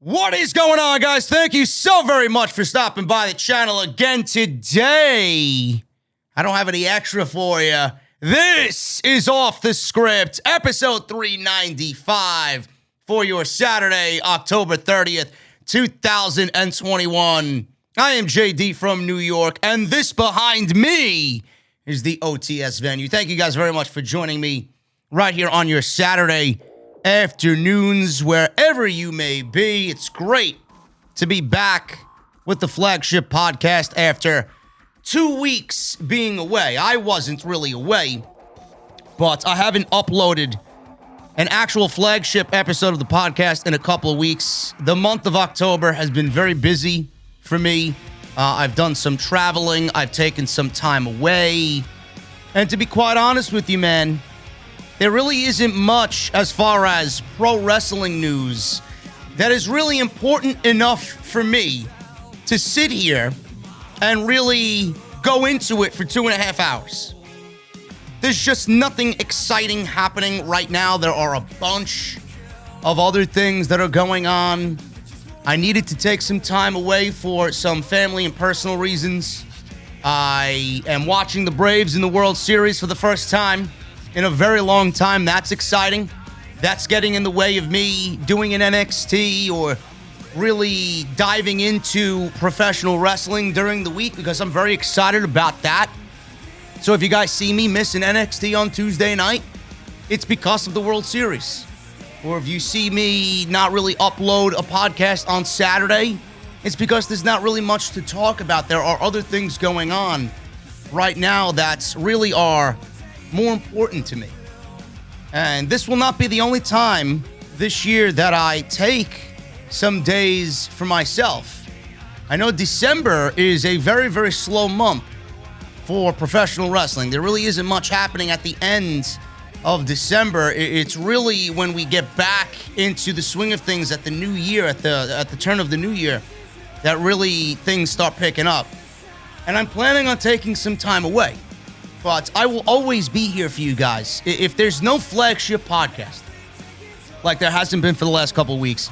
What is going on, guys? Thank you so very much for stopping by the channel again today. I don't have any extra for you. This is Off the Script, episode 395 for your Saturday, October 30th, 2021. I am JD from New York, and this behind me is the OTS venue. Thank you guys very much for joining me right here on your Saturday afternoons, wherever you may be. It's great to be back with the flagship podcast after 2 weeks being away. I wasn't really away, but I haven't uploaded an actual flagship episode of the podcast in a couple of weeks. The month of October has been very busy for me. I've done some traveling. I've taken some time away. And to be quite honest with you, man, there really isn't much as far as pro wrestling news that is really important enough for me to sit here and really go into it for 2.5 hours. There's just nothing exciting happening right now. There are a bunch of other things that are going on. I needed to take some time away for some family and personal reasons. I am watching the Braves in the World Series for the first time in a very long time. That's exciting. That's getting in the way of me doing an NXT or really diving into professional wrestling during the week, because I'm very excited about that. So if you guys see me missing NXT on Tuesday night, it's because of the World Series. Or if you see me not really upload a podcast on Saturday, it's because there's not really much to talk about. There are other things going on right now that really are more important to me. And this will not be the only time this year that I take some days for myself. I know December is a very, very slow month for professional wrestling. There really isn't much happening at the end of December. It's really when we get back into the swing of things at the new year, at the turn of the new year, that really things start picking up. And I'm planning on taking some time away. But I will always be here for you guys. If there's no flagship podcast, like there hasn't been for the last couple of weeks,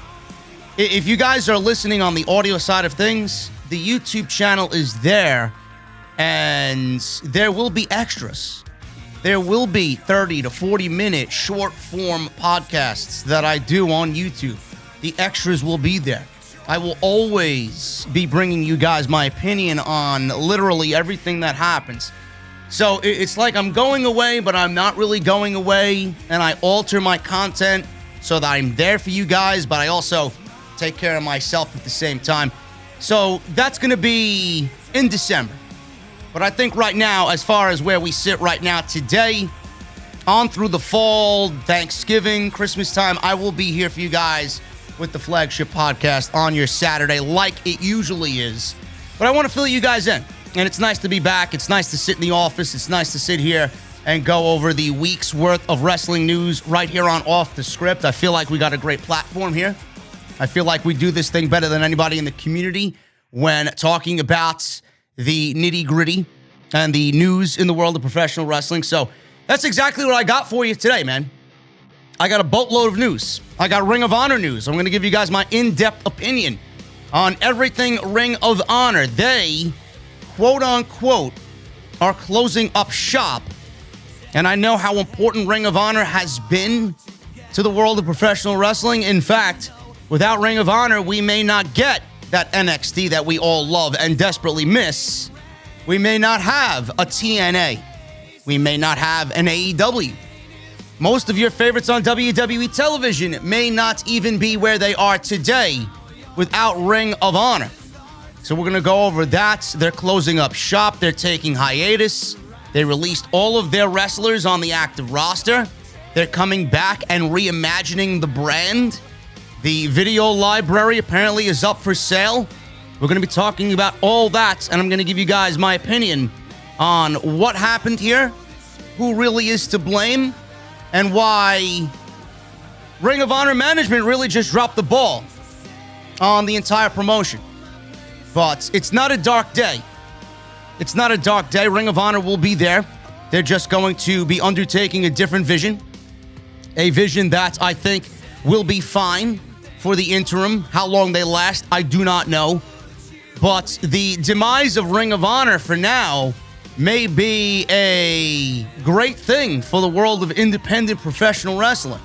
if you guys are listening on the audio side of things, the YouTube channel is there, and there will be extras. There will be 30 to 40-minute short-form podcasts that I do on YouTube. The extras will be there. I will always be bringing you guys my opinion on literally everything that happens. So it's like I'm going away, but I'm not really going away, and I alter my content so that I'm there for you guys, but I also take care of myself at the same time. So that's going to be in December. But I think right now, as far as where we sit right now today, on through the fall, Thanksgiving, Christmas time, I will be here for you guys with the flagship podcast on your Saturday like it usually is. But I want to fill you guys in. And it's nice to be back. It's nice to sit in the office. It's nice to sit here and go over the week's worth of wrestling news right here on Off the Script. I feel like we got a great platform here. I feel like we do this thing better than anybody in the community when talking about the nitty-gritty and the news in the world of professional wrestling. So that's exactly what I got for you today, man. I got a boatload of news. I got Ring of Honor news. I'm going to give you guys my in-depth opinion on everything Ring of Honor. They, quote-unquote, are closing up shop. And I know how important Ring of Honor has been to the world of professional wrestling. In fact, without Ring of Honor, we may not get that NXT that we all love and desperately miss. We may not have a TNA. We may not have an AEW. Most of your favorites on WWE television may not even be where they are today without Ring of Honor. So we're going to go over that. They're closing up shop. They're taking hiatus. They released all of their wrestlers on the active roster. They're coming back and reimagining the brand. The video library apparently is up for sale. We're going to be talking about all that, and I'm going to give you guys my opinion on what happened here, who really is to blame, and why Ring of Honor management really just dropped the ball on the entire promotion. But it's not a dark day. It's not a dark day. Ring of Honor will be there. They're just going to be undertaking a different vision. A vision that I think will be fine for the interim. How long they last, I do not know. But the demise of Ring of Honor for now may be a great thing for the world of independent professional wrestling.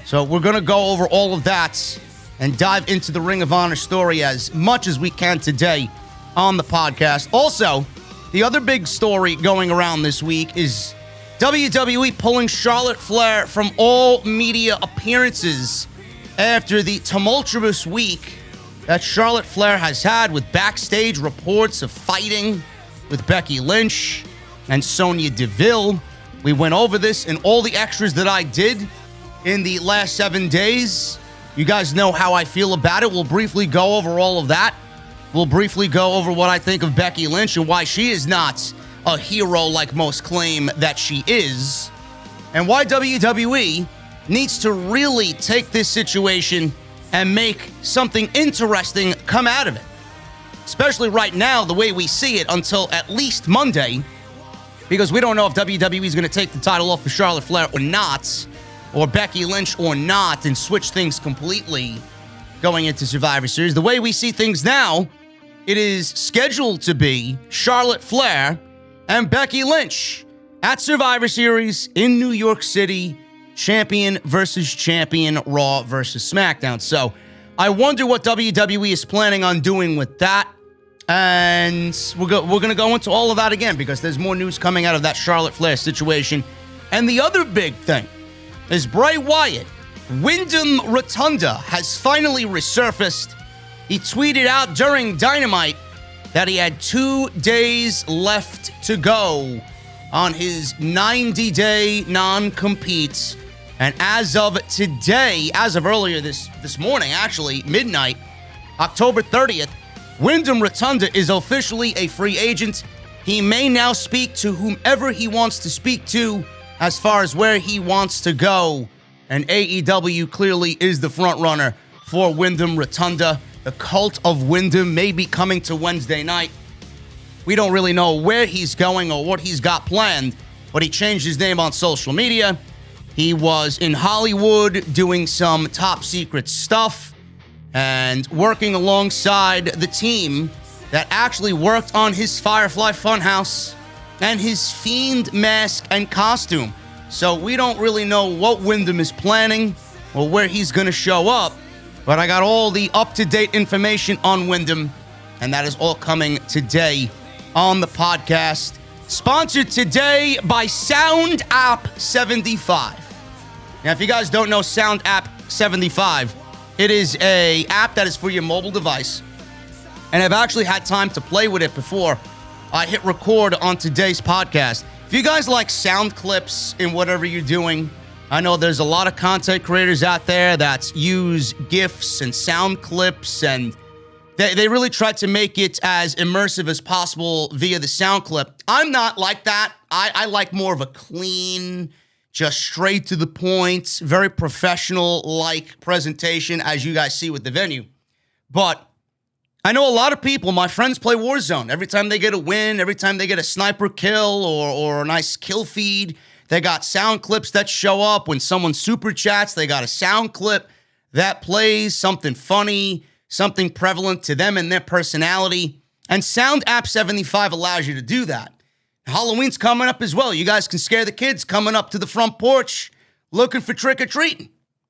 So we're going to go over all of that and dive into the Ring of Honor story as much as we can today on the podcast. Also, the other big story going around this week is WWE pulling Charlotte Flair from all media appearances after the tumultuous week that Charlotte Flair has had with backstage reports of fighting with Becky Lynch and Sonya Deville. We went over this and all the extras that I did in the last 7 days. You guys know how I feel about it. We'll briefly go over all of that. We'll briefly go over what I think of Becky Lynch and why she is not a hero like most claim that she is, and why WWE needs to really take this situation and make something interesting come out of it. Especially right now, the way we see it, until at least Monday, because we don't know if WWE is going to take the title off of Charlotte Flair or not, or Becky Lynch or not, and switch things completely going into Survivor Series. The way we see things now, it is scheduled to be Charlotte Flair and Becky Lynch at Survivor Series in New York City, champion versus champion, Raw versus SmackDown. So I wonder what WWE is planning on doing with that. And we're going to go into all of that again because there's more news coming out of that Charlotte Flair situation. And the other big thing is Bray Wyatt. Wyndham Rotunda has finally resurfaced. He tweeted out during Dynamite that he had 2 days left to go on his 90-day non-compete. And as of today, as of earlier this morning, actually, midnight, October 30th, Wyndham Rotunda is officially a free agent. He may now speak to whomever he wants to speak to as far as where he wants to go. And AEW clearly is the front runner for Wyndham Rotunda. The Cult of Wyndham may be coming to Wednesday night. We don't really know where he's going or what he's got planned, but he changed his name on social media. He was in Hollywood doing some top secret stuff and working alongside the team that actually worked on his Firefly Funhouse and his Fiend mask and costume. So we don't really know what Wyndham is planning or where he's going to show up. But I got all the up-to-date information on Wyndham, and that is all coming today on the podcast. Sponsored today by Sound App 75. Now, if you guys don't know Sound App 75, it is an app that is for your mobile device. And I've actually had time to play with it before I hit record on today's podcast. If you guys like sound clips in whatever you're doing, I know there's a lot of content creators out there that use GIFs and sound clips, and they really try to make it as immersive as possible via the sound clip. I'm not like that. I like more of a clean, just straight to the point, very professional-like presentation, as you guys see with the venue. But I know a lot of people, my friends play Warzone. Every time they get a win, every time they get a sniper kill or a nice kill feed, they got sound clips that show up. When someone super chats, they got a sound clip that plays something funny, something prevalent to them and their personality. And Sound App 75 allows you to do that. Halloween's coming up as well. You guys can scare the kids coming up to the front porch looking for trick-or-treating.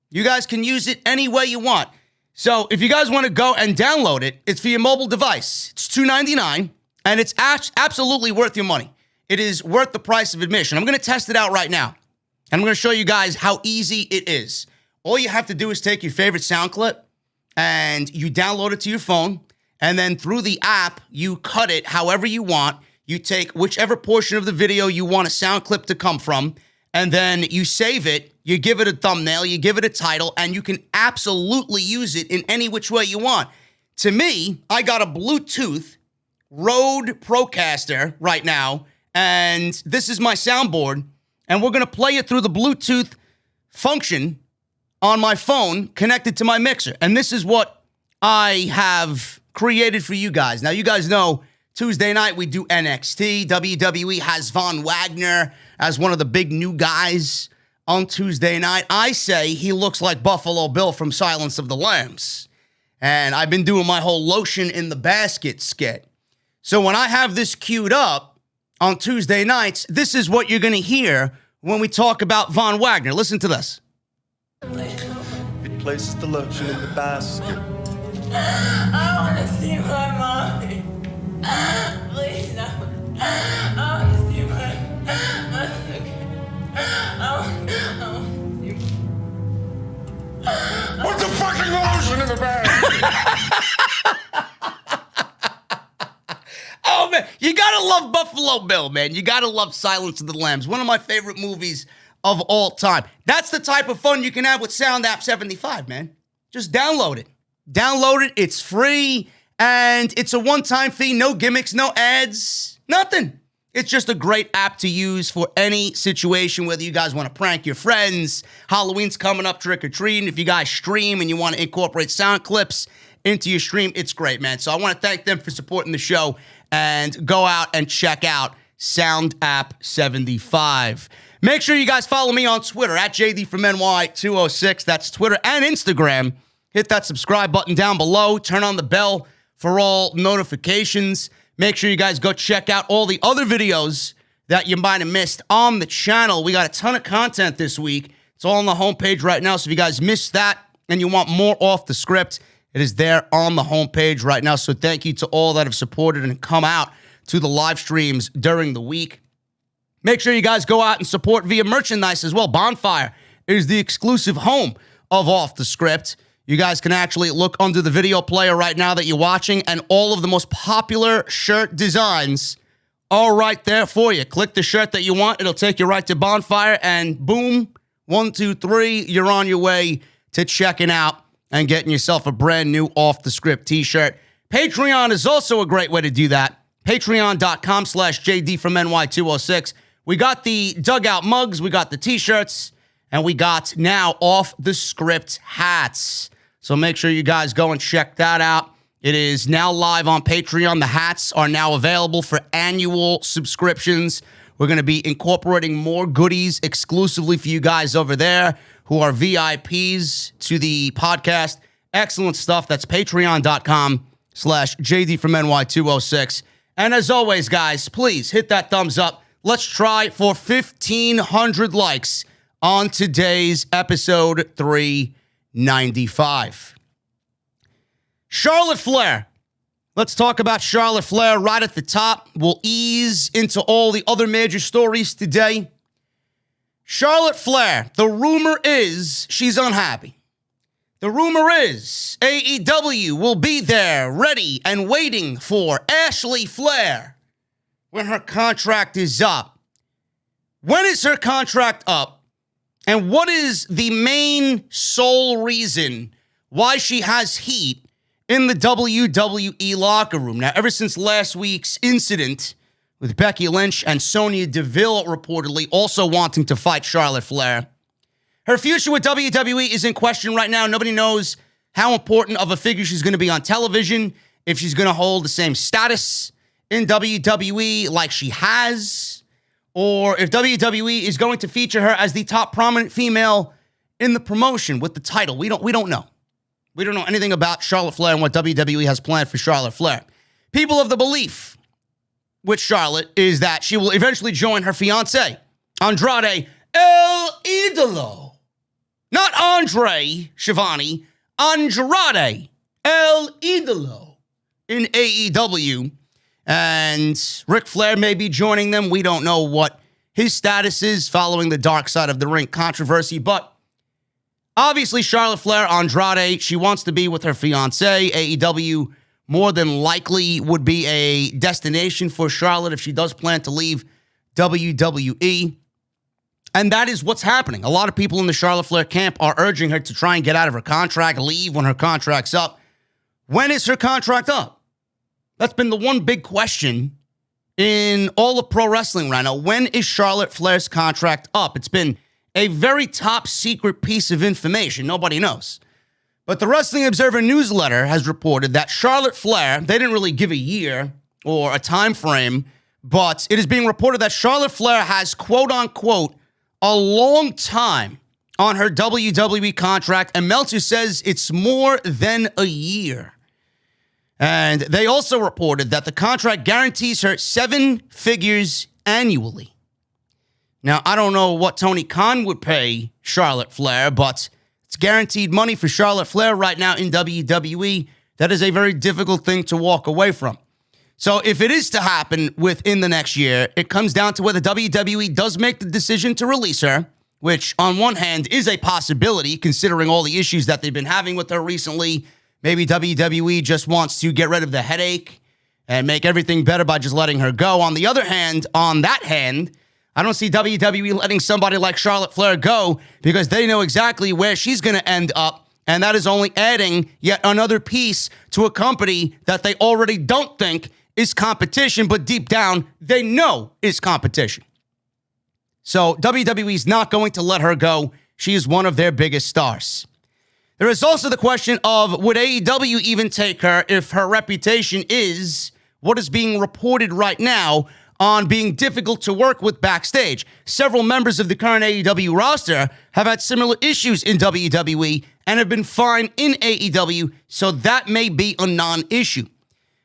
You guys can use it any way you want. So if you guys want to go and download it, it's for your mobile device. It's $2.99, and it's absolutely worth your money. It is worth the price of admission. I'm going to test it out right now. And I'm going to show you guys how easy it is. All you have to do is take your favorite sound clip and you download it to your phone. And then through the app, you cut it however you want. You take whichever portion of the video you want a sound clip to come from. And then you save it. You give it a thumbnail. You give it a title. And you can absolutely use it in any which way you want. To me, I got a Bluetooth Rode Procaster right now. And this is my soundboard, and we're going to play it through the Bluetooth function on my phone connected to my mixer. And this is what I have created for you guys. Now, you guys know Tuesday night we do NXT. WWE has Von Wagner as one of the big new guys on Tuesday night. I say he looks like Buffalo Bill from Silence of the Lambs. And I've been doing my whole lotion in the basket skit. So when I have this queued up on Tuesday nights, this is what you're going to hear when we talk about Von Wagner. Listen to this. It places the lotion in the basket. I want to see my mommy. Please, no. I want to see my Put the fucking lotion in the basket! Oh, man. You got to love Buffalo Bill, man. You got to love Silence of the Lambs. One of my favorite movies of all time. That's the type of fun you can have with Sound App 75, man. Just download it. Download it. It's free, and it's a one-time fee. No gimmicks, no ads, nothing. It's just a great app to use for any situation, whether you guys want to prank your friends. Halloween's coming up, trick-or-treating. If you guys stream and you want to incorporate sound clips into your stream, it's great, man. So I want to thank them for supporting the show, and go out and check out Sound App 75. Make sure you guys follow me on Twitter, at JD from NY206. That's Twitter and Instagram. Hit that subscribe button down below. Turn on the bell for all notifications. Make sure you guys go check out all the other videos that you might have missed on the channel. We got a ton of content this week. It's all on the homepage right now. So if you guys missed that and you want more off the script, it is there on the homepage right now. So thank you to all that have supported and come out to the live streams during the week. Make sure you guys go out and support via merchandise as well. Bonfire is the exclusive home of Off the Script. You guys can actually look under the video player right now that you're watching, and all of the most popular shirt designs are right there for you. Click the shirt that you want. It'll take you right to Bonfire, and boom, 1, 2, 3, you're on your way to checking out and getting yourself a brand new Off the Script t-shirt. Patreon is also a great way to do that. Patreon.com/JD from NY206. We got the dugout mugs, we got the t-shirts, and we got now Off the Script hats. So make sure you guys go and check that out. It is now live on Patreon. The hats are now available for annual subscriptions. We're going to be incorporating more goodies exclusively for you guys over there who are VIPs to the podcast. Excellent stuff. That's patreon.com/JD from NY206. And as always, guys, please hit that thumbs up. Let's try for 1,500 likes on today's episode 395. Charlotte Flair. Let's talk about Charlotte Flair right at the top. We'll ease into all the other major stories today. Charlotte Flair, the rumor is she's unhappy. The rumor is AEW will be there ready and waiting for Ashley Flair when her contract is up. When is her contract up? And what is the main sole reason why she has heat in the WWE locker room? Now, ever since last week's incident with Becky Lynch and Sonya Deville reportedly also wanting to fight Charlotte Flair, her future with WWE is in question right now. Nobody knows how important of a figure she's going to be on television, if she's going to hold the same status in WWE like she has, or if WWE is going to feature her as the top prominent female in the promotion with the title. We don't know. We don't know anything about Charlotte Flair and what WWE has planned for Charlotte Flair. People of the belief with Charlotte is that she will eventually join her fiancé, Andrade El Idolo. Not Andre Shivani, Andrade El Idolo in AEW. And Ric Flair may be joining them. We don't know what his status is following the Dark Side of the Ring controversy. But obviously, Charlotte Flair, Andrade, she wants to be with her fiancé. AEW more than likely would be a destination for Charlotte if she does plan to leave WWE. And that is what's happening. A lot of people in the Charlotte Flair camp are urging her to try and get out of her contract, leave when her contract's up. When is her contract up? That's been the one big question in all of pro wrestling right now. When is Charlotte Flair's contract up? It's been a very top secret piece of information. Nobody knows. But the Wrestling Observer newsletter has reported that Charlotte Flair, they didn't really give a year or a time frame, but it is being reported that Charlotte Flair has, quote unquote, a long time on her WWE contract, and Meltzer says it's more than a year. And they also reported that the contract guarantees her 7 figures annually. Now, I don't know what Tony Khan would pay Charlotte Flair, but it's guaranteed money for Charlotte Flair right now in WWE. That is a very difficult thing to walk away from. So if it is to happen within the next year, it comes down to whether WWE does make the decision to release her, which on one hand is a possibility considering all the issues that they've been having with her recently. Maybe WWE just wants to get rid of the headache and make everything better by just letting her go. On the other hand, I don't see WWE letting somebody like Charlotte Flair go because they know exactly where she's going to end up. And that is only adding yet another piece to a company that they already don't think is competition, but deep down, they know is competition. So WWE is not going to let her go. She is one of their biggest stars. There is also the question of, would AEW even take her if her reputation is what is being reported right now on being difficult to work with backstage? Several members of the current AEW roster have had similar issues in WWE and have been fine in AEW, so that may be a non-issue.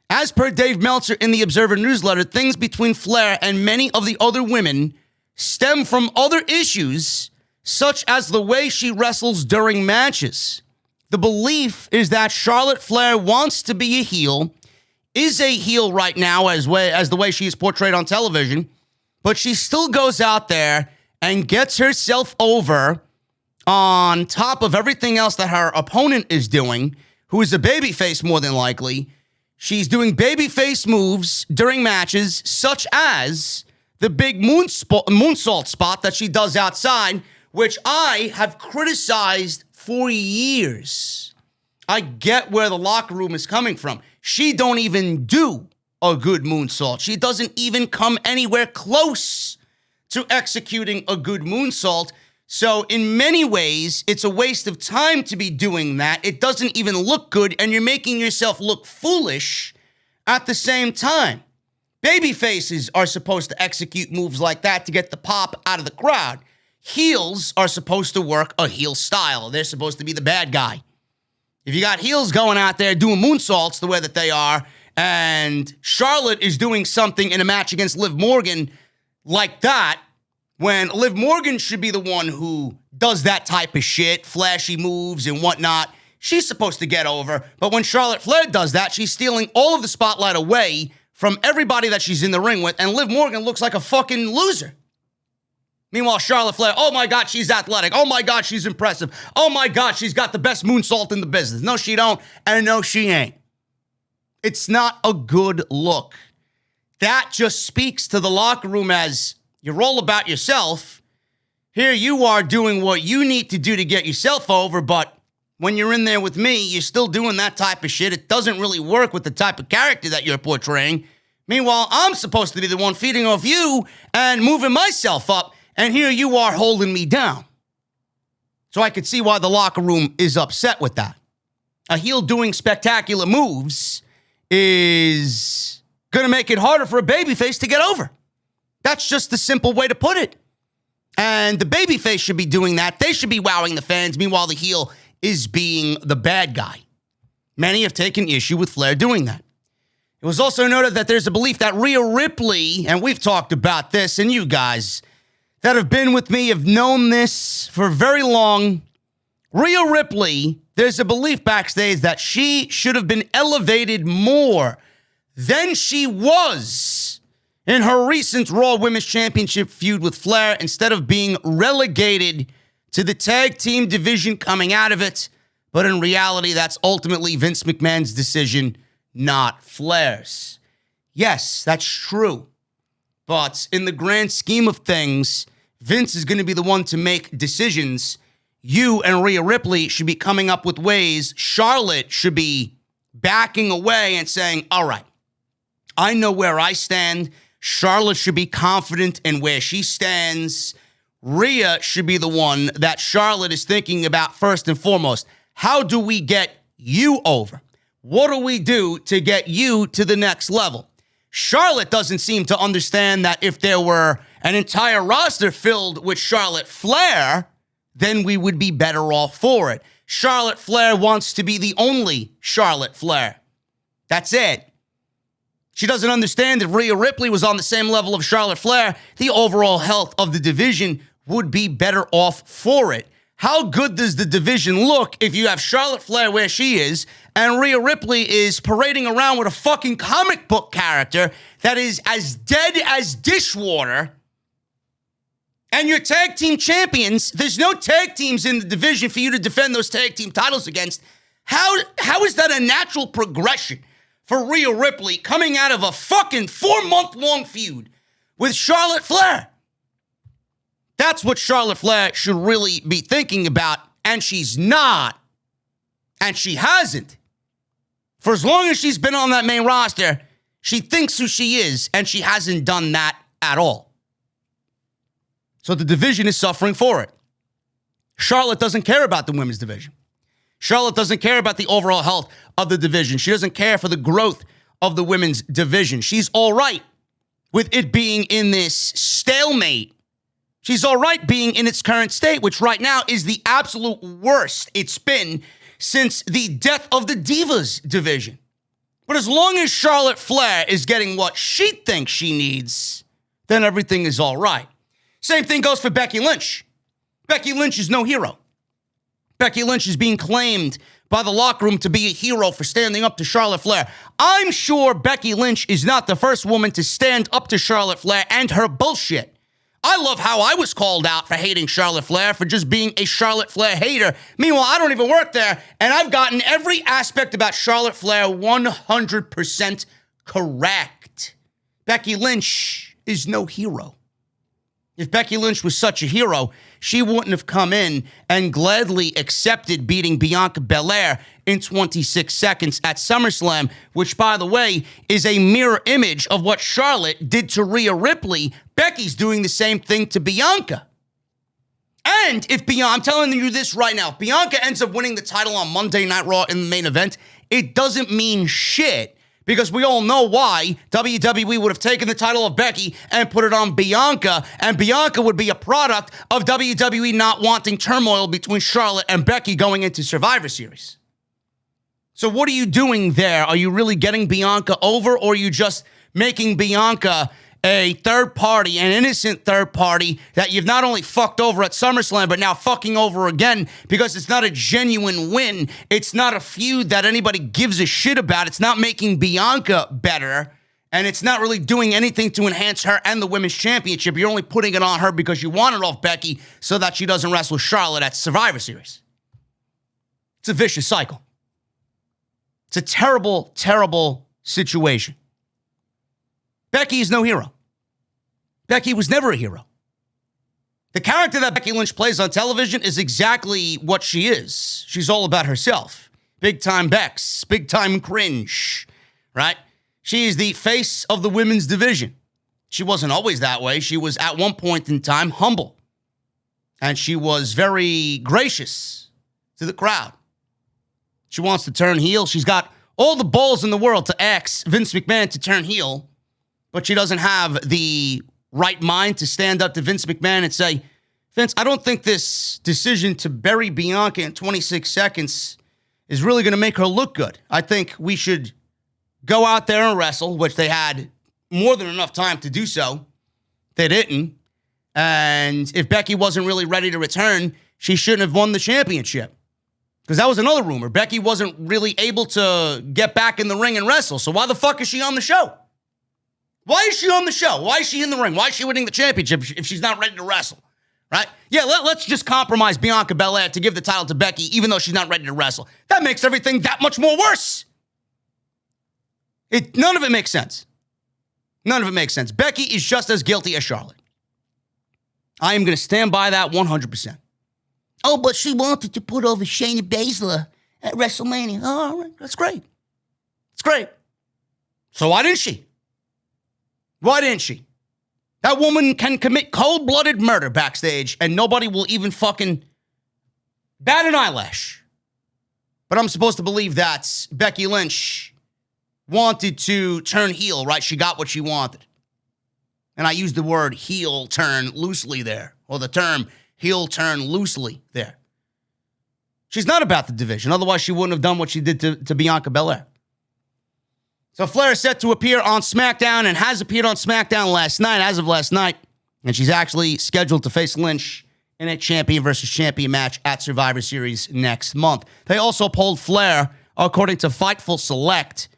As per Dave Meltzer in the Observer newsletter, things between Flair and many of the other women stem from other issues, such as the way she wrestles during matches. The belief is that Charlotte Flair wants to be a heel, is a heel right now as the way she is portrayed on television, but she still goes out there and gets herself over on top of everything else that her opponent is doing, who is a babyface more than likely. She's doing babyface moves during matches, such as the big moonsault spot that she does outside, which I have criticized for years. I get where the locker room is coming from. She don't even do a good moonsault. She doesn't even come anywhere close to executing a good moonsault. So in many ways, it's a waste of time to be doing that. It doesn't even look good, and you're making yourself look foolish at the same time. Baby faces are supposed to execute moves like that to get the pop out of the crowd. Heels are supposed to work a heel style. They're supposed to be the bad guy. If you got heels going out there doing moonsaults the way that they are, and Charlotte is doing something in a match against Liv Morgan like that, when Liv Morgan should be the one who does that type of shit, flashy moves and whatnot, she's supposed to get over. But when Charlotte Flair does that, she's stealing all of the spotlight away from everybody that she's in the ring with, and Liv Morgan looks like a fucking loser. Meanwhile, Charlotte Flair, oh my God, she's athletic. Oh my God, she's impressive. Oh my God, she's got the best moonsault in the business. No, she don't, and no, she ain't. It's not a good look. That just speaks to the locker room as, you're all about yourself. Here you are doing what you need to do to get yourself over, but when you're in there with me, you're still doing that type of shit. It doesn't really work with the type of character that you're portraying. Meanwhile, I'm supposed to be the one feeding off you and moving myself up, and here you are holding me down. So I could see why the locker room is upset with that. A heel doing spectacular moves is going to make it harder for a babyface to get over. That's just the simple way to put it. And the babyface should be doing that. They should be wowing the fans. Meanwhile, the heel is being the bad guy. Many have taken issue with Flair doing that. It was also noted that there's a belief that Rhea Ripley, and we've talked about this, and you guys that have been with me have known this for very long. Rhea Ripley, there's a belief backstage that she should have been elevated more than she was in her recent Raw Women's Championship feud with Flair, instead of being relegated to the tag team division coming out of it. But in reality, that's ultimately Vince McMahon's decision, not Flair's. Yes, that's true. But in the grand scheme of things, Vince is going to be the one to make decisions. You and Rhea Ripley should be coming up with ways. Charlotte should be backing away and saying, all right, I know where I stand. Charlotte should be confident in where she stands. Rhea should be the one that Charlotte is thinking about first and foremost. How do we get you over? What do we do to get you to the next level? Charlotte doesn't seem to understand that if there were an entire roster filled with Charlotte Flair, then we would be better off for it. Charlotte Flair wants to be the only Charlotte Flair. That's it. She doesn't understand that if Rhea Ripley was on the same level of Charlotte Flair, the overall health of the division would be better off for it. How good does the division look if you have Charlotte Flair where she is and Rhea Ripley is parading around with a fucking comic book character that is as dead as dishwater, and your tag team champions, there's no tag teams in the division for you to defend those tag team titles against? How is that a natural progression for Rhea Ripley coming out of a fucking 4-month-long feud with Charlotte Flair? That's what Charlotte Flair should really be thinking about, and she's not. And she hasn't. For as long as she's been on that main roster, she thinks who she is, and she hasn't done that at all. So the division is suffering for it. Charlotte doesn't care about the women's division. Charlotte doesn't care about the overall health of the division. She doesn't care for the growth of the women's division. She's all right with it being in this stalemate. She's all right being in its current state, which right now is the absolute worst it's been since the death of the Divas division. But as long as Charlotte Flair is getting what she thinks she needs, then everything is all right. Same thing goes for Becky Lynch. Becky Lynch is no hero. Becky Lynch is being claimed by the locker room to be a hero for standing up to Charlotte Flair. I'm sure Becky Lynch is not the first woman to stand up to Charlotte Flair and her bullshit. I love how I was called out for hating Charlotte Flair, for just being a Charlotte Flair hater. Meanwhile, I don't even work there, and I've gotten every aspect about Charlotte Flair 100% correct. Becky Lynch is no hero. If Becky Lynch was such a hero, she wouldn't have come in and gladly accepted beating Bianca Belair in 26 seconds at SummerSlam, which, by the way, is a mirror image of what Charlotte did to Rhea Ripley. Becky's doing the same thing to Bianca. And if Bianca, I'm telling you this right now, if Bianca ends up winning the title on Monday Night Raw in the main event, it doesn't mean shit. Because we all know why WWE would have taken the title of Becky and put it on Bianca, and Bianca would be a product of WWE not wanting turmoil between Charlotte and Becky going into Survivor Series. So what are you doing there? Are you really getting Bianca over, or are you just making Bianca a third party, an innocent third party that you've not only fucked over at SummerSlam, but now fucking over again because it's not a genuine win. It's not a feud that anybody gives a shit about. It's not making Bianca better, and it's not really doing anything to enhance her and the Women's Championship. You're only putting it on her because you want it off Becky so that she doesn't wrestle Charlotte at Survivor Series. It's a vicious cycle. It's a terrible, terrible situation. Becky is no hero. Becky was never a hero. The character that Becky Lynch plays on television is exactly what she is. She's all about herself. Big time Bex, big time cringe, right? She is the face of the women's division. She wasn't always that way. She was at one point in time humble. And she was very gracious to the crowd. She wants to turn heel. She's got all the balls in the world to ask Vince McMahon to turn heel. But she doesn't have the right mind to stand up to Vince McMahon and say, Vince, I don't think this decision to bury Bianca in 26 seconds is really going to make her look good. I think we should go out there and wrestle, which they had more than enough time to do so. They didn't. And if Becky wasn't really ready to return, she shouldn't have won the championship. Because that was another rumor. Becky wasn't really able to get back in the ring and wrestle. So why the fuck is she on the show? Why is she on the show? Why is she in the ring? Why is she winning the championship if she's not ready to wrestle? Right? Yeah, let's just compromise Bianca Belair to give the title to Becky, even though she's not ready to wrestle. That makes everything that much more worse. None of it makes sense. None of it makes sense. Becky is just as guilty as Charlotte. I am going to stand by that 100%. Oh, but she wanted to put over Shayna Baszler at WrestleMania. Oh, all right. That's great. It's great. So why didn't she? Why didn't she? That woman can commit cold-blooded murder backstage and nobody will even fucking bat an eyelash. But I'm supposed to believe that Becky Lynch wanted to turn heel, right? She got what she wanted. And I use the word heel turn loosely there, or the term heel turn loosely there. She's not about the division. Otherwise, she wouldn't have done what she did to Bianca Belair. So Flair is set to appear on SmackDown and has appeared on SmackDown as of last night. And she's actually scheduled to face Lynch in a champion versus champion match at Survivor Series next month. They also pulled Flair, according to Fightful Select.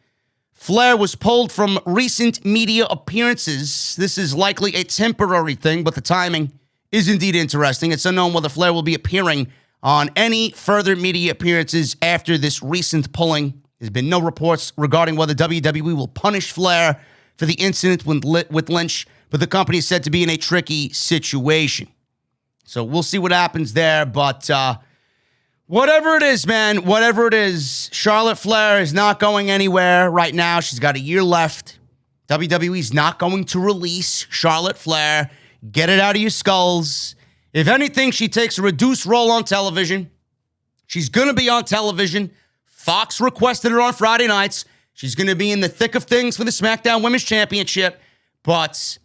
Flair was pulled from recent media appearances. This is likely a temporary thing, but the timing is indeed interesting. It's unknown whether Flair will be appearing on any further media appearances after this recent pulling. There's been no reports regarding whether WWE will punish Flair for the incident with Lynch, but the company is said to be in a tricky situation. So we'll see what happens there, but whatever it is, man, whatever it is, Charlotte Flair is not going anywhere right now. She's got a year left. WWE's not going to release Charlotte Flair. Get it out of your skulls. If anything, she takes a reduced role on television. She's going to be on television. Fox requested her on Friday nights. She's going to be in the thick of things for the SmackDown Women's Championship, but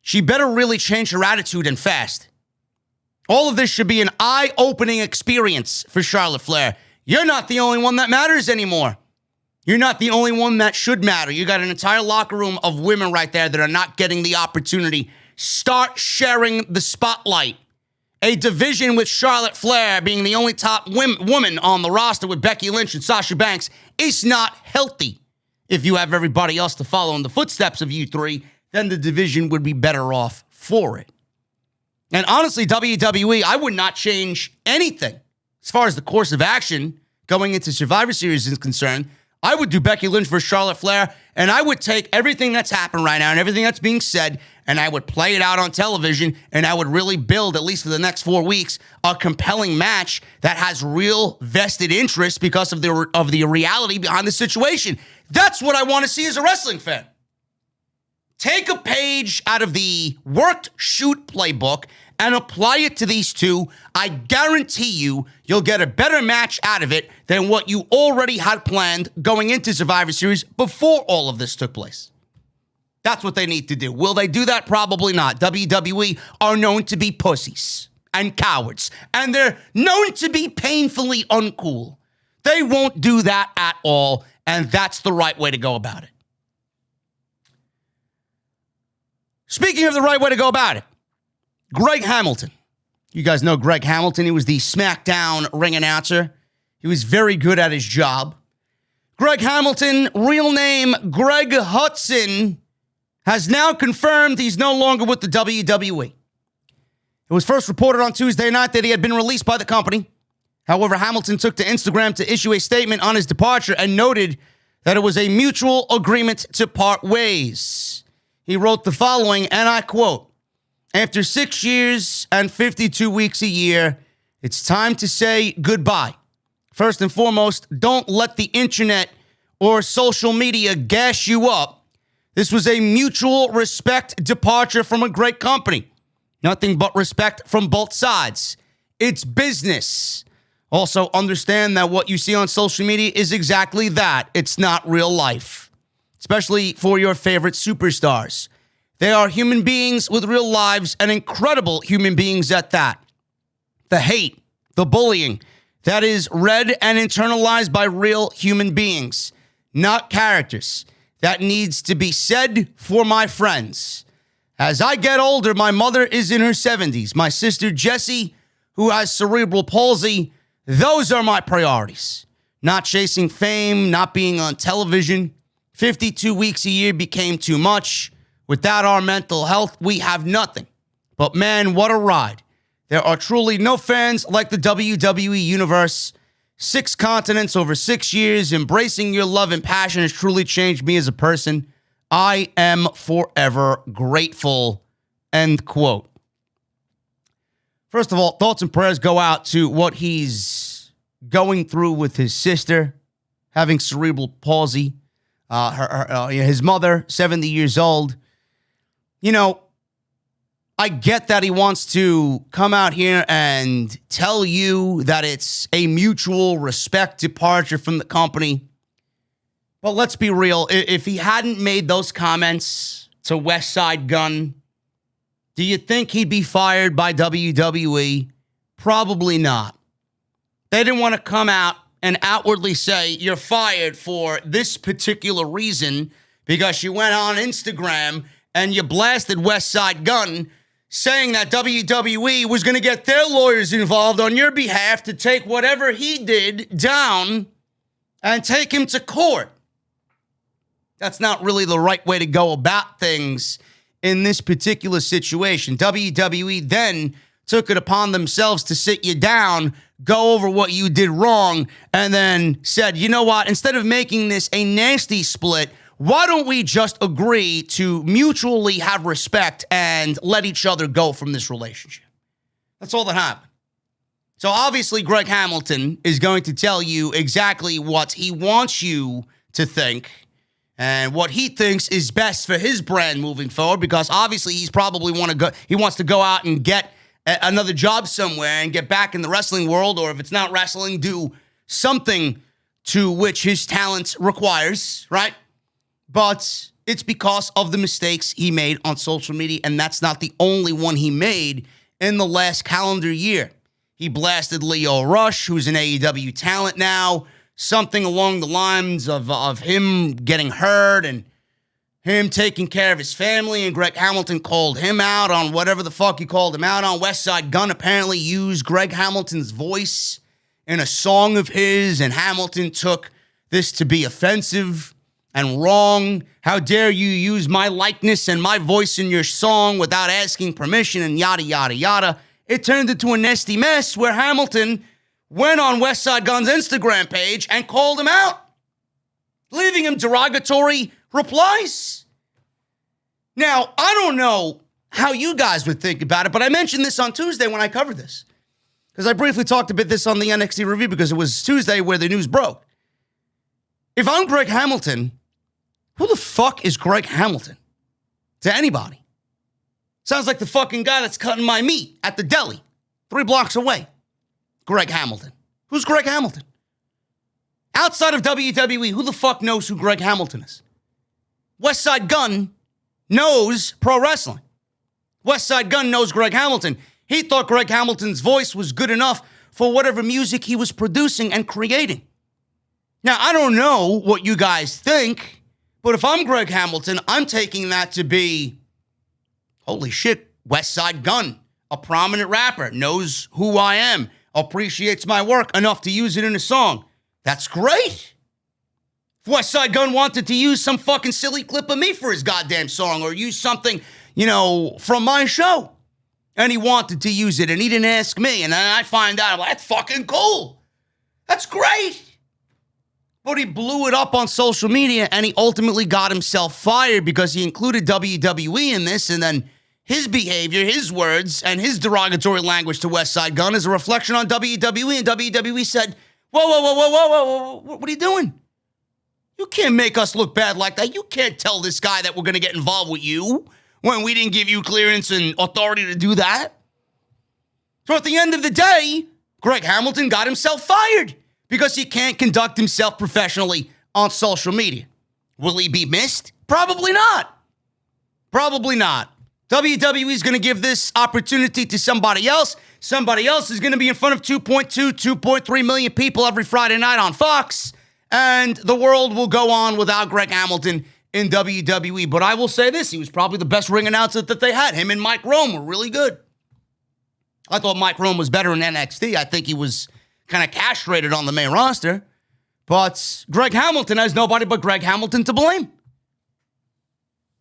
she better really change her attitude and fast. All of this should be an eye-opening experience for Charlotte Flair. You're not the only one that matters anymore. You're not the only one that should matter. You got an entire locker room of women right there that are not getting the opportunity. Start sharing the spotlight. A division with Charlotte Flair being the only top woman on the roster with Becky Lynch and Sasha Banks is not healthy. If you have everybody else to follow in the footsteps of you three, then the division would be better off for it. And honestly, WWE, I would not change anything as far as the course of action going into Survivor Series is concerned. I would do Becky Lynch versus Charlotte Flair, and I would take everything that's happened right now and everything that's being said, and I would play it out on television, and I would really build, at least for the next 4 weeks, a compelling match that has real vested interest because of the reality behind the situation. That's what I want to see as a wrestling fan. Take a page out of the worked shoot playbook and apply it to these two. I guarantee you'll get a better match out of it than what you already had planned going into Survivor Series before all of this took place. That's what they need to do. Will they do that? Probably not. WWE are known to be pussies and cowards, and they're known to be painfully uncool. They won't do that at all, and that's the right way to go about it. Speaking of the right way to go about it, Greg Hamilton. You guys know Greg Hamilton. He was the SmackDown ring announcer. He was very good at his job. Greg Hamilton, real name Greg Hudson, has now confirmed he's no longer with the WWE. It was first reported on Tuesday night that he had been released by the company. However, Hamilton took to Instagram to issue a statement on his departure and noted that it was a mutual agreement to part ways. He wrote the following, and I quote, "After 6 years and 52 weeks a year, it's time to say goodbye. First and foremost, don't let the internet or social media gas you up. This was a mutual respect departure from a great company. Nothing but respect from both sides. It's business. Also, understand that what you see on social media is exactly that. It's not real life, especially for your favorite superstars. They are human beings with real lives and incredible human beings at that. The hate, the bullying, that is read and internalized by real human beings, not characters. That needs to be said for my friends. As I get older, my mother is in her 70s. My sister Jessie, who has cerebral palsy, those are my priorities. Not chasing fame, not being on television. 52 weeks a year became too much. Without our mental health, we have nothing. But man, what a ride. There are truly no fans like the WWE Universe. 6 continents over 6 years. Embracing your love and passion has truly changed me as a person. I am forever grateful." End quote. First of all, thoughts and prayers go out to what he's going through with his sister, having cerebral palsy. His mother, 70 years old. You know, I get that he wants to come out here and tell you that it's a mutual respect departure from the company. But let's be real. If he hadn't made those comments to West Side Gun Do you think he'd be fired by WWE? Probably not. They didn't want to come out and outwardly say you're fired for this particular reason because you went on Instagram and you blasted West Side Gun saying that WWE was going to get their lawyers involved on your behalf to take whatever he did down and take him to court. That's not really the right way to go about things in this particular situation. WWE then took it upon themselves to sit you down, go over what you did wrong, and then said, you know what, instead of making this a nasty split, why don't we just agree to mutually have respect and let each other go from this relationship? That's all that happened. So obviously Greg Hamilton is going to tell you exactly what he wants you to think and what he thinks is best for his brand moving forward, because obviously he wants to go out and get another job somewhere and get back in the wrestling world, or if it's not wrestling, do something to which his talent requires, right? But it's because of the mistakes he made on social media, and that's not the only one he made in the last calendar year. He blasted Leo Rush, who's an AEW talent now, something along the lines of him getting hurt and him taking care of his family, and Greg Hamilton called him out on whatever the fuck he called him out on. West Side Gun apparently used Greg Hamilton's voice in a song of his, and Hamilton took this to be offensive and wrong. How dare you use my likeness and my voice in your song without asking permission, and yada, yada, yada. It turned into a nasty mess where Hamilton went on West Side Gun's Instagram page and called him out, leaving him derogatory replies. Now, I don't know how you guys would think about it, but I mentioned this on Tuesday when I covered this, because I briefly talked about this on the NXT review because it was Tuesday where the news broke. If I'm Greg Hamilton, who the fuck is Greg Hamilton to anybody? Sounds like the fucking guy that's cutting my meat at the deli 3 blocks away. Greg Hamilton. Who's Greg Hamilton? Outside of WWE, who the fuck knows who Greg Hamilton is? West Side Gun knows pro wrestling. West Side Gun knows Greg Hamilton. He thought Greg Hamilton's voice was good enough for whatever music he was producing and creating. Now, I don't know what you guys think, but if I'm Greg Hamilton, I'm taking that to be, holy shit, West Side Gun, a prominent rapper, knows who I am, appreciates my work enough to use it in a song. That's great. If West Side Gun wanted to use some fucking silly clip of me for his goddamn song, or use something, from my show, and he wanted to use it and he didn't ask me, and then I find out, I'm like, that's fucking cool. That's great. But he blew it up on social media, and he ultimately got himself fired because he included WWE in this, and then his behavior, his words, and his derogatory language to West Side Gun is a reflection on WWE, and WWE said, whoa, what are you doing? You can't make us look bad like that. You can't tell this guy that we're going to get involved with you when we didn't give you clearance and authority to do that. So at the end of the day, Greg Hamilton got himself fired because he can't conduct himself professionally on social media. Will he be missed? Probably not. Probably not. WWE is going to give this opportunity to somebody else. Somebody else is going to be in front of 2.3 million people every Friday night on Fox, and the world will go on without Greg Hamilton in WWE. But I will say this, he was probably the best ring announcer that they had. Him and Mike Rome were really good. I thought Mike Rome was better in NXT. I think he was kind of castrated on the main roster. But Greg Hamilton has nobody but Greg Hamilton to blame.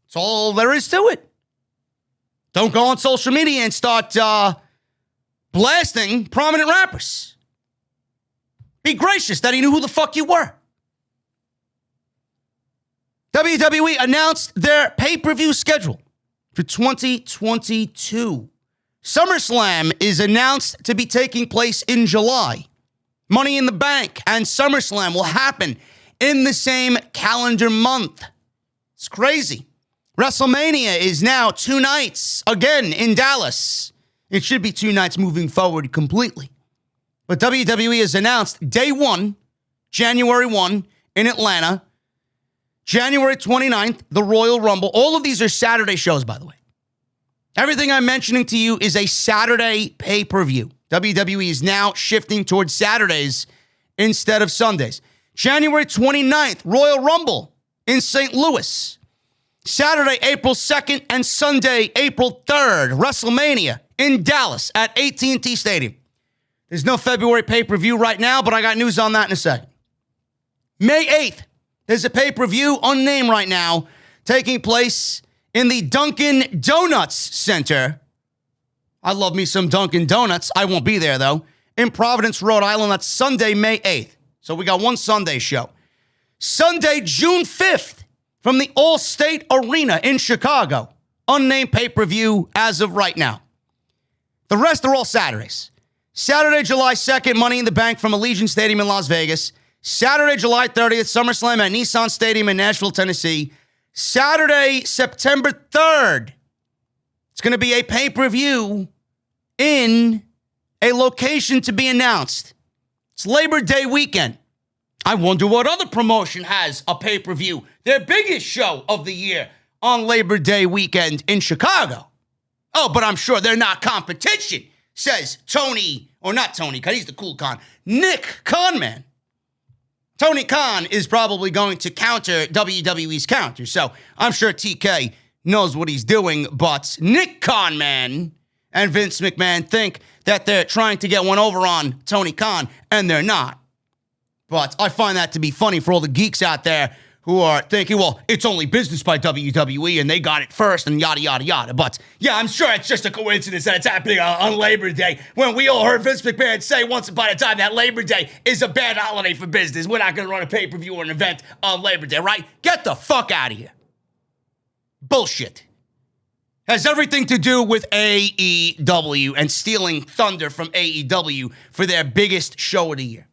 That's all there is to it. Don't go on social media and start blasting prominent rappers. Be gracious that he knew who the fuck you were. WWE announced their pay-per-view schedule for 2022. SummerSlam is announced to be taking place in July. Money in the Bank and SummerSlam will happen in the same calendar month. It's crazy. WrestleMania is now 2 nights, again, in Dallas. It should be 2 nights moving forward completely. But WWE has announced day 1, January 1, in Atlanta. January 29th, the Royal Rumble. All of these are Saturday shows, by the way. Everything I'm mentioning to you is a Saturday pay-per-view. WWE is now shifting towards Saturdays instead of Sundays. January 29th, Royal Rumble in St. Louis. Saturday, April 2nd, and Sunday, April 3rd, WrestleMania in Dallas at AT&T Stadium. There's no February pay-per-view right now, but I got news on that in a second. May 8th, there's a pay-per-view, unnamed right now, taking place in the Dunkin' Donuts Center. I love me some Dunkin' Donuts. I won't be there, though. In Providence, Rhode Island. That's Sunday, May 8th. So we got one Sunday show. Sunday, June 5th, from the All-State Arena in Chicago. Unnamed pay-per-view as of right now. The rest are all Saturdays. Saturday, July 2nd, Money in the Bank from Allegiant Stadium in Las Vegas. Saturday, July 30th, SummerSlam at Nissan Stadium in Nashville, Tennessee. Saturday, September 3rd, it's going to be a pay-per-view in a location to be announced. It's Labor Day weekend. I wonder what other promotion has a pay-per-view, their biggest show of the year, on Labor Day weekend in Chicago. Oh, but I'm sure they're not competition, says Tony, or not Tony, because he's the cool con, Nick Khanman. Tony Khan is probably going to counter WWE's counter, so I'm sure TK knows what he's doing, but Nick Khanman and Vince McMahon think that they're trying to get one over on Tony Khan, and they're not. But I find that to be funny for all the geeks out there who are thinking, well, it's only business by WWE, and they got it first, and yada, yada, yada. But, yeah, I'm sure it's just a coincidence that it's happening on Labor Day, when we all heard Vince McMahon say once upon a time that Labor Day is a bad holiday for business. We're not going to run a pay-per-view or an event on Labor Day, right? Get the fuck out of here. Bullshit. Has everything to do with AEW and stealing thunder from AEW for their biggest show of the year.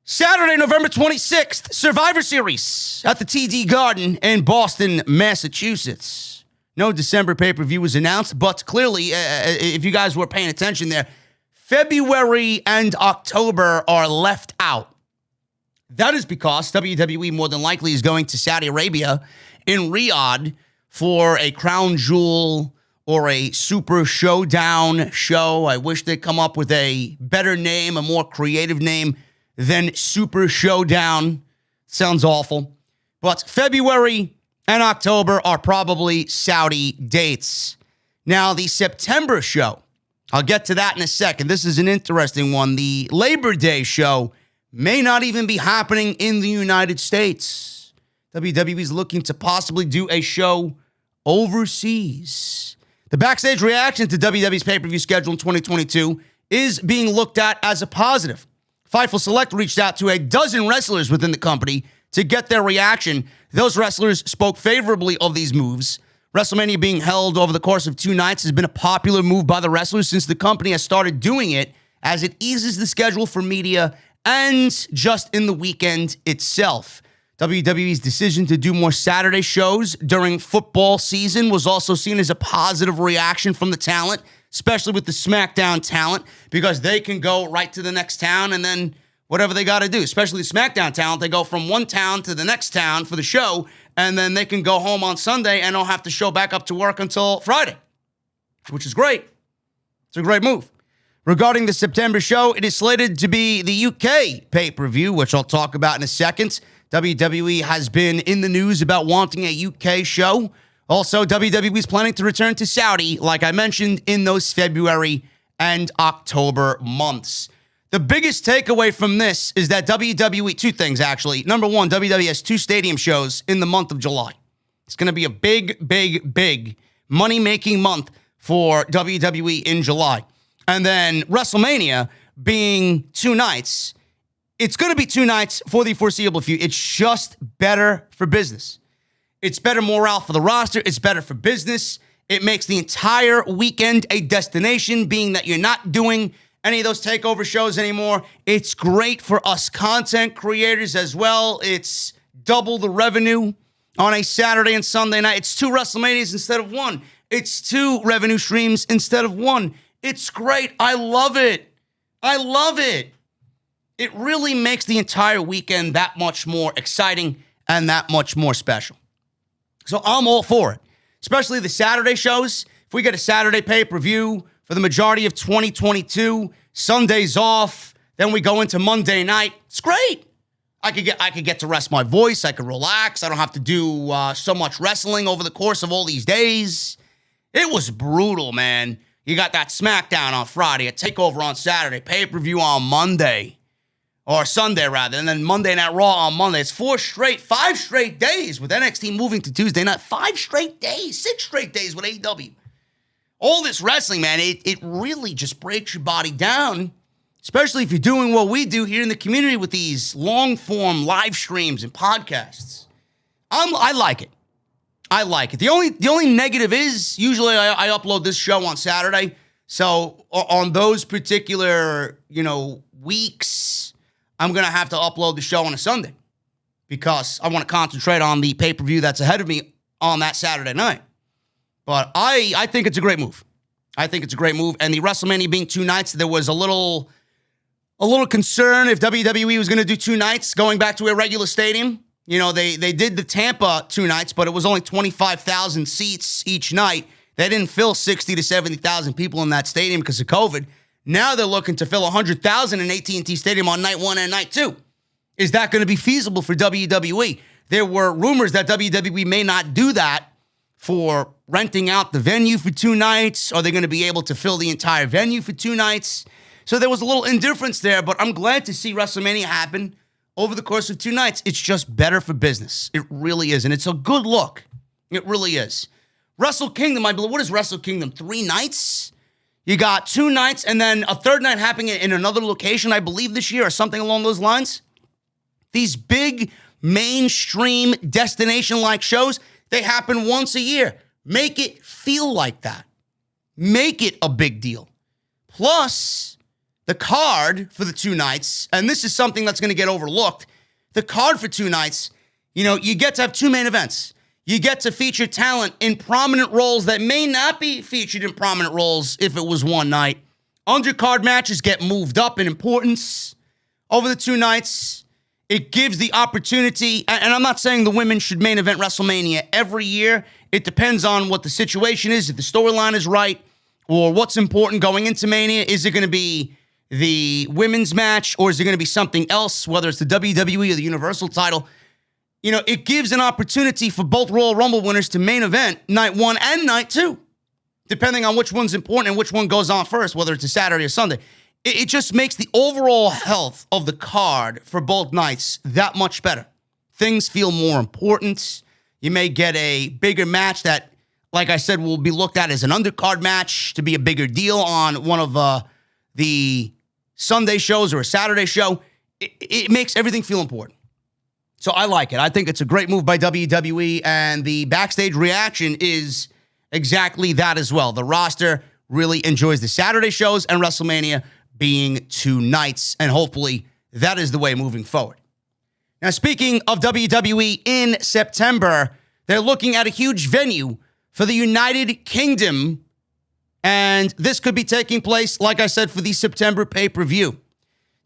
Saturday, November 26th, Survivor Series at the TD Garden in Boston, Massachusetts. No December pay-per-view was announced, but clearly, if you guys were paying attention there, February and October are left out. That is because WWE more than likely is going to Saudi Arabia in Riyadh for a Crown Jewel or a Super Showdown show. I wish they'd come up with a better name, a more creative name than Super Showdown. Sounds awful. But February and October are probably Saudi dates. Now, the September show, I'll get to that in a second. This is an interesting one. The Labor Day show may not even be happening in the United States. WWE is looking to possibly do a show overseas. The backstage reaction to WWE's pay-per-view schedule in 2022 is being looked at as a positive. Fightful Select reached out to a dozen wrestlers within the company to get their reaction. Those wrestlers spoke favorably of these moves. WrestleMania being held over the course of 2 nights has been a popular move by the wrestlers since the company has started doing it, as it eases the schedule for media and just in the weekend itself. WWE's decision to do more Saturday shows during football season was also seen as a positive reaction from the talent, especially with the SmackDown talent, because they can go right to the next town and then whatever they got to do, especially the SmackDown talent. They go from one town to the next town for the show, and then they can go home on Sunday and don't have to show back up to work until Friday, which is great. It's a great move. Regarding the September show, it is slated to be the UK pay-per-view, which I'll talk about in a second. WWE has been in the news about wanting a UK show. Also, WWE is planning to return to Saudi, like I mentioned, in those February and October months. The biggest takeaway from this is that WWE, 2 things actually. Number 1, WWE has 2 stadium shows in the month of July. It's going to be a big, big, big money-making month for WWE in July. And then WrestleMania being 2 nights. It's going to be 2 nights for the foreseeable future. It's just better for business. It's better morale for the roster. It's better for business. It makes the entire weekend a destination, being that you're not doing any of those takeover shows anymore. It's great for us content creators as well. It's double the revenue on a Saturday and Sunday night. It's 2 WrestleManias instead of 1. It's 2 revenue streams instead of 1. It's great. I love it. I love it. It really makes the entire weekend that much more exciting and that much more special. So I'm all for it. especially the Saturday shows. If we get a Saturday pay-per-view for the majority of 2022, Sundays off, then we go into Monday night. It's great. I could get to rest my voice. I could relax. I don't have to do so much wrestling over the course of all these days. It was brutal, man. You got that SmackDown on Friday, a TakeOver on Saturday, pay-per-view on Monday, or Sunday rather, and then Monday Night Raw on Monday. It's 5 straight days with NXT moving to Tuesday night. 5 straight days, 6 straight days with AEW. All this wrestling, man, it really just breaks your body down, especially if you're doing what we do here in the community with these long-form live streams and podcasts. I like it. I like it. The only negative is usually I upload this show on Saturday. So on those particular, weeks, I'm going to have to upload the show on a Sunday because I want to concentrate on the pay-per-view that's ahead of me on that Saturday night. But I think it's a great move. I think it's a great move. And the WrestleMania being 2 nights, there was a little concern if WWE was going to do 2 nights going back to a regular stadium. They did the Tampa 2 nights, but it was only 25,000 seats each night. They didn't fill 60 to 70,000 people in that stadium because of COVID. Now they're looking to fill 100,000 in AT&T Stadium on night 1 and night 2. Is that going to be feasible for WWE? There were rumors that WWE may not do that for renting out the venue for 2 nights. Are they going to be able to fill the entire venue for 2 nights? So there was a little indifference there, but I'm glad to see WrestleMania happen over the course of 2 nights. It's just better for business. It really is. And it's a good look. It really is. Wrestle Kingdom, I believe. What is Wrestle Kingdom? 3 nights? You got 2 nights and then a 3rd night happening in another location, I believe, this year or something along those lines. These big mainstream destination-like shows, they happen once a year. Make it feel like that. Make it a big deal. Plus, the card for the 2 nights, and this is something that's going to get overlooked, the card for 2 nights, you get to have 2 main events. You get to feature talent in prominent roles that may not be featured in prominent roles if it was 1 night. Undercard matches get moved up in importance over the 2 nights. It gives the opportunity, and I'm not saying the women should main event WrestleMania every year. It depends on what the situation is, if the storyline is right, or what's important going into Mania. Is it going to be the women's match, or is it going to be something else, whether it's the WWE or the Universal title? It gives an opportunity for both Royal Rumble winners to main event night 1 and night 2, depending on which one's important and which one goes on first, whether it's a Saturday or Sunday. It just makes the overall health of the card for both nights that much better. Things feel more important. You may get a bigger match that, like I said, will be looked at as an undercard match to be a bigger deal on one of the Sunday shows or a Saturday show. It makes everything feel important. So I like it. I think it's a great move by WWE, and the backstage reaction is exactly that as well. The roster really enjoys the Saturday shows and WrestleMania being 2 nights, and hopefully that is the way moving forward. Now, speaking of WWE, in September, they're looking at a huge venue for the United Kingdom, and this could be taking place, like I said, for the September pay-per-view.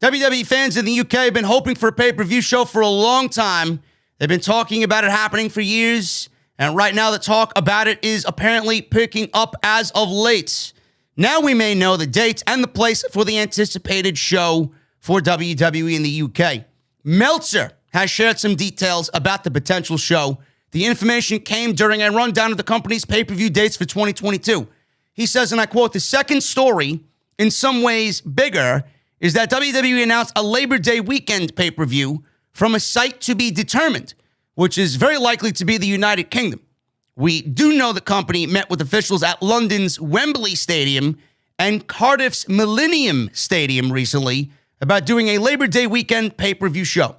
WWE fans in the UK have been hoping for a pay-per-view show for a long time. They've been talking about it happening for years, and right now the talk about it is apparently picking up as of late. Now we may know the dates and the place for the anticipated show for WWE in the UK. Meltzer has shared some details about the potential show. The information came during a rundown of the company's pay-per-view dates for 2022. He says, and I quote, "The second story, in some ways bigger, is that WWE announced a Labor Day weekend pay-per-view from a site to be determined, which is very likely to be the United Kingdom. We do know the company met with officials at London's Wembley Stadium and Cardiff's Millennium Stadium recently about doing a Labor Day weekend pay-per-view show.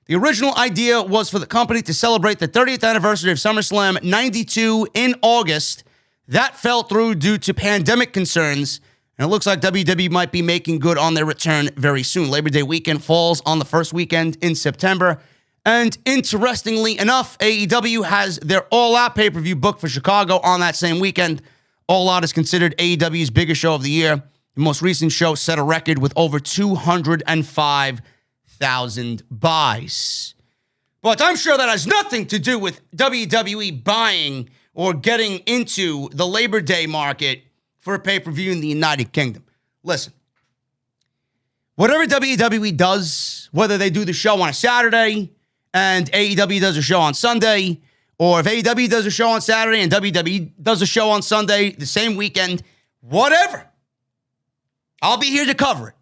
The original idea was for the company to celebrate the 30th anniversary of SummerSlam 92 in August. That fell through due to pandemic concerns, and it looks like WWE might be making good on their return very soon. Labor Day weekend falls on the first weekend in September. And interestingly enough, AEW has their All Out pay-per-view booked for Chicago on that same weekend. All Out is considered AEW's biggest show of the year. The most recent show set a record with over 205,000 buys. But I'm sure that has nothing to do with WWE buying or getting into the Labor Day market for a pay-per-view in the United Kingdom. Listen, whatever WWE does, whether they do the show on a Saturday and AEW does a show on Sunday, or if AEW does a show on Saturday and WWE does a show on Sunday the same weekend, whatever, I'll be here to cover it.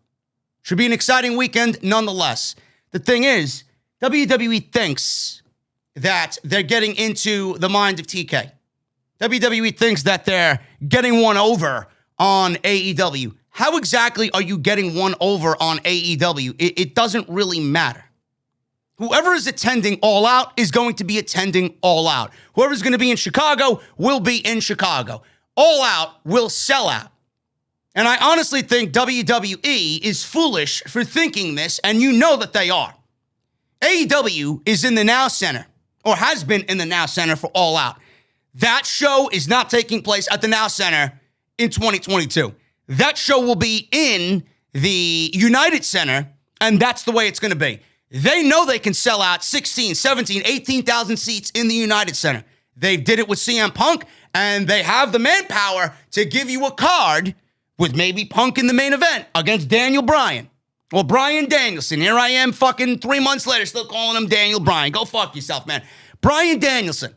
Should be an exciting weekend nonetheless. The thing is, WWE thinks that they're getting into the mind of TK. WWE thinks that they're getting one over on AEW. How exactly are you getting one over on AEW? It doesn't really matter. Whoever is attending All Out is going to be attending All Out. Whoever's going to be in Chicago will be in Chicago. All Out will sell out. And I honestly think WWE is foolish for thinking this, and you know that they are. AEW is in the Now Center, or has been in the Now Center for All Out. That show is not taking place at the Now Center in 2022. That show will be in the United Center, and that's the way it's going to be. They know they can sell out 16, 17, 18,000 seats in the United Center. They did it with CM Punk, and they have the manpower to give you a card with maybe Punk in the main event against Daniel Bryan or Bryan Danielson. Here I am fucking 3 months later still calling him Daniel Bryan. Go fuck yourself, man. Bryan Danielson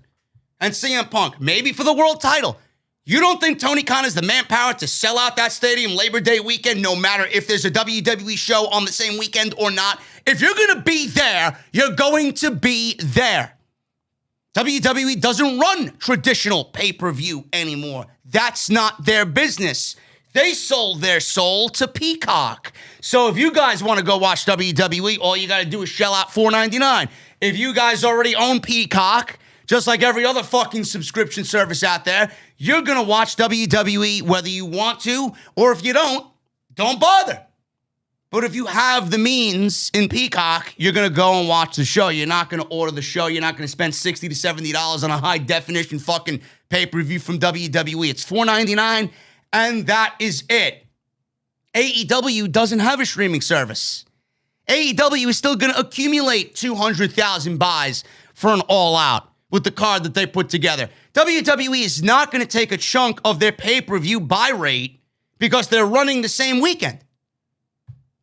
and CM Punk, maybe for the world title. You don't think Tony Khan has the manpower to sell out that stadium Labor Day weekend, no matter if there's a WWE show on the same weekend or not? If you're going to be there, you're going to be there. WWE doesn't run traditional pay-per-view anymore. That's not their business. They sold their soul to Peacock. So if you guys want to go watch WWE, all you got to do is shell out $4.99. If you guys already own Peacock, just like every other fucking subscription service out there, you're going to watch WWE whether you want to, or if you don't bother. But if you have the means in Peacock, you're going to go and watch the show. You're not going to order the show. You're not going to spend $60 to $70 on a high-definition fucking pay-per-view from WWE. It's $4.99, and that is it. AEW doesn't have a streaming service. AEW is still going to accumulate 200,000 buys for an all-out with the card that they put together. WWE is not going to take a chunk of their pay-per-view buy rate because they're running the same weekend.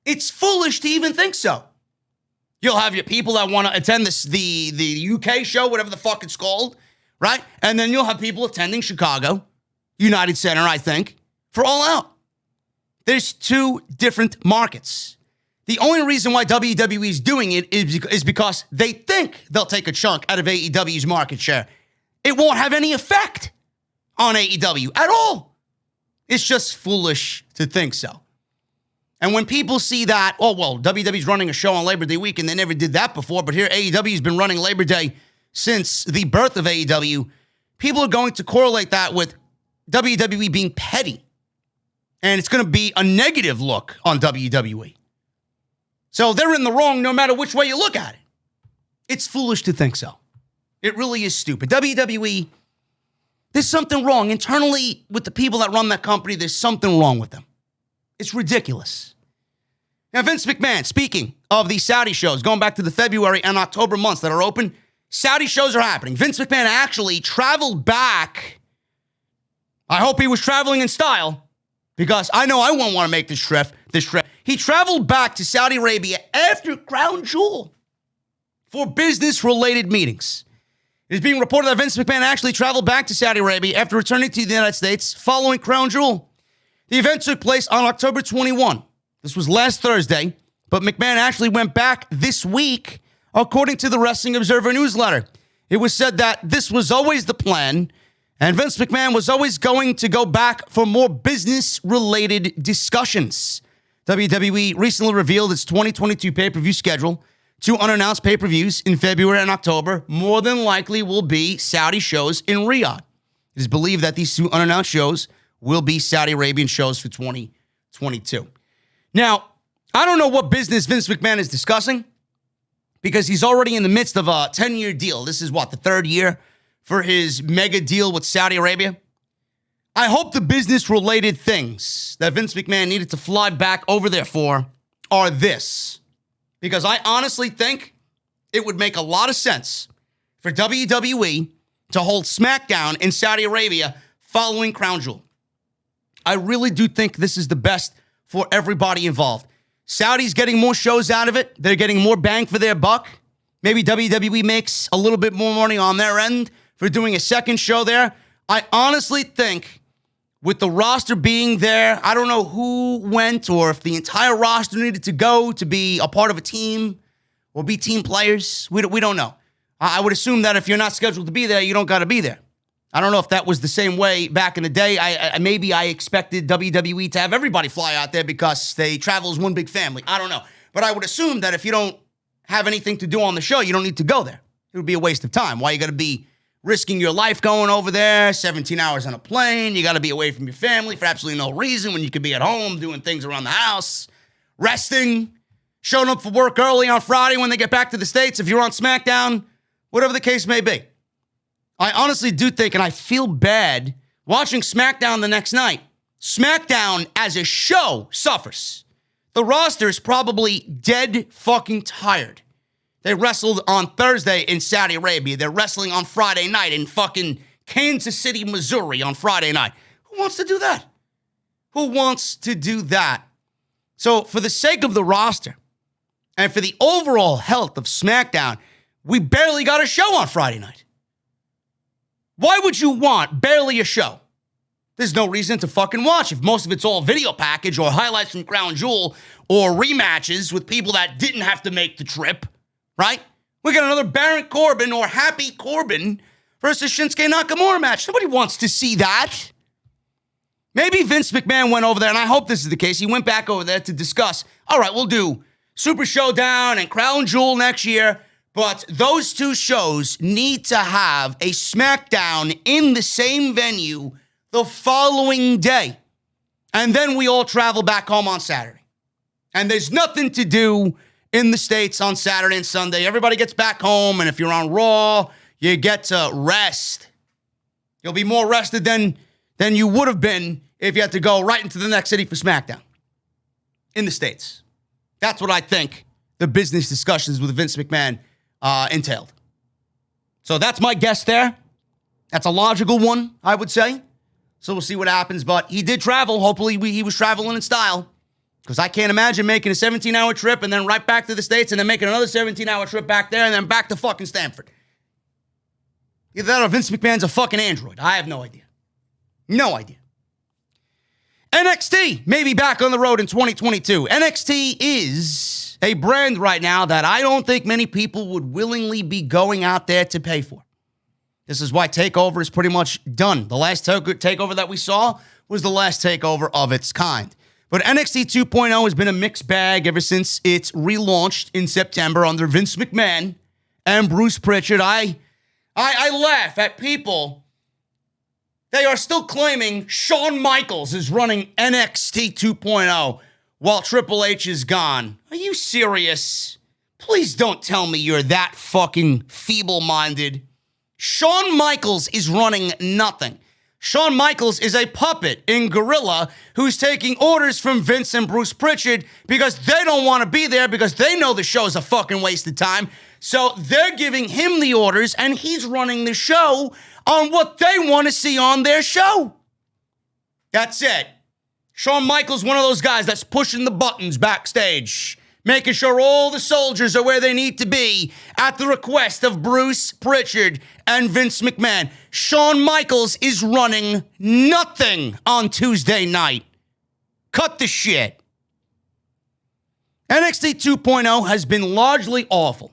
It's foolish to even think so. You'll have your people that want to attend the UK show, whatever the fuck it's called, right? And then you'll have people attending Chicago, United Center, I think, for All Out. There's two different markets. The only reason why WWE is doing it is because they think they'll take a chunk out of AEW's market share. It won't have any effect on AEW at all. It's just foolish to think so. And when people see that, oh, well, WWE's running a show on Labor Day weekend, they never did that before, but here AEW's been running Labor Day since the birth of AEW, people are going to correlate that with WWE being petty. And it's going to be a negative look on WWE. So they're in the wrong no matter which way you look at it. It's foolish to think so. It really is stupid. WWE, there's something wrong. Internally, with the people that run that company, there's something wrong with them. It's ridiculous. Now, Vince McMahon, speaking of the Saudi shows, going back to the February and October months that are open, Saudi shows are happening. Vince McMahon actually traveled back. I hope he was traveling in style, because I know I won't want to make this trip. He traveled back to Saudi Arabia after Crown Jewel for business-related meetings. It is being reported that Vince McMahon actually traveled back to Saudi Arabia after returning to the United States following Crown Jewel. The event took place on October 21. This was last Thursday, but McMahon actually went back this week, according to the Wrestling Observer newsletter. It was said that this was always the plan, and Vince McMahon was always going to go back for more business-related discussions. WWE recently revealed its 2022 pay-per-view schedule. 2 unannounced pay-per-views in February and October more than likely will be Saudi shows in Riyadh. It is believed that these 2 unannounced shows will be Saudi Arabian shows for 2022. Now, I don't know what business Vince McMahon is discussing, because he's already in the midst of a 10-year deal. This is the 3rd year for his mega deal with Saudi Arabia. I hope the business-related things that Vince McMahon needed to fly back over there for are this, because I honestly think it would make a lot of sense for WWE to hold SmackDown in Saudi Arabia following Crown Jewel. I really do think this is the best for everybody involved. Saudi's getting more shows out of it. They're getting more bang for their buck. Maybe WWE makes a little bit more money on their end for doing a second show there. I honestly think with the roster being there, I don't know who went or if the entire roster needed to go to be a part of a team or be team players. We don't know. I would assume that if you're not scheduled to be there, you don't got to be there. I don't know if that was the same way back in the day. Maybe I expected WWE to have everybody fly out there because they travel as one big family. I don't know. But I would assume that if you don't have anything to do on the show, you don't need to go there. It would be a waste of time. Why you got to be risking your life going over there, 17 hours on a plane. You got to be away from your family for absolutely no reason when you could be at home doing things around the house, resting, showing up for work early on Friday when they get back to the States if you're on SmackDown, whatever the case may be. I honestly do think, and I feel bad watching SmackDown the next night. SmackDown as a show suffers. The roster is probably dead fucking tired. They wrestled on Thursday in Saudi Arabia. They're wrestling on Friday night in fucking Kansas City, Missouri on Friday night. Who wants to do that? Who wants to do that? So for the sake of the roster and for the overall health of SmackDown, we barely got a show on Friday night. Why would you want barely a show? There's no reason to fucking watch if most of it's all video package or highlights from Crown Jewel or rematches with people that didn't have to make the trip, right? We got another Baron Corbin or Happy Corbin versus Shinsuke Nakamura match. Nobody wants to see that. Maybe Vince McMahon went over there, and I hope this is the case. He went back over there to discuss, all right, we'll do Super Showdown and Crown Jewel next year, but those two shows need to have a SmackDown in the same venue the following day. And then we all travel back home on Saturday. And there's nothing to do in the States on Saturday and Sunday. Everybody gets back home, and if you're on Raw, you get to rest. You'll be more rested than you would have been if you had to go right into the next city for SmackDown in the States. That's what I think the business discussions with Vince McMahon entailed. So that's my guess there. That's a logical one, I would say. So we'll see what happens. But he did travel. Hopefully he was traveling in style. Because I can't imagine making a 17-hour trip and then right back to the States and then making another 17-hour trip back there and then back to fucking Stamford. Either that or Vince McMahon's a fucking android. I have no idea. No idea. NXT may be back on the road in 2022. NXT is a brand right now that I don't think many people would willingly be going out there to pay for. This is why TakeOver is pretty much done. The last TakeOver that we saw was the last TakeOver of its kind. But NXT 2.0 has been a mixed bag ever since it's relaunched in September under Vince McMahon and Bruce Pritchard. I laugh at people. They are still claiming Shawn Michaels is running NXT 2.0 while Triple H is gone. Are you serious? Please don't tell me you're that fucking feeble-minded. Shawn Michaels is running nothing. Shawn Michaels is a puppet in Gorilla who's taking orders from Vince and Bruce Pritchard because they don't want to be there because they know the show's a fucking waste of time. So they're giving him the orders and he's running the show on what they want to see on their show. That's it. Shawn Michaels, one of those guys that's pushing the buttons backstage, making sure all the soldiers are where they need to be at the request of Bruce Pritchard and Vince McMahon. Shawn Michaels is running nothing on Tuesday night. Cut the shit. NXT 2.0 has been largely awful.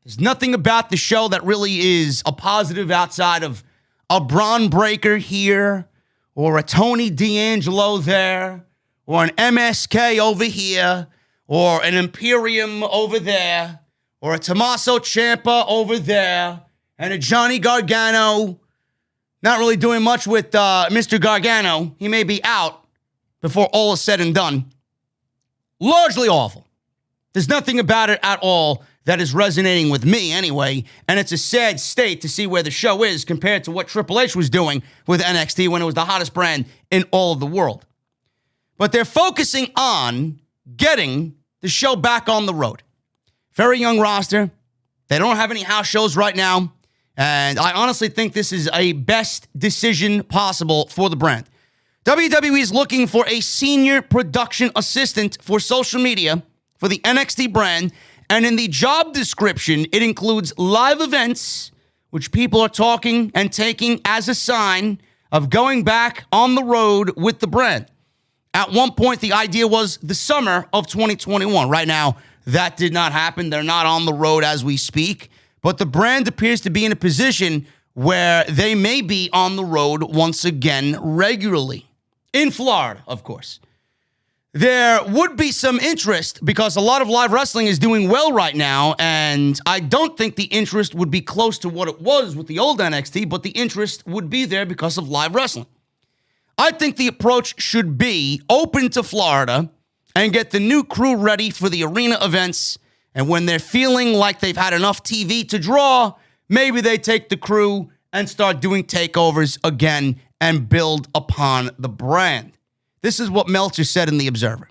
There's nothing about the show that really is a positive outside of a Braun Breaker here, or a Tony D'Angelo there, or an MSK over here, or an Imperium over there, or a Tommaso Ciampa over there, and a Johnny Gargano. Not really doing much with Mr. Gargano. He may be out before all is said and done. Largely awful. There's nothing about it at all that is resonating with me anyway, and it's a sad state to see where the show is compared to what Triple H was doing with NXT when it was the hottest brand in all of the world. But they're focusing on getting the show back on the road. Very young roster. They don't have any house shows right now. And I honestly think this is a best decision possible for the brand. WWE is looking for a senior production assistant for social media for the NXT brand. And in the job description, it includes live events, which people are talking and taking as a sign of going back on the road with the brand. At one point, the idea was the summer of 2021. Right now, that did not happen. They're not on the road as we speak. But the brand appears to be in a position where they may be on the road once again regularly. In Florida, of course. There would be some interest because a lot of live wrestling is doing well right now, and I don't think the interest would be close to what it was with the old NXT, but the interest would be there because of live wrestling. I think the approach should be open to Florida and get the new crew ready for the arena events, and when they're feeling like they've had enough TV to draw, maybe they take the crew and start doing takeovers again and build upon the brand. This is what Meltzer said in The Observer.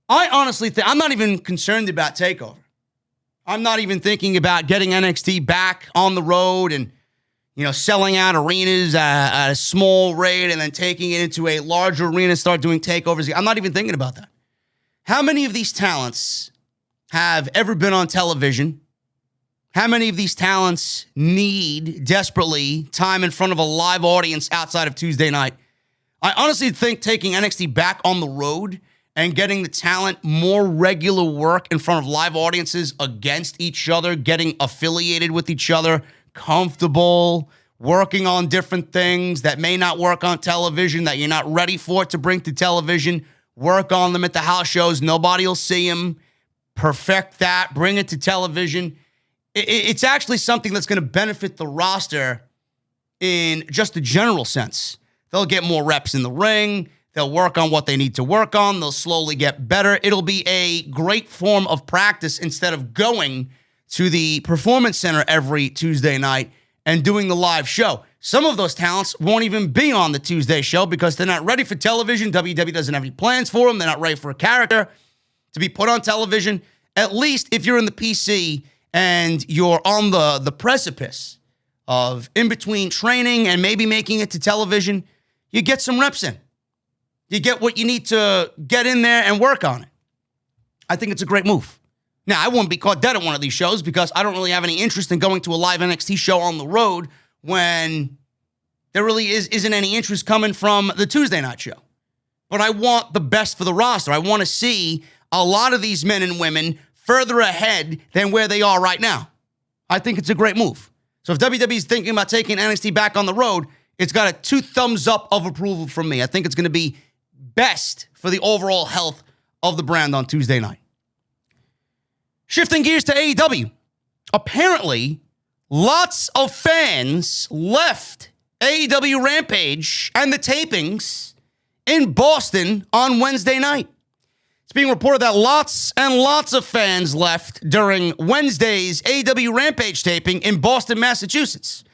I honestly think, I'm not even concerned about TakeOver. I'm not even thinking about getting NXT back on the road and, selling out arenas at a small rate and then taking it into a larger arena and start doing takeovers. I'm not even thinking about that. How many of these talents have ever been on television? How many of these talents need desperately time in front of a live audience outside of Tuesday night? I honestly think taking NXT back on the road and getting the talent more regular work in front of live audiences against each other, getting affiliated with each other, comfortable, working on different things that may not work on television, that you're not ready for to bring to television, work on them at the house shows. Nobody will see them. Perfect that. Bring it to television. It's actually something that's going to benefit the roster in just a general sense. They'll get more reps in the ring. They'll work on what they need to work on. They'll slowly get better. It'll be a great form of practice instead of going to the Performance Center every Tuesday night and doing the live show. Some of those talents won't even be on the Tuesday show because they're not ready for television. WWE doesn't have any plans for them. They're not ready for a character to be put on television. At least if you're in the PC and you're on the precipice of in between training and maybe making it to television, you get some reps in. You get what you need to get in there and work on it. I think it's a great move. Now, I wouldn't be caught dead at one of these shows because I don't really have any interest in going to a live NXT show on the road when there really isn't any interest coming from the Tuesday night show. But I want the best for the roster. I want to see a lot of these men and women further ahead than where they are right now. I think it's a great move. So if WWE's thinking about taking NXT back on the road, it's got a 2 thumbs up of approval from me. I think it's going to be best for the overall health of the brand on Tuesday night. Shifting gears to AEW. Apparently, lots of fans left AEW Rampage and the tapings in Boston on Wednesday night. It's being reported that lots and lots of fans left during Wednesday's AEW Rampage taping in Boston, Massachusetts.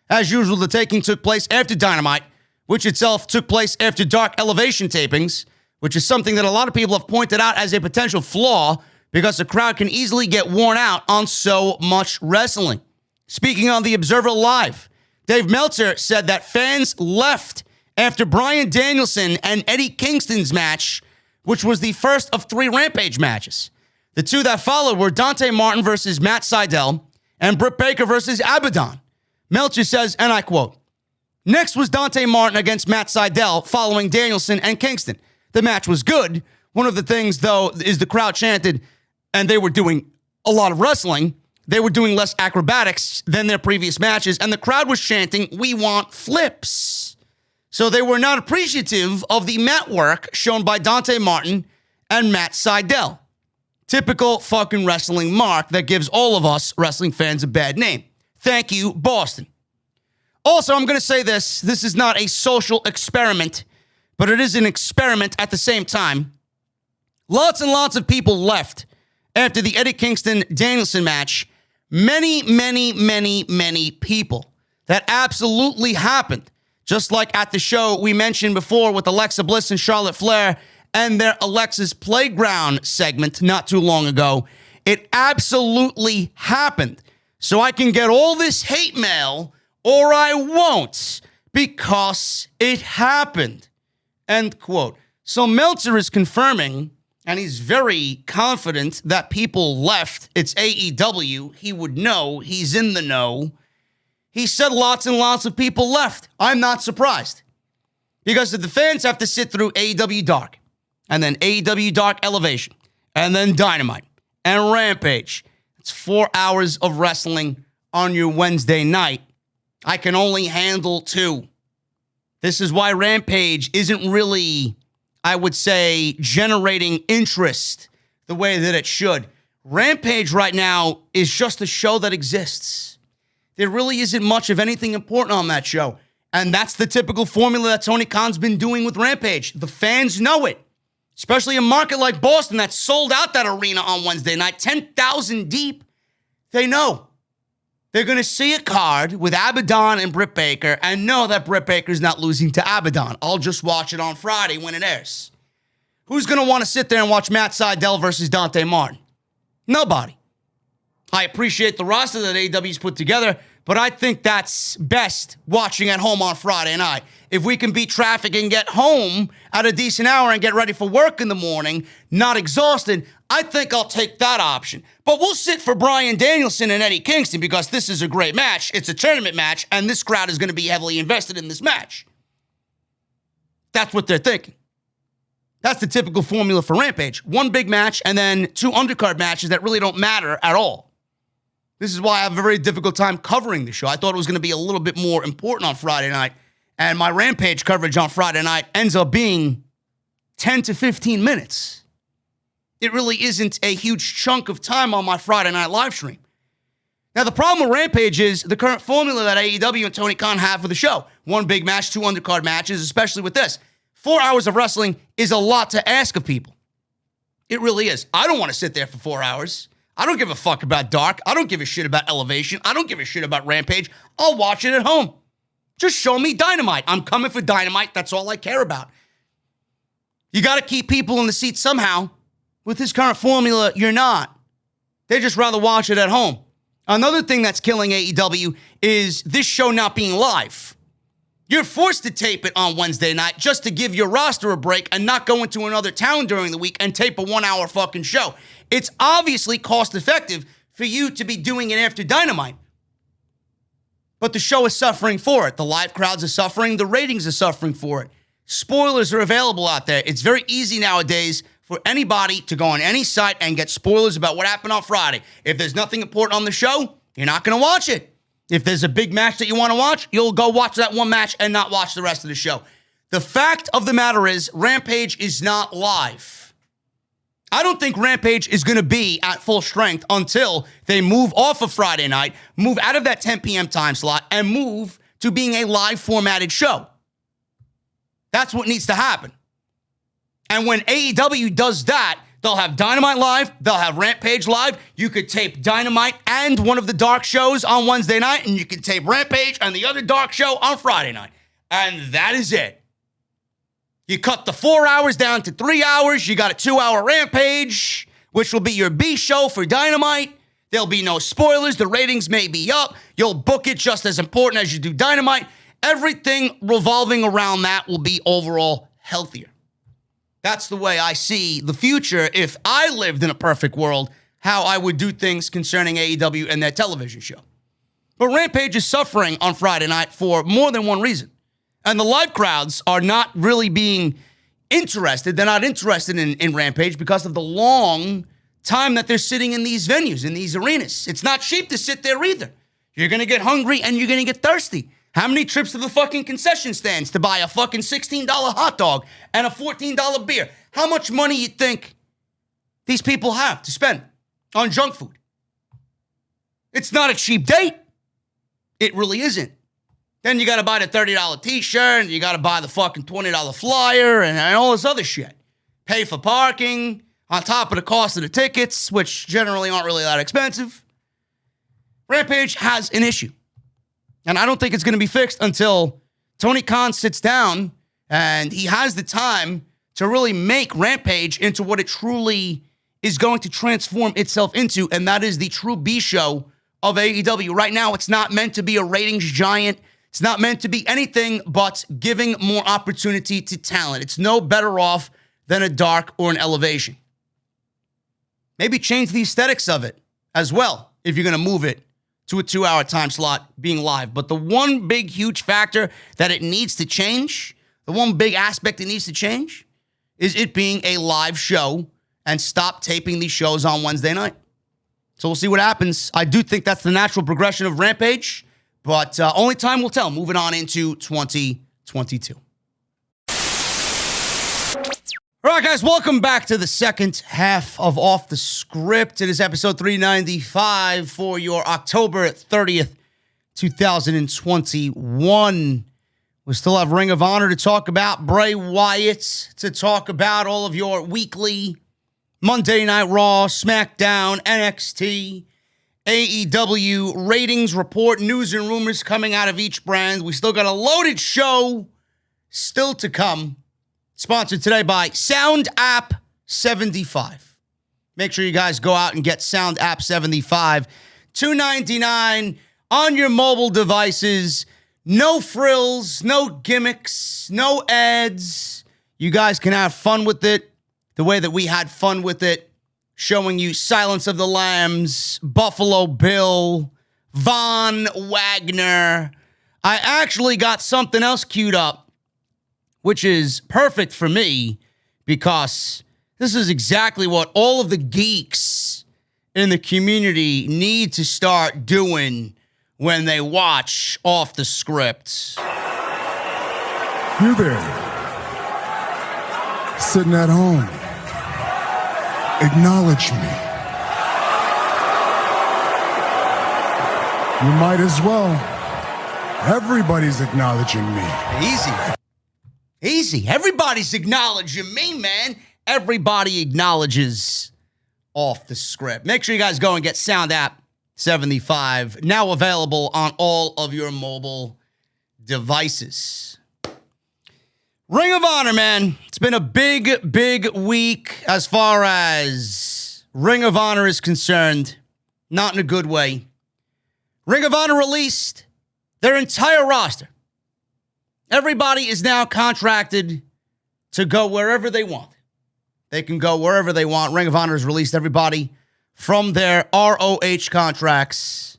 As usual, the taking took place after Dynamite, which itself took place after Dark Elevation tapings, which is something that a lot of people have pointed out as a potential flaw because the crowd can easily get worn out on so much wrestling. Speaking on The Observer Live, Dave Meltzer said that fans left after Bryan Danielson and Eddie Kingston's match, which was the first of 3 Rampage matches. The 2 that followed were Dante Martin versus Matt Seidel and Britt Baker versus Abaddon. Meltzer says, and I quote, "Next was Dante Martin against Matt Seidel following Danielson and Kingston. The match was good. One of the things, though, is the crowd chanted, and they were doing a lot of wrestling. They were doing less acrobatics than their previous matches, and the crowd was chanting, 'We want flips.' So they were not appreciative of the mat work shown by Dante Martin and Matt Seidel. Typical fucking wrestling mark that gives all of us wrestling fans a bad name. Thank you, Boston." Also, I'm going to say this. This is not a social experiment, but it is an experiment at the same time. Lots and lots of people left after the Eddie Kingston-Danielson match. Many people. That absolutely happened. Just like at the show we mentioned before with Alexa Bliss and Charlotte Flair and their Alexa's Playground segment not too long ago. It absolutely happened. so I can get all this hate mail, or I won't, because it happened. End quote. So Meltzer is confirming, and he's very confident that people left. It's AEW. He would know. He's in the know. He said lots and lots of people left. I'm not surprised. Because if the fans have to sit through AEW Dark, and then AEW Dark Elevation, and then Dynamite, and Rampage, it's 4 hours of wrestling on your Wednesday night. I can only handle 2. This is why Rampage isn't really, I would say, generating interest the way that it should. Rampage right now is just a show that exists. There really isn't much of anything important on that show. And that's the typical formula that Tony Khan's been doing with Rampage. The fans know it. Especially a market like Boston that sold out that arena on Wednesday night, 10,000 deep. They know. They're going to see a card with Abaddon and Britt Baker and know that Britt Baker's not losing to Abaddon. I'll just watch it on Friday when it airs. Who's going to want to sit there and watch Matt Seidel versus Dante Martin? Nobody. I appreciate the roster that AEW's put together, but I think that's best watching at home on Friday night. If we can beat traffic and get home at a decent hour and get ready for work in the morning, not exhausted, I think I'll take that option. But we'll sit for Bryan Danielson and Eddie Kingston because this is a great match. It's a tournament match, and this crowd is going to be heavily invested in this match. That's what they're thinking. That's the typical formula for Rampage. 1 big match and then 2 undercard matches that really don't matter at all. This is why I have a very difficult time covering the show. I thought it was going to be a little bit more important on Friday night, and my Rampage coverage on Friday night ends up being 10 to 15 minutes. It really isn't a huge chunk of time on my Friday night live stream. Now, the problem with Rampage is the current formula that AEW and Tony Khan have for the show. 1 big match, 2 undercard matches, especially with this. 4 hours of wrestling is a lot to ask of people. It really is. I don't want to sit there for 4 hours. I don't give a fuck about Dark. I don't give a shit about Elevation. I don't give a shit about Rampage. I'll watch it at home. Just show me Dynamite. I'm coming for Dynamite. That's all I care about. You got to keep people in the seat somehow. With this current formula, you're not. They'd just rather watch it at home. Another thing that's killing AEW is this show not being live. You're forced to tape it on Wednesday night just to give your roster a break and not go into another town during the week and tape a 1-hour fucking show. It's obviously cost effective for you to be doing it after Dynamite. But the show is suffering for it. The live crowds are suffering. The ratings are suffering for it. Spoilers are available out there. It's very easy nowadays for anybody to go on any site and get spoilers about what happened on Friday. If there's nothing important on the show, you're not going to watch it. If there's a big match that you want to watch, you'll go watch that one match and not watch the rest of the show. The fact of the matter is, Rampage is not live. I don't think Rampage is going to be at full strength until they move off of Friday night, move out of that 10 p.m. time slot, and move to being a live formatted show. That's what needs to happen. And when AEW does that, they'll have Dynamite live, they'll have Rampage live. You could tape Dynamite and one of the Dark shows on Wednesday night, and you can tape Rampage and the other Dark show on Friday night. And that is it. You cut the 4 hours down to 3 hours. You got a 2-hour Rampage, which will be your B show for Dynamite. There'll be no spoilers. The ratings may be up. You'll book it just as important as you do Dynamite. Everything revolving around that will be overall healthier. That's the way I see the future. If I lived in a perfect world, how I would do things concerning AEW and their television show. But Rampage is suffering on Friday night for more than one reason. And the live crowds are not really being interested. They're not interested in Rampage because of the long time that they're sitting in these venues, in these arenas. It's not cheap to sit there either. You're going to get hungry and you're going to get thirsty. How many trips to the fucking concession stands to buy a fucking $16 hot dog and a $14 beer? How much money you think these people have to spend on junk food? It's not a cheap date. It really isn't. Then you got to buy the $30 t-shirt, and you got to buy the fucking $20 flyer and all this other shit. Pay for parking on top of the cost of the tickets, which generally aren't really that expensive. Rampage has an issue. And I don't think it's going to be fixed until Tony Khan sits down and he has the time to really make Rampage into what it truly is going to transform itself into, and that is the true B show of AEW. Right now, it's not meant to be a ratings giant. It's not meant to be anything but giving more opportunity to talent. It's no better off than a Dark or an Elevation. Maybe change the aesthetics of it as well if you're going to move it to a 2-hour time slot being live. But the one big, huge factor that it needs to change, the one big aspect it needs to change, is it being a live show and stop taping these shows on Wednesday night. So we'll see what happens. I do think that's the natural progression of Rampage, but only time will tell moving on into 2022. All right, guys, welcome back to the second half of Off the Script. It is episode 395 for your October 30th, 2021. We still have Ring of Honor to talk about, Bray Wyatt to talk about, all of your weekly Monday Night Raw, SmackDown, NXT, AEW ratings report, news and rumors coming out of each brand. We still got a loaded show still to come. Sponsored today by Sound App 75. Make sure you guys go out and get Sound App 75. $2.99 on your mobile devices. No frills, no gimmicks, no ads. You guys can have fun with it the way that we had fun with it, showing you Silence of the Lambs, Buffalo Bill, Von Wagner. I actually got something else queued up, which is perfect for me because this is exactly what all of the geeks in the community need to start doing when they watch Off the Script. You there, sitting at home. Acknowledge me. You might as well. Everybody's acknowledging me. Easy. Everybody's acknowledging me, man. Everybody acknowledges Off the Script. Make sure you guys go and get Sound App 75. Now available on all of your mobile devices. Ring of Honor, man. It's been a big week as far as Ring of Honor is concerned. Not in a good way. Ring of Honor released their entire roster. Everybody is now contracted to go wherever they want. They can go wherever they want. Ring of Honor has released everybody from their ROH contracts.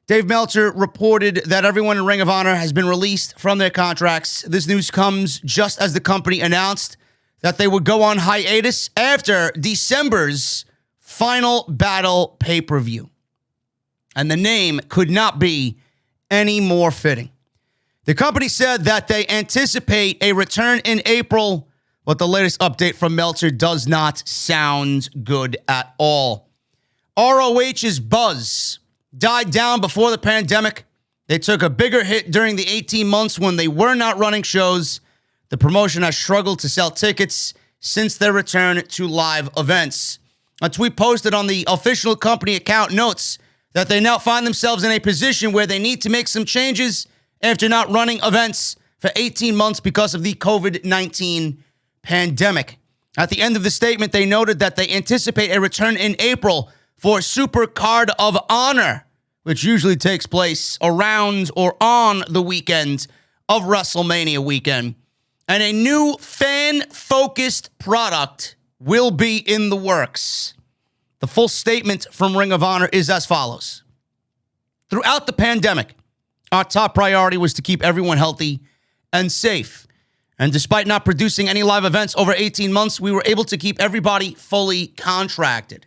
Dave Meltzer reported that everyone in Ring of Honor has been released from their contracts. This news comes just as the company announced that they would go on hiatus after December's Final Battle pay-per-view. And the name could not be any more fitting. The company said that they anticipate a return in April, but the latest update from Meltzer does not sound good at all. ROH's buzz died down before the pandemic. They took a bigger hit during the 18 months when they were not running shows. The promotion has struggled to sell tickets since their return to live events. A tweet posted on the official company account notes that they now find themselves in a position where they need to make some changes after not running events for 18 months because of the COVID-19 pandemic. At the end of the statement, they noted that they anticipate a return in April for Super Card of Honor, which usually takes place around or on the weekend of WrestleMania weekend. And a new fan-focused product will be in the works. The full statement from Ring of Honor is as follows. Throughout the pandemic, our top priority was to keep everyone healthy and safe. And despite not producing any live events over 18 months, we were able to keep everybody fully contracted.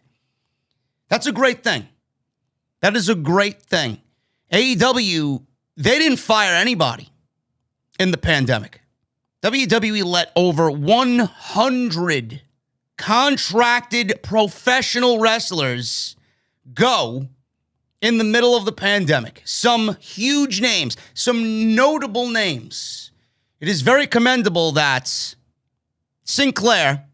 That's a great thing. That is a great thing. AEW, they didn't fire anybody in the pandemic. WWE let over 100 contracted professional wrestlers go in the middle of the pandemic. Some huge names, some notable names. It is very commendable that Sinclair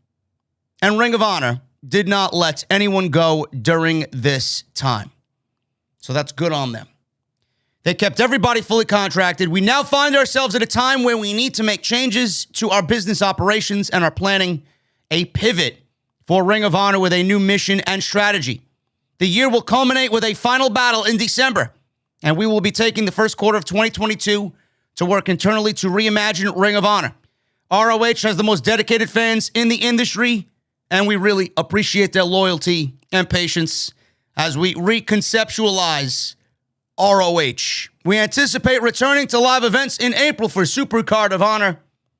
and Ring of Honor did not let anyone go during this time. So that's good on them. They kept everybody fully contracted. We now find ourselves at a time where we need to make changes to our business operations and are planning a pivot for Ring of Honor with a new mission and strategy. The year will culminate with a final battle in December, and we will be taking the first quarter of 2022 to work internally to reimagine Ring of Honor. ROH has the most dedicated fans in the industry, and we really appreciate their loyalty and patience as we reconceptualize ROH. We anticipate returning to live events in April for Supercard of Honor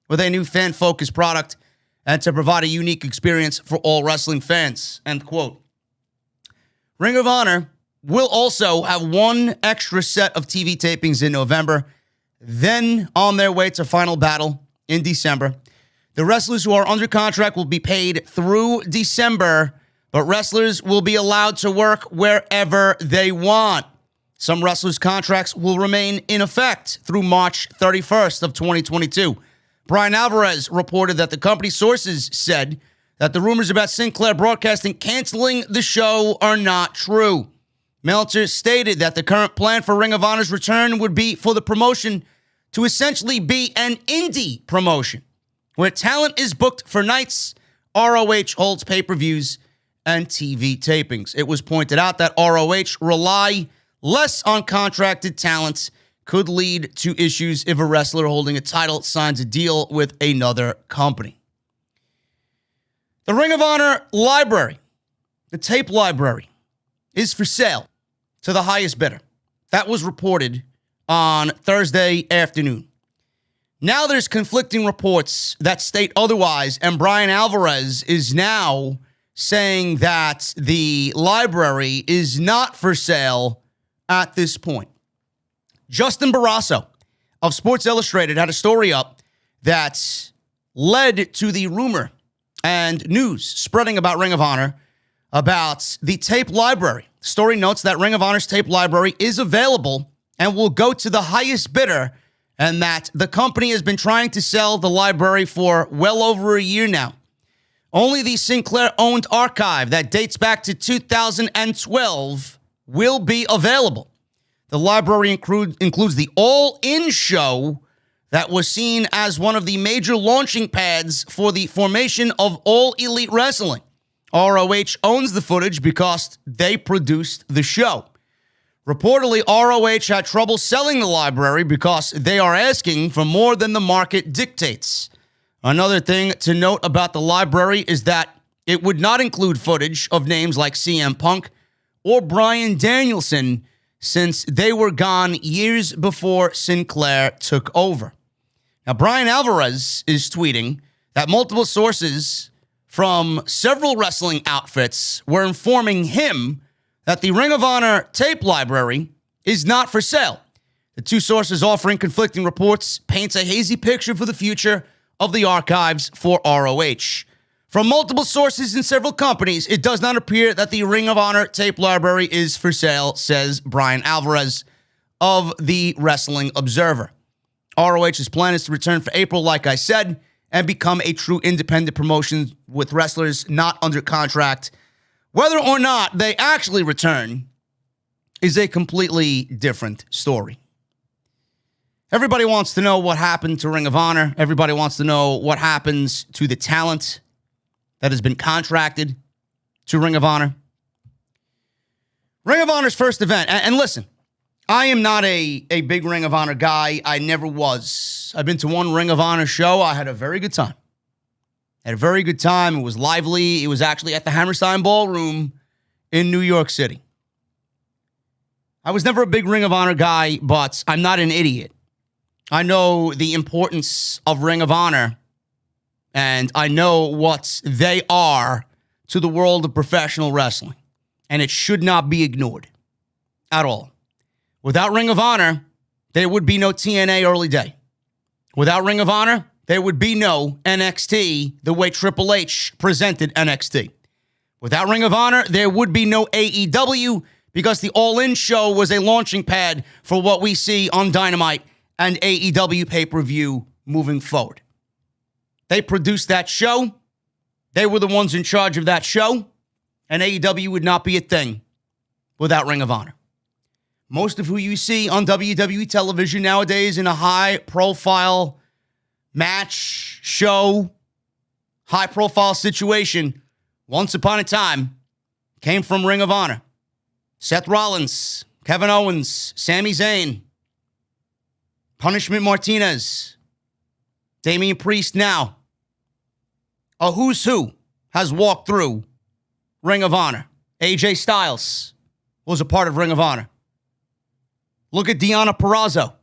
with a new fan-focused product and to provide a unique experience for all wrestling fans. End quote. Ring of Honor will also have one extra set of TV tapings in November, then on their way to Final Battle in December. The wrestlers who are under contract will be paid through December, but wrestlers will be allowed to work wherever they want. Some wrestlers' contracts will remain in effect through March 31st of 2022. Brian Alvarez reported that the company sources said that the rumors about Sinclair Broadcasting canceling the show are not true. Meltzer stated that the current plan for Ring of Honor's return would be for the promotion to essentially be an indie promotion, where talent is booked for nights, ROH holds pay-per-views, and TV tapings. It was pointed out that ROH rely less on contracted talent could lead to issues if a wrestler holding a title signs a deal with another company. The Ring of Honor library, the tape library, is for sale to the highest bidder. That was reported on Thursday afternoon. Now there's conflicting reports that state otherwise, and Brian Alvarez is now saying that the library is not for sale at this point. Justin Barrasso of Sports Illustrated had a story up that led to the rumor and news spreading about Ring of Honor about the tape library. The story notes that Ring of Honor's tape library is available and will go to the highest bidder, and that the company has been trying to sell the library for well over a year now. Only the Sinclair-owned archive that dates back to 2012 will be available. The library includes the All In show that was seen as one of the major launching pads for the formation of All Elite Wrestling. ROH owns the footage because they produced the show. Reportedly, ROH had trouble selling the library because they are asking for more than the market dictates. Another thing to note about the library is that it would not include footage of names like CM Punk or Bryan Danielson, since they were gone years before Sinclair took over. Now, Brian Alvarez is tweeting that multiple sources from several wrestling outfits were informing him that the Ring of Honor tape library is not for sale. The two sources offering conflicting reports paints a hazy picture for the future of the archives for ROH. From multiple sources in several companies, it does not appear that the Ring of Honor tape library is for sale, says Brian Alvarez of the Wrestling Observer. ROH's plan is to return for April, like I said, and become a true independent promotion with wrestlers not under contract. Whether or not they actually return is a completely different story. Everybody wants to know what happened to Ring of Honor. Everybody wants to know what happens to the talent that has been contracted to Ring of Honor. Ring of Honor's first event, and listen, I am not a big Ring of Honor guy. I never was. I've been to one Ring of Honor show. I had a very good time. It was lively. It was actually at the Hammerstein Ballroom in New York City. I was never a big Ring of Honor guy, but I'm not an idiot. I know the importance of Ring of Honor, and I know what they are to the world of professional wrestling, and it should not be ignored at all. Without Ring of Honor, there would be no TNA Early Day. Without Ring of Honor, there would be no NXT the way Triple H presented NXT. Without Ring of Honor, there would be no AEW because the All In show was a launching pad for what we see on Dynamite and AEW pay-per-view moving forward. They produced that show. They were the ones in charge of that show, and AEW would not be a thing without Ring of Honor. Most of who you see on WWE television nowadays in a high-profile match, show, high-profile situation, once upon a time, came from Ring of Honor. Seth Rollins, Kevin Owens, Sami Zayn, Punishment Martinez, Damian Priest now. A who's who has walked through Ring of Honor. AJ Styles was a part of Ring of Honor. Look at Deonna Purrazzo,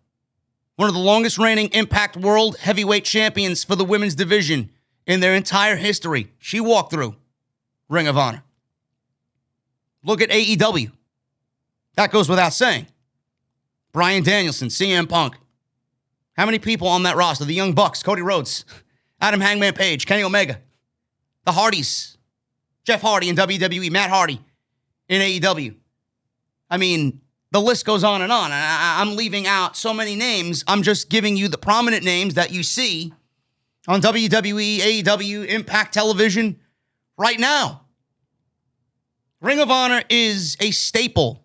one of the longest reigning Impact World Heavyweight Champions for the women's division in their entire history. She walked through Ring of Honor. Look at AEW. That goes without saying. Bryan Danielson, CM Punk. How many people on that roster? The Young Bucks, Cody Rhodes, Adam Hangman Page, Kenny Omega, the Hardys, Jeff Hardy in WWE, Matt Hardy in AEW. I mean, the list goes on and on. I'm leaving out so many names. I'm just giving you the prominent names that you see on WWE, AEW, Impact Television right now. Ring of Honor is a staple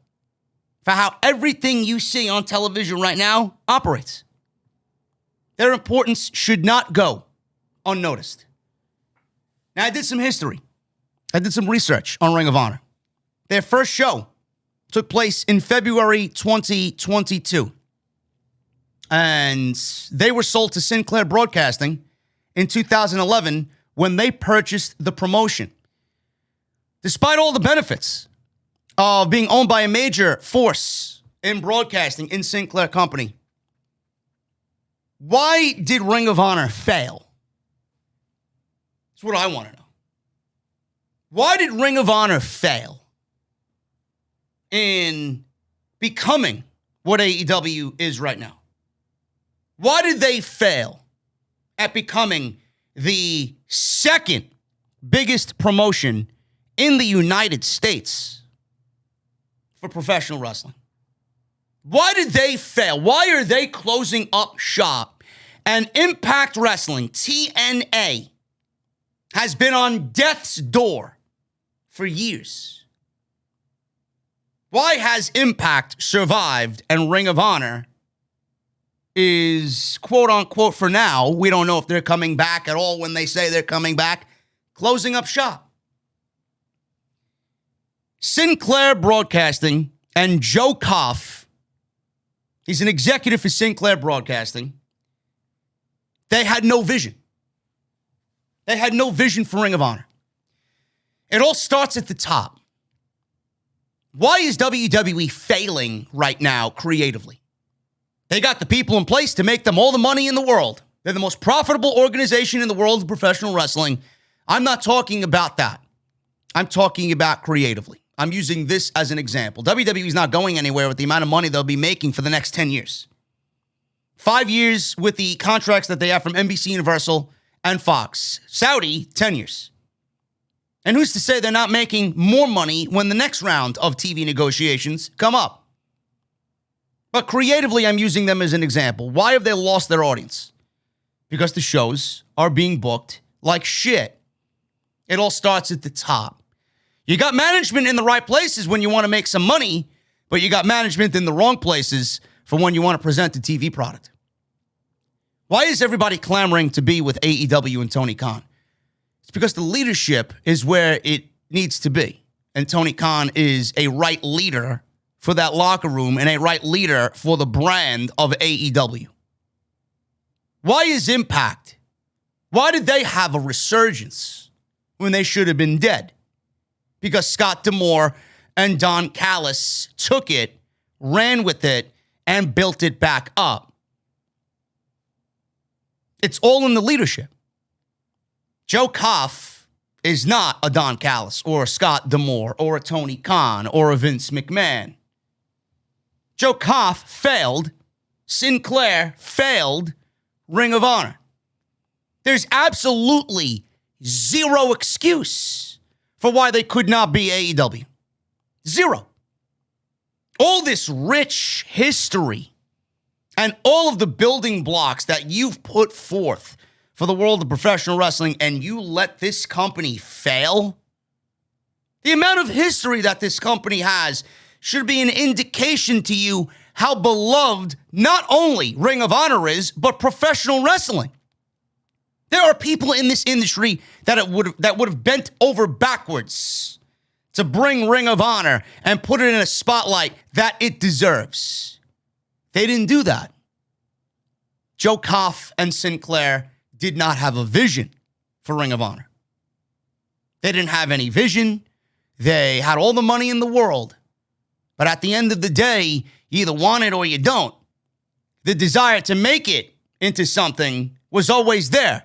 for how everything you see on television right now operates. Their importance should not go unnoticed. Now, I did some history. I did some research on Ring of Honor. Their first show took place in February 2022. And they were sold to Sinclair Broadcasting in 2011 when they purchased the promotion. Despite all the benefits of being owned by a major force in broadcasting in Sinclair Company, why did Ring of Honor fail? That's what I want to know. Why did Ring of Honor fail in becoming what AEW is right now? Why did they fail at becoming the second biggest promotion in the United States for professional wrestling? Why did they fail? Why are they closing up shop? And Impact Wrestling, TNA, has been on death's door for years. Why has Impact survived and Ring of Honor is, quote unquote, for now, we don't know if they're coming back at all when they say they're coming back, closing up shop? Sinclair Broadcasting and Joe Koff, he's an executive for Sinclair Broadcasting, they had no vision. They had no vision for Ring of Honor. It all starts at the top. Why is WWE failing right now creatively? They got the people in place to make them all the money in the world. They're the most profitable organization in the world of professional wrestling. I'm not talking about that. I'm talking about creatively. I'm using this as an example. WWE is not going anywhere with the amount of money they'll be making for the next 10 years. 5 years with the contracts that they have from NBC Universal and Fox. Saudi, 10 years. And who's to say they're not making more money when the next round of TV negotiations come up? But creatively, I'm using them as an example. Why have they lost their audience? Because the shows are being booked like shit. It all starts at the top. You got management in the right places when you want to make some money, but you got management in the wrong places for when you want to present a TV product. Why is everybody clamoring to be with AEW and Tony Khan? It's because the leadership is where it needs to be. And Tony Khan is a right leader for that locker room and a right leader for the brand of AEW. Why is Impact? Why did they have a resurgence when they should have been dead? Because Scott D'Amore and Don Callis took it, ran with it, and built it back up. It's all in the leadership. Joe Koff is not a Don Callis or a Scott D'Amore or a Tony Khan or a Vince McMahon. Joe Koff failed. Sinclair failed Ring of Honor. There's absolutely zero excuse for why they could not be AEW. Zero. All this rich history and all of the building blocks that you've put forth for the world of professional wrestling, and you let this company fail? The amount of history that this company has should be an indication to you how beloved not only Ring of Honor is, but professional wrestling. There are people in this industry that would have bent over backwards to bring Ring of Honor and put it in a spotlight that it deserves. They didn't do that. Joe Koff and Sinclair did not have a vision for Ring of Honor. They didn't have any vision. They had all the money in the world. But at the end of the day, you either want it or you don't. The desire to make it into something was always there.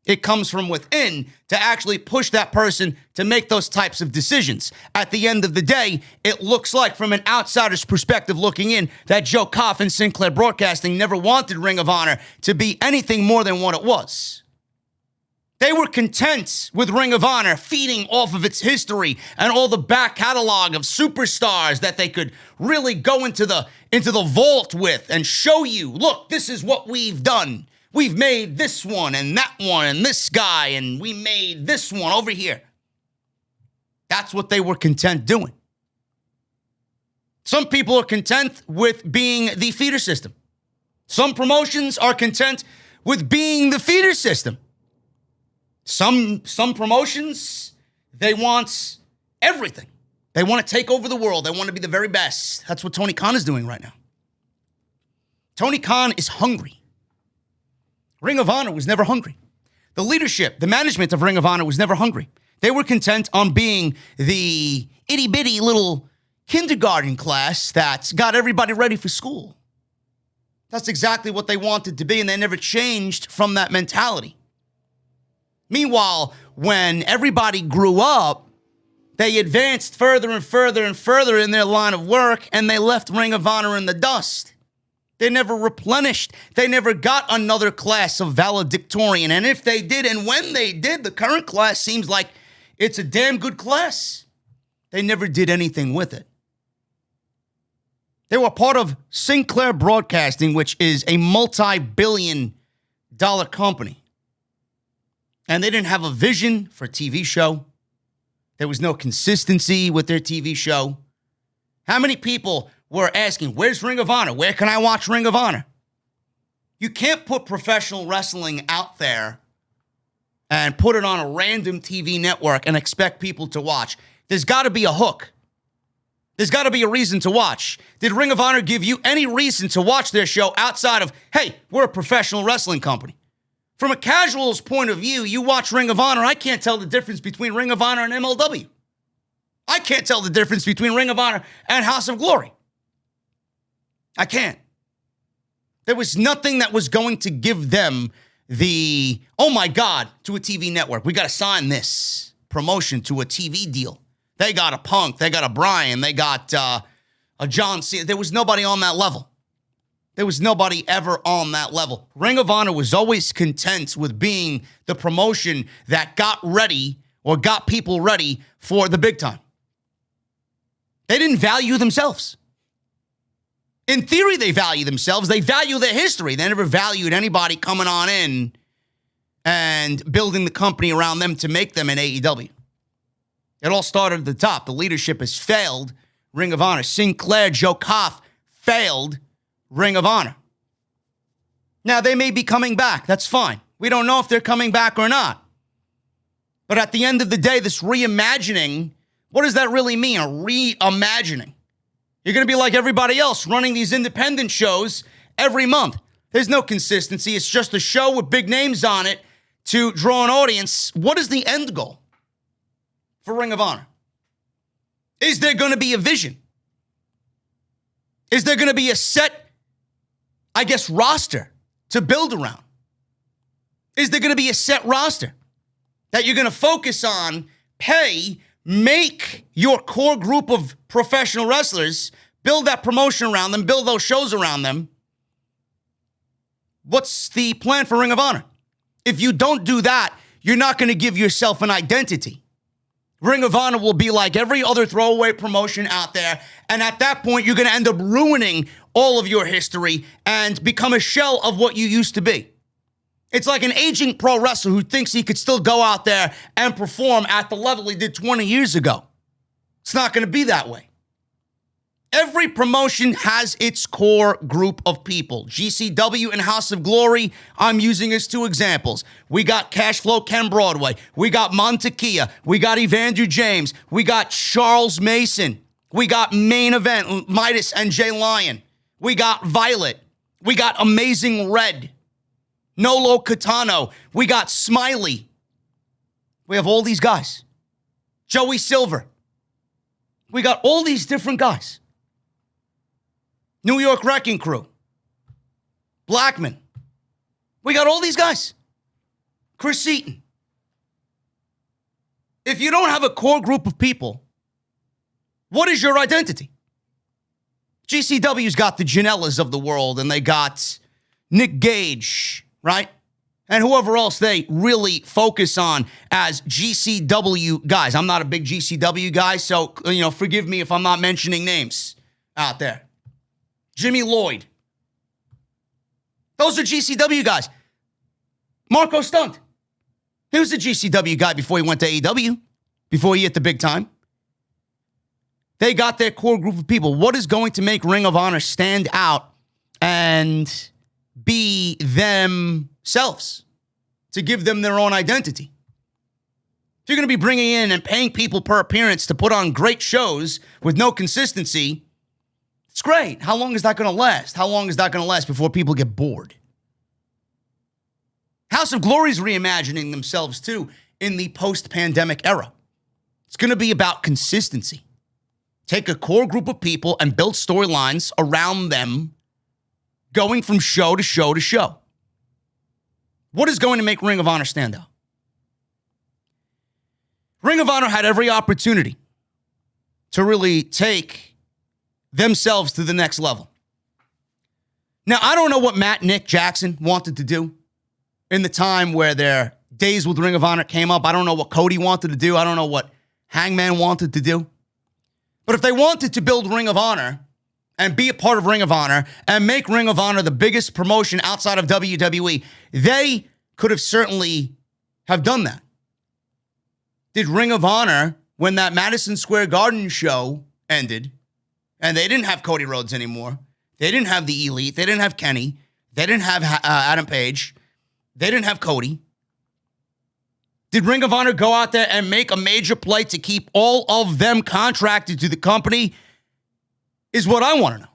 It comes from within to actually push that person to make those types of decisions. At the end of the day, it looks like, from an outsider's perspective looking in, that Joe Koff and Sinclair Broadcasting never wanted Ring of Honor to be anything more than what it was. They were content with Ring of Honor feeding off of its history and all the back catalog of superstars that they could really go into the vault with and show you, look, this is what we've done. We've made this one and this guy, and we made this one over here. That's what they were content doing. Some people are content with being the feeder system. Some promotions are content with being the feeder system. Some promotions, they want everything. They want to take over the world. They want to be the very best. That's what Tony Khan is doing right now. Tony Khan is hungry. Ring of Honor was never hungry. The leadership, the management of Ring of Honor was never hungry. They were content on being the itty-bitty little kindergarten class that got everybody ready for school. That's exactly what they wanted to be, and they never changed from that mentality. Meanwhile, when everybody grew up, they advanced further and further and further in their line of work, and they left Ring of Honor in the dust. They never replenished. They never got another class of valedictorian. And if they did, and when they did, the current class seems like it's a damn good class. They never did anything with it. They were part of Sinclair Broadcasting, which is a multi-billion-dollar company. And they didn't have a vision for a TV show. There was no consistency with their TV show. How many people were asking, where's Ring of Honor? Where can I watch Ring of Honor? You can't put professional wrestling out there and put it on a random TV network and expect people to watch. There's got to be a hook. There's got to be a reason to watch. Did Ring of Honor give you any reason to watch their show outside of, hey, we're a professional wrestling company? From a casual's point of view, you watch Ring of Honor, I can't tell the difference between Ring of Honor and MLW. I can't tell the difference between Ring of Honor and House of Glory. I can't. There was nothing that was going to give them the, oh my God, to a TV network. We got to sign this promotion to a TV deal. They got a Punk, they got a Bryan, they got a John Cena. There was nobody on that level. There was nobody ever on that level. Ring of Honor was always content with being the promotion that got ready or got people ready for the big time. They didn't value themselves. In theory, they value themselves. They value their history. They never valued anybody coming on in and building the company around them to make them an AEW. It all started at the top. The leadership has failed Ring of Honor. Sinclair, Joe Koff failed Ring of Honor. Now, they may be coming back. That's fine. We don't know if they're coming back or not. But at the end of the day, this reimagining, what does that really mean, a reimagining? You're going to be like everybody else running these independent shows every month. There's no consistency. It's just a show with big names on it to draw an audience. What is the end goal for Ring of Honor? Is there going to be a vision? Is there going to be a set, roster to build around? Is there going to be a set roster that you're going to focus on, pay, make your core group of professional wrestlers, build that promotion around them, build those shows around them? What's the plan for Ring of Honor? If you don't do that, you're not going to give yourself an identity. Ring of Honor will be like every other throwaway promotion out there, and at that point, you're going to end up ruining all of your history and become a shell of what you used to be. It's like an aging pro wrestler who thinks he could still go out there and perform at the level he did 20 years ago. It's not going to be that way. Every promotion has its core group of people. GCW and House of Glory, I'm using as two examples. We got Cashflow Ken Broadway. We got Montekia. We got Evander James. We got Charles Mason. We got Main Event, Midas and Jay Lyon. We got Violet. We got Amazing Red. Nolo Catano. We got Smiley. We have all these guys. Joey Silver. We got all these different guys. New York Wrecking Crew. Blackman. We got all these guys. Chris Eaton. If you don't have a core group of people, what is your identity? GCW's got the Janellas of the world, and they got Nick Gage, right? And whoever else they really focus on as GCW guys. I'm not a big GCW guy, so, forgive me if I'm not mentioning names out there. Jimmy Lloyd. Those are GCW guys. Marco Stunt. He was a GCW guy before he went to AEW, before he hit the big time. They got their core group of people. What is going to make Ring of Honor stand out and be themselves, to give them their own identity? If you're going to be bringing in and paying people per appearance to put on great shows with no consistency, it's great. How long is that going to last? How long is that going to last before people get bored? House of Glory is reimagining themselves, too, in the post-pandemic era. It's going to be about consistency. Take a core group of people and build storylines around them, going from show to show to show. What is going to make Ring of Honor stand out? Ring of Honor had every opportunity to really take themselves to the next level. Now, I don't know what Nick Jackson wanted to do in the time where their days with Ring of Honor came up. I don't know what Cody wanted to do. I don't know what Hangman wanted to do. But if they wanted to build Ring of Honor and be a part of Ring of Honor and make Ring of Honor the biggest promotion outside of WWE, they could have certainly have done that. Did Ring of Honor, when that Madison Square Garden show ended, and they didn't have Cody Rhodes anymore, they didn't have the Elite, they didn't have Kenny, they didn't have Adam Page, they didn't have Cody, did Ring of Honor go out there and make a major play to keep all of them contracted to the company? Is what I want to know.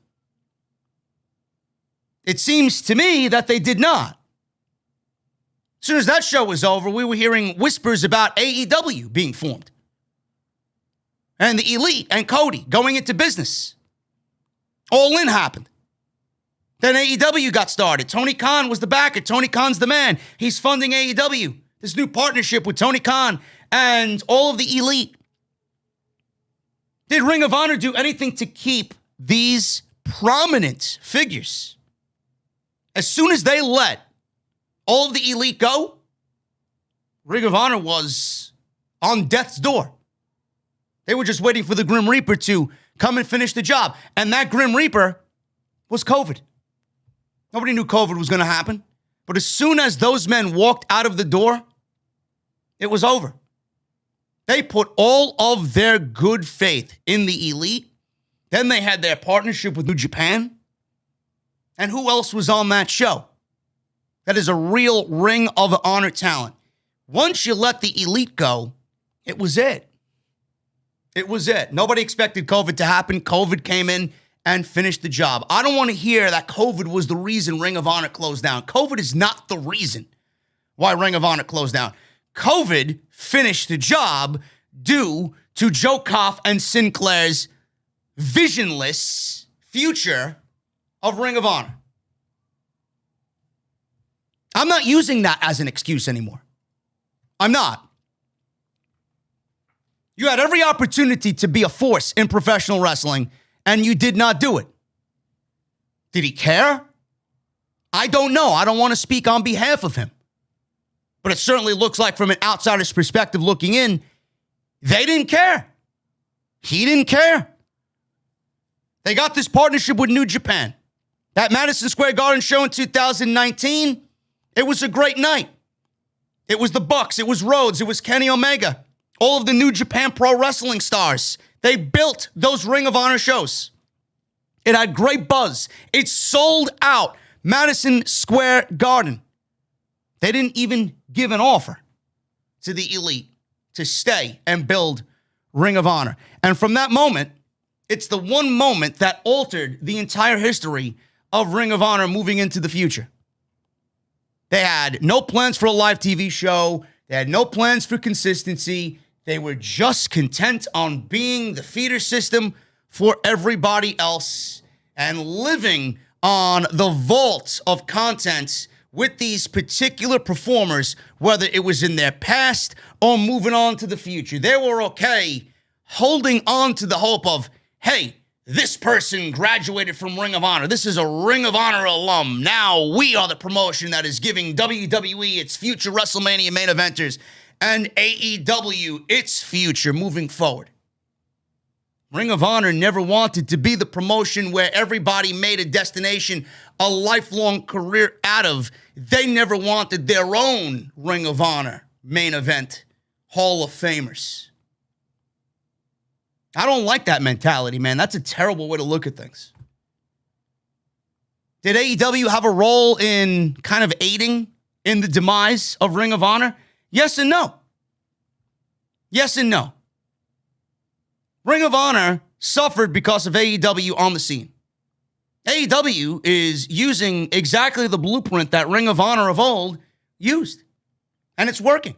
It seems to me that they did not. As soon as that show was over, we were hearing whispers about AEW being formed. And the Elite and Cody going into business. All In happened. Then AEW got started. Tony Khan was the backer. Tony Khan's the man. He's funding AEW. This new partnership with Tony Khan and all of the Elite. Did Ring of Honor do anything to keep these prominent figures? As soon as they let all of the Elite go, Ring of Honor was on death's door. They were just waiting for the Grim Reaper to come and finish the job. And that Grim Reaper was COVID. Nobody knew COVID was going to happen. But as soon as those men walked out of the door, it was over. They put all of their good faith in the Elite. Then they had their partnership with New Japan. And who else was on that show? That is a real Ring of Honor talent. Once you let the Elite go, it was it. It was it. Nobody expected COVID to happen. COVID came in and finished the job. I don't want to hear that COVID was the reason Ring of Honor closed down. COVID is not the reason why Ring of Honor closed down. COVID finished the job due to Joe Koff and Sinclair's visionless future of Ring of Honor. I'm not using that as an excuse anymore. I'm not. You had every opportunity to be a force in professional wrestling, and you did not do it. Did he care? I don't know. I don't want to speak on behalf of him. But it certainly looks like from an outsider's perspective looking in, they didn't care. He didn't care. They got this partnership with New Japan. That Madison Square Garden show in 2019, it was a great night. It was the Bucks, it was Rhodes, it was Kenny Omega, all of the New Japan Pro Wrestling stars. They built those Ring of Honor shows. It had great buzz. It sold out Madison Square Garden. They didn't even give an offer to the Elite to stay and build Ring of Honor. And from that moment, it's the one moment that altered the entire history of Ring of Honor moving into the future. They had no plans for a live TV show. They had no plans for consistency. They were just content on being the feeder system for everybody else and living on the vault of content with these particular performers, whether it was in their past or moving on to the future. They were okay holding on to the hope of, hey, this person graduated from Ring of Honor. This is a Ring of Honor alum. Now we are the promotion that is giving WWE its future WrestleMania main eventers and AEW its future moving forward. Ring of Honor never wanted to be the promotion where everybody made a destination, a lifelong career out of. They never wanted their own Ring of Honor main event Hall of Famers. I don't like that mentality, man. That's a terrible way to look at things. Did AEW have a role in kind of aiding in the demise of Ring of Honor? Yes and no. Yes and no. Ring of Honor suffered because of AEW on the scene. AEW is using exactly the blueprint that Ring of Honor of old used. And it's working.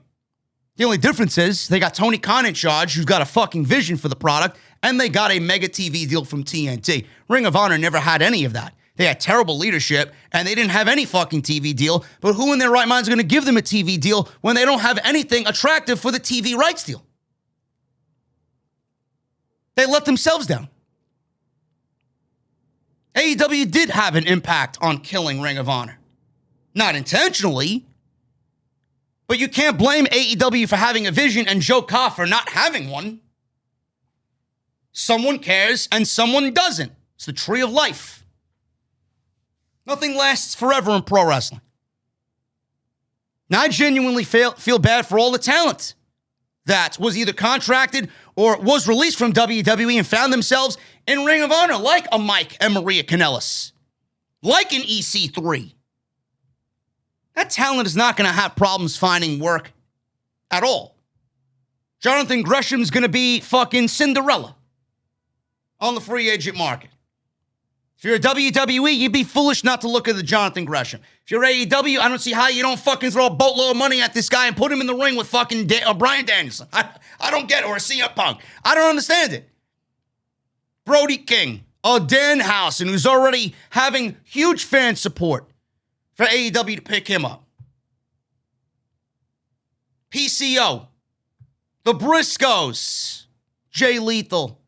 The only difference is they got Tony Khan in charge, who's got a fucking vision for the product, and they got a mega TV deal from TNT. Ring of Honor never had any of that. They had terrible leadership, and they didn't have any fucking TV deal. But who in their right mind is going to give them a TV deal when they don't have anything attractive for the TV rights deal? They let themselves down. AEW did have an impact on killing Ring of Honor. Not intentionally, but you can't blame AEW for having a vision and Joe Koff for not having one. Someone cares and someone doesn't. It's the tree of life. Nothing lasts forever in pro wrestling. Now, I genuinely feel bad for all the talent that was either contracted or was released from WWE and found themselves in Ring of Honor, like a Mike and Maria Kanellis, like an EC3. That talent is not going to have problems finding work at all. Jonathan Gresham's going to be fucking Cinderella on the free agent market. If you're a WWE, you'd be foolish not to look at the Jonathan Gresham. If you're AEW, I don't see how you don't fucking throw a boatload of money at this guy and put him in the ring with fucking Bryan Danielson. I don't get it. Or a CM Punk. I don't understand it. Brody King, a Danhausen, who's already having huge fan support for AEW to pick him up. PCO, the Briscoes, Jay Lethal,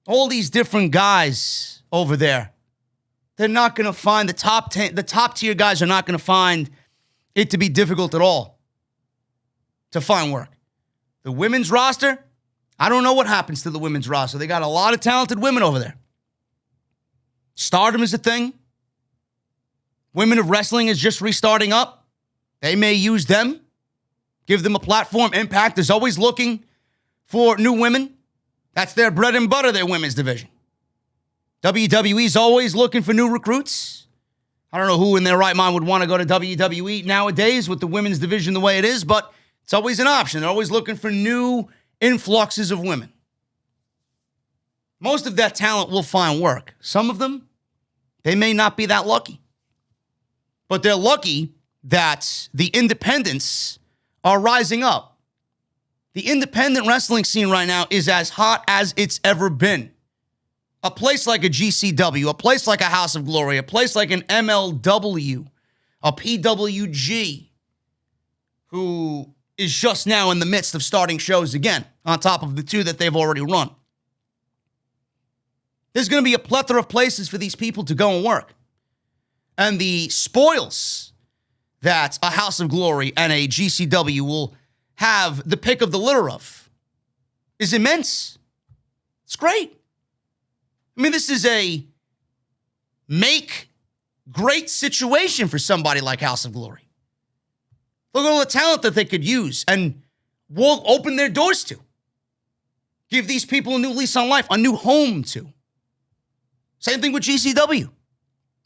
all these different guys over there. They're not going to find the top tier guys are not going to find it to be difficult at all to find work. The women's roster, I don't know what happens to the women's roster. They got a lot of talented women over there. Stardom is a thing. Women of Wrestling is just restarting up. They may use them, give them a platform. Impact is always looking for new women. That's their bread and butter, their women's division. WWE's always looking for new recruits. I don't know who in their right mind would want to go to WWE nowadays with the women's division the way it is, but it's always an option. They're always looking for new influxes of women. Most of that talent will find work. Some of them, they may not be that lucky. But they're lucky that the independents are rising up. The independent wrestling scene right now is as hot as it's ever been. A place like a GCW, a place like a House of Glory, a place like an MLW, a PWG, who is just now in the midst of starting shows again, on top of the two that they've already run. There's going to be a plethora of places for these people to go and work. And the spoils that a House of Glory and a GCW will have the pick of the litter of is immense. It's great. I mean, this is a make great situation for somebody like House of Glory. Look at all the talent that they could use and will open their doors to. Give these people a new lease on life, a new home to. Same thing with GCW,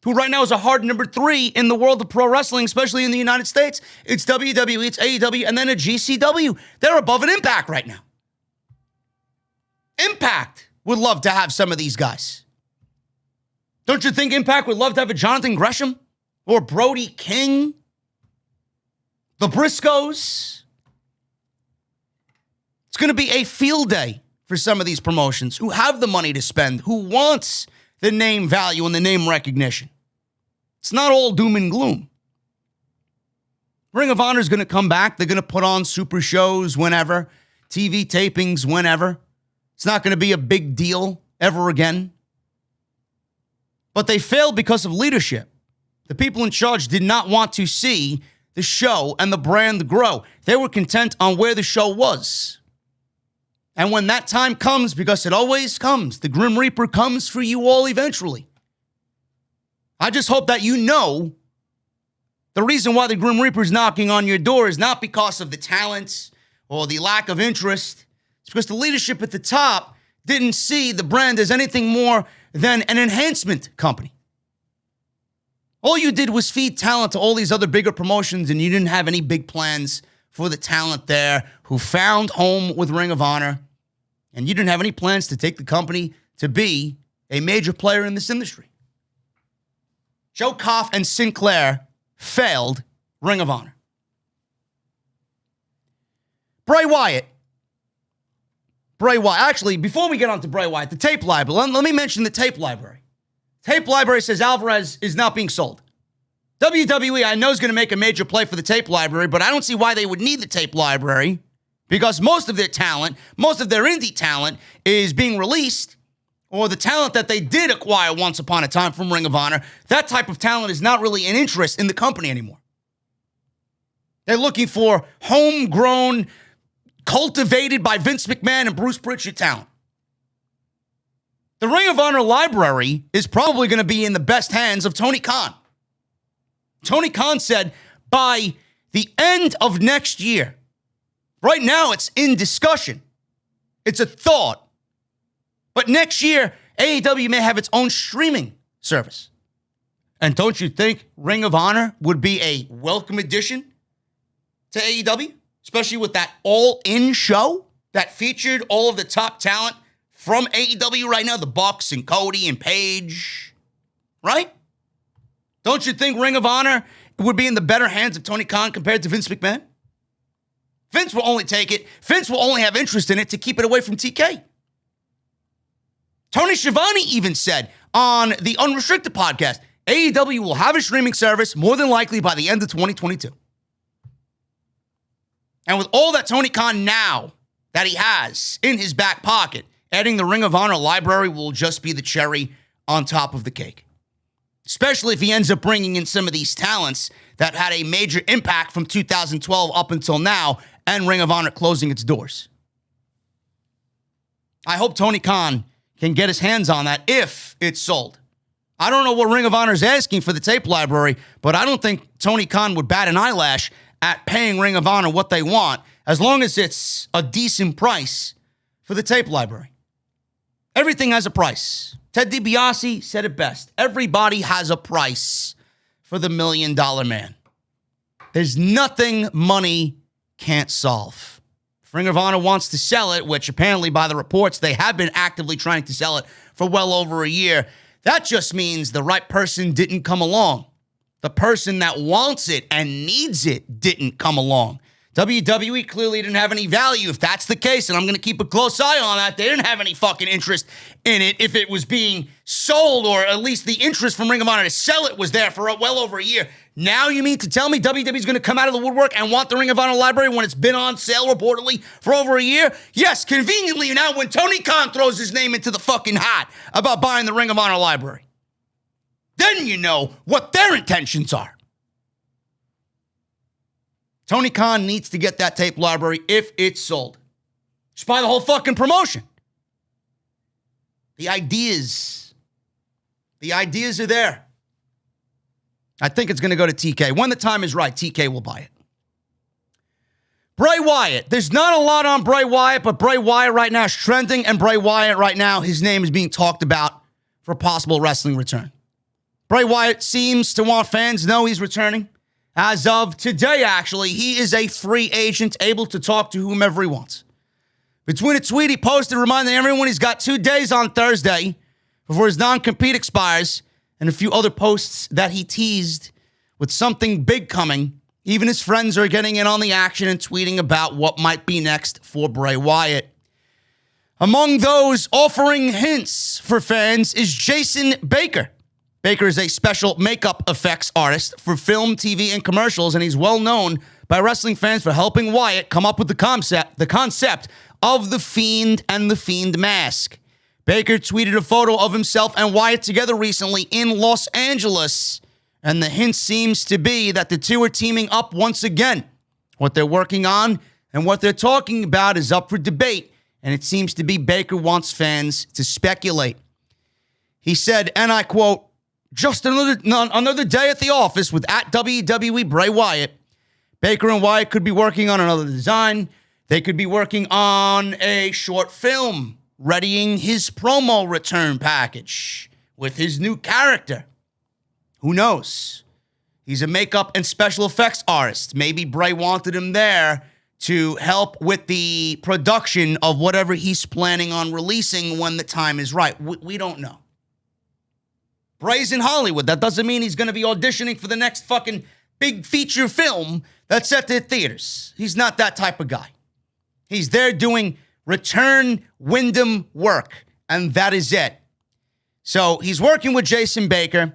who right now is a hard number 3 in the world of pro wrestling, especially in the United States. It's WWE, it's AEW, and then a GCW. They're above an Impact right now. Impact would love to have some of these guys. Don't you think Impact would love to have a Jonathan Gresham or Brody King? The Briscoes? It's going to be a field day for some of these promotions who have the money to spend, who wants the name value and the name recognition. It's not all doom and gloom. Ring of Honor is going to come back. They're going to put on super shows whenever, TV tapings whenever. It's not going to be a big deal ever again. But they failed because of leadership. The people in charge did not want to see the show and the brand grow. They were content on where the show was. And when that time comes, because it always comes, the Grim Reaper comes for you all eventually. I just hope that you know the reason why the Grim Reaper is knocking on your door is not because of the talents or the lack of interest. It's because the leadership at the top didn't see the brand as anything more than an enhancement company. All you did was feed talent to all these other bigger promotions, and you didn't have any big plans for the talent there who found home with Ring of Honor, and you didn't have any plans to take the company to be a major player in this industry. Joe Koff and Sinclair failed Ring of Honor. Bray Wyatt. Actually, before we get on to Bray Wyatt, the tape library. Let me mention the tape library. Tape library says Alvarez is not being sold. WWE, I know, is going to make a major play for the tape library, but I don't see why they would need the tape library because most of their talent, most of their indie talent is being released, or the talent that they did acquire once upon a time from Ring of Honor, that type of talent is not really an interest in the company anymore. They're looking for homegrown, cultivated by Vince McMahon and Bruce Pritchard talent. The Ring of Honor library is probably going to be in the best hands of Tony Khan. Tony Khan said by the end of next year, right now it's in discussion. It's a thought. But next year, AEW may have its own streaming service. And don't you think Ring of Honor would be a welcome addition to AEW? Especially with that all-in show that featured all of the top talent from AEW right now, the Bucks and Cody and Paige, right? Don't you think Ring of Honor would be in the better hands of Tony Khan compared to Vince McMahon? Vince will only take it. Vince will only have interest in it to keep it away from TK. Tony Schiavone even said on the Unrestricted podcast, AEW will have a streaming service more than likely by the end of 2022. And with all that Tony Khan now that he has in his back pocket, adding the Ring of Honor library will just be the cherry on top of the cake. Especially if he ends up bringing in some of these talents that had a major impact from 2012 up until now and Ring of Honor closing its doors. I hope Tony Khan can get his hands on that if it's sold. I don't know what Ring of Honor is asking for the tape library, but I don't think Tony Khan would bat an eyelash at paying Ring of Honor what they want, as long as it's a decent price for the tape library. Everything has a price. Ted DiBiase said it best. Everybody has a price for the $1 Million Man. There's nothing money can't solve. If Ring of Honor wants to sell it, which apparently by the reports, they have been actively trying to sell it for well over a year, that just means the right person didn't come along. The person that wants it and needs it didn't come along. WWE clearly didn't have any value if that's the case, and I'm going to keep a close eye on that. They didn't have any fucking interest in it if it was being sold, or at least the interest from Ring of Honor to sell it was there for well over a year. Now you mean to tell me WWE's going to come out of the woodwork and want the Ring of Honor library when it's been on sale reportedly for over a year? Yes, conveniently now when Tony Khan throws his name into the fucking hat about buying the Ring of Honor library. Then you know what their intentions are. Tony Khan needs to get that tape library if it's sold. Just buy the whole fucking promotion. The ideas are there. I think it's going to go to TK. When the time is right, TK will buy it. Bray Wyatt. There's not a lot on Bray Wyatt, but Bray Wyatt right now is trending, and Bray Wyatt right now, his name is being talked about for a possible wrestling return. Bray Wyatt seems to want fans to know he's returning. As of today, actually, he is a free agent, able to talk to whomever he wants. Between a tweet he posted reminding everyone he's got 2 days on Thursday before his non-compete expires, and a few other posts that he teased with something big coming, even his friends are getting in on the action and tweeting about what might be next for Bray Wyatt. Among those offering hints for fans is Jason Baker. Baker is a special makeup effects artist for film, TV, and commercials, and he's well known by wrestling fans for helping Wyatt come up with the concept of the Fiend and the Fiend mask. Baker tweeted a photo of himself and Wyatt together recently in Los Angeles, and the hint seems to be that the two are teaming up once again. What they're working on and what they're talking about is up for debate, and it seems to be Baker wants fans to speculate. He said, and I quote, "Just another day at the office with at WWE Bray Wyatt. Baker and Wyatt could be working on another design. They could be working on a short film, readying his promo return package with his new character. Who knows? He's a makeup and special effects artist. Maybe Bray wanted him there to help with the production of whatever he's planning on releasing when the time is right. We don't know. Bray's in Hollywood. That doesn't mean he's going to be auditioning for the next fucking big feature film that's set to theaters. He's not that type of guy. He's there doing return Wyndham work, and that is it. So he's working with Jason Baker,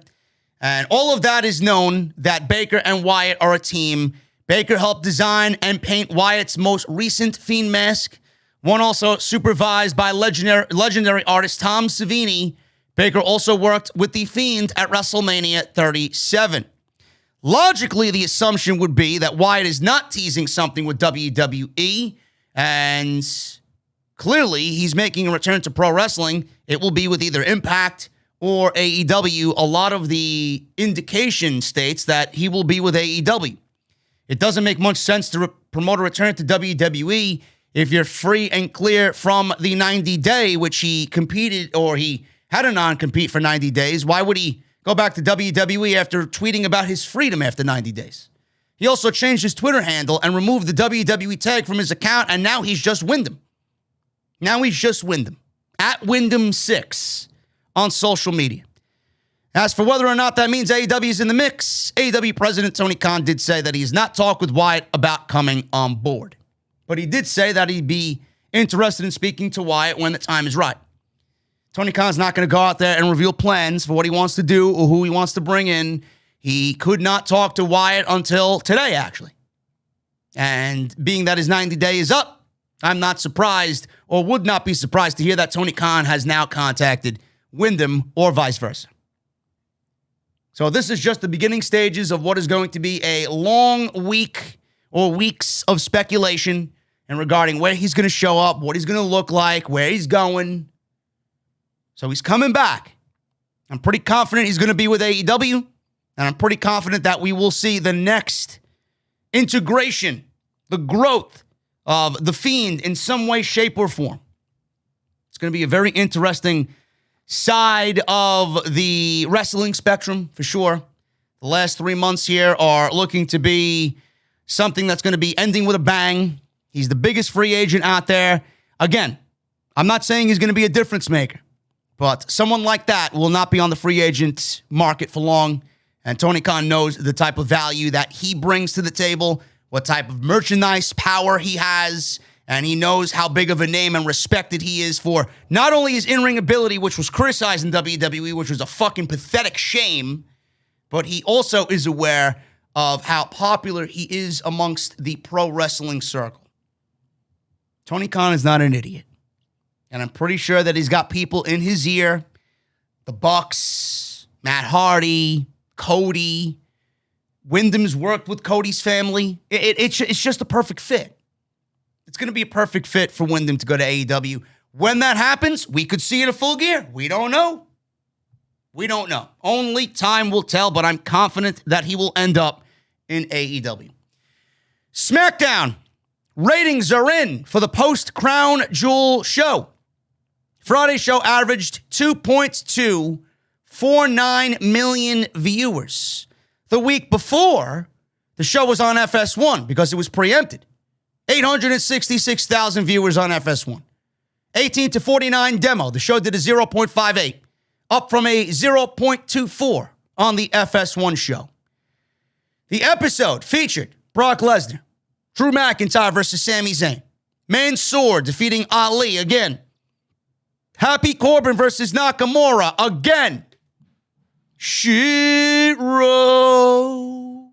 and all of that is known that Baker and Wyatt are a team. Baker helped design and paint Wyatt's most recent Fiend mask, one also supervised by legendary artist Tom Savini. Baker also worked with the Fiend at WrestleMania 37. Logically, the assumption would be that Wyatt is not teasing something with WWE, and clearly he's making a return to pro wrestling. It will be with either Impact or AEW. A lot of the indication states that he will be with AEW. It doesn't make much sense to promote a return to WWE if you're free and clear from the 90-day, which he competed, or he had a non-compete for 90 days. Why would he go back to WWE after tweeting about his freedom after 90 days? He also changed his Twitter handle and removed the WWE tag from his account, and now he's just Wyndham. Now he's just Wyndham. At Wyndham6 on social media. As for whether or not that means AEW is in the mix, AEW President Tony Khan did say that he has not talked with Wyatt about coming on board. But he did say that he'd be interested in speaking to Wyatt when the time is right. Tony Khan's not going to go out there and reveal plans for what he wants to do or who he wants to bring in. He could not talk to Wyatt until today, actually. And being that his 90-day is up, I'm not surprised or would not be surprised to hear that Tony Khan has now contacted Wyndham or vice versa. So this is just the beginning stages of what is going to be a long week or weeks of speculation and regarding where he's going to show up, what he's going to look like, where he's going. So he's coming back. I'm pretty confident he's going to be with AEW, and I'm pretty confident that we will see the next integration, the growth of The Fiend in some way, shape, or form. It's going to be a very interesting side of the wrestling spectrum, for sure. The last 3 months here are looking to be something that's going to be ending with a bang. He's the biggest free agent out there. Again, I'm not saying he's going to be a difference maker, but someone like that will not be on the free agent market for long. And Tony Khan knows the type of value that he brings to the table, what type of merchandise power he has, and he knows how big of a name and respected he is for not only his in-ring ability, which was criticized in WWE, which was a fucking pathetic shame, but he also is aware of how popular he is amongst the pro wrestling circle. Tony Khan is not an idiot. And I'm pretty sure that he's got people in his ear, the Bucks, Matt Hardy, Cody. Wyndham's worked with Cody's family. It's just a perfect fit. It's going to be a perfect fit for Wyndham to go to AEW. When that happens, we could see it a full gear. We don't know. We don't know. Only time will tell, but I'm confident that he will end up in AEW. SmackDown. Ratings are in for the post-Crown Jewel show. Friday's show averaged 2.249 million viewers. The week before, the show was on FS1 because it was preempted. 866,000 viewers on FS1. 18 to 49 demo. The show did a 0.58, up from a 0.24 on the FS1 show. The episode featured Brock Lesnar, Drew McIntyre versus Sami Zayn, Mansoor defeating Ali again, Happy Corbin versus Nakamura again, Shit Row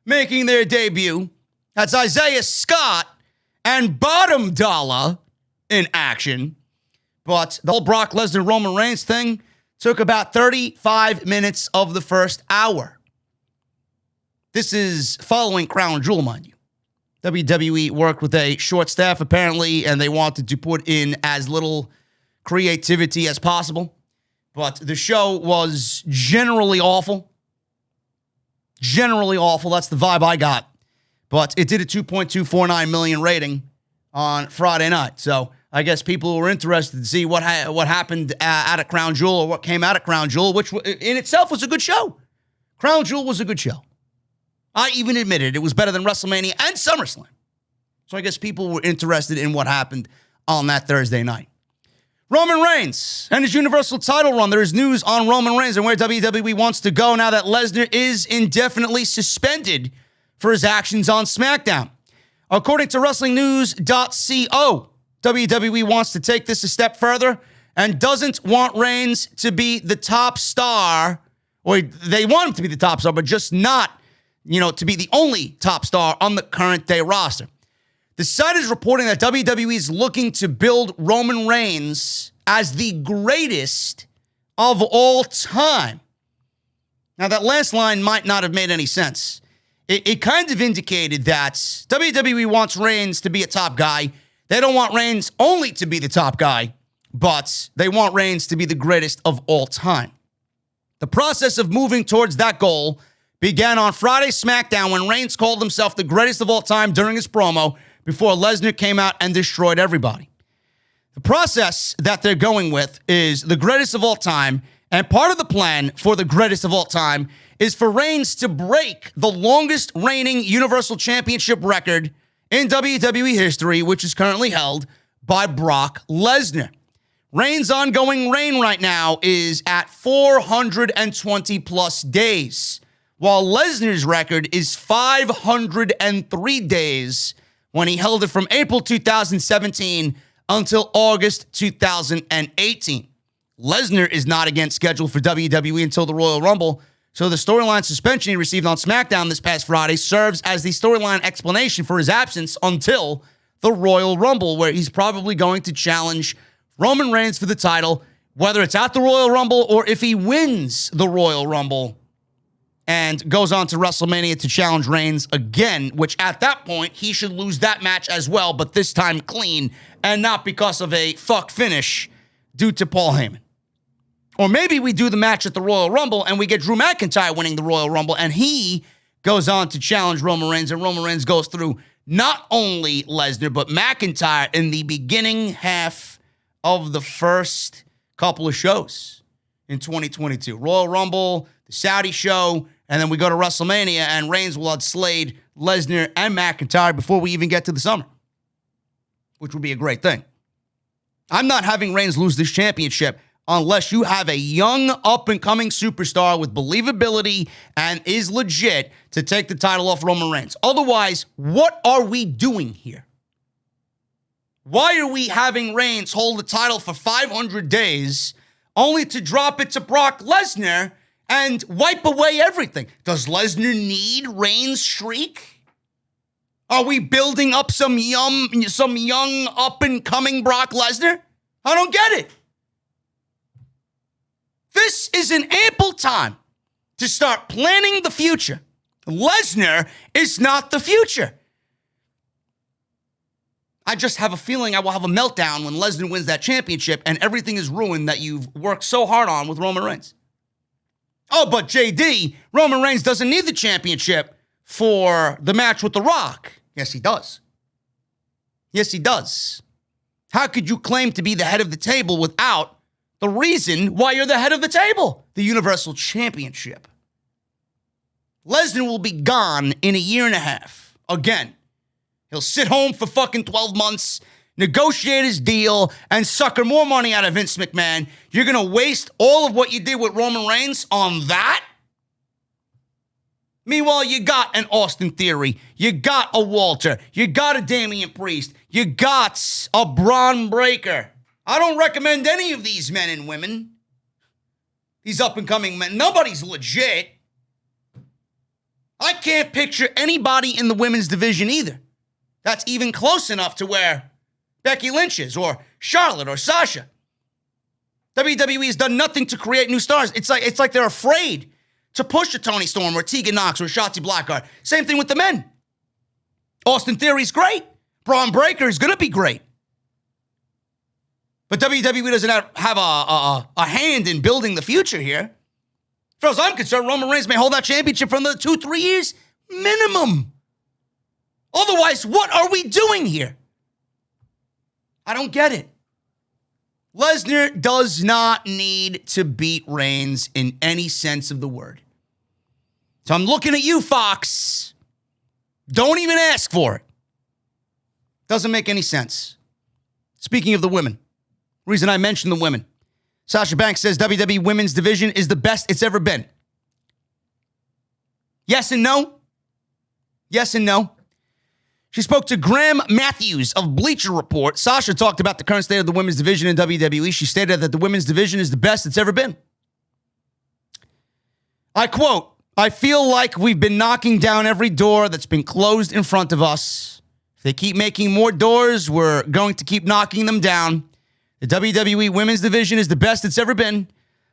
making their debut. That's Isaiah Scott and Bottom Dollar in action. But the whole Brock Lesnar Roman Reigns thing took about 35 minutes of the first hour. This is following Crown Jewel, mind you. WWE worked with a short staff, apparently, and they wanted to put in as little creativity as possible. But the show was generally awful. Generally awful. That's the vibe I got. But it did a 2.249 million rating on Friday night. So I guess people who were interested to see what happened at a Crown Jewel or what came out of Crown Jewel, which in itself was a good show. Crown Jewel was a good show. I even admitted it was better than WrestleMania and SummerSlam. So I guess people were interested in what happened on that Thursday night. Roman Reigns and his Universal title run. There is news on Roman Reigns and where WWE wants to go now that Lesnar is indefinitely suspended for his actions on SmackDown. According to WrestlingNews.co, WWE wants to take this a step further and doesn't want Reigns to be the top star, or they want him to be the top star, but just not, to be the only top star on the current day roster. The site is reporting that WWE is looking to build Roman Reigns as the greatest of all time. Now, that last line might not have made any sense. It kind of indicated that WWE wants Reigns to be a top guy. They don't want Reigns only to be the top guy, but they want Reigns to be the greatest of all time. The process of moving towards that goal began on Friday's SmackDown when Reigns called himself the greatest of all time during his promo before Lesnar came out and destroyed everybody. The process that they're going with is the greatest of all time, and part of the plan for the greatest of all time is for Reigns to break the longest reigning Universal Championship record in WWE history, which is currently held by Brock Lesnar. Reigns' ongoing reign right now is at 420 plus days, while Lesnar's record is 503 days when he held it from April 2017 until August 2018. Lesnar is not again scheduled for WWE until the Royal Rumble, so the storyline suspension he received on SmackDown this past Friday serves as the storyline explanation for his absence until the Royal Rumble, where he's probably going to challenge Roman Reigns for the title, whether it's at the Royal Rumble or if he wins the Royal Rumble and goes on to WrestleMania to challenge Reigns again, which at that point, he should lose that match as well, but this time clean and not because of a fuck finish due to Paul Heyman. Or maybe we do the match at the Royal Rumble and we get Drew McIntyre winning the Royal Rumble and he goes on to challenge Roman Reigns, and Roman Reigns goes through not only Lesnar, but McIntyre in the beginning half of the first couple of shows in 2022. Royal Rumble, the Saudi show, and then we go to WrestleMania and Reigns will have slayed Lesnar and McIntyre before we even get to the summer, which would be a great thing. I'm not having Reigns lose this championship unless you have a young, up-and-coming superstar with believability and is legit to take the title off Roman Reigns. Otherwise, what are we doing here? Why are we having Reigns hold the title for 500 days only to drop it to Brock Lesnar and wipe away everything? Does Lesnar need Reigns' streak? Are we building up some young up-and-coming Brock Lesnar? I don't get it. This is an ample time to start planning the future. Lesnar is not the future. I just have a feeling I will have a meltdown when Lesnar wins that championship and everything is ruined that you've worked so hard on with Roman Reigns. Oh, but JD, Roman Reigns doesn't need the championship for the match with The Rock. Yes, he does. Yes, he does. How could you claim to be the head of the table without the reason why you're the head of the table? The Universal Championship. Lesnar will be gone in a year and a half. Again, he'll sit home for fucking 12 months, negotiate his deal, and sucker more money out of Vince McMahon. You're going to waste all of what you did with Roman Reigns on that? Meanwhile, you got an Austin Theory. You got a Walter. You got a Damian Priest. You got a Braun Breaker. I don't recommend any of these men and women. These up-and-coming men. Nobody's legit. I can't picture anybody in the women's division either that's even close enough to where Becky Lynch is, or Charlotte, or Sasha. WWE has done nothing to create new stars. It's like they're afraid to push a Toni Storm or Tegan Nox or Shotzi Blackheart. Same thing with the men. Austin Theory's great. Braun Breaker is going to be great. But WWE doesn't have a hand in building the future here. As far as I'm concerned, Roman Reigns may hold that championship for another 2-3 years minimum. Otherwise, what are we doing here? I don't get it. Lesnar does not need to beat Reigns in any sense of the word. So I'm looking at you, Fox. Don't even ask for it. Doesn't make any sense. Speaking of the women, reason I mentioned the women. Sasha Banks says WWE Women's Division is the best it's ever been. Yes and no. Yes and no. She spoke to Graham Matthews of Bleacher Report. Sasha talked about the current state of the women's division in WWE. She stated that the women's division is the best it's ever been. I quote, "I feel like we've been knocking down every door that's been closed in front of us. If they keep making more doors, we're going to keep knocking them down. The WWE Women's Division is the best it's ever been.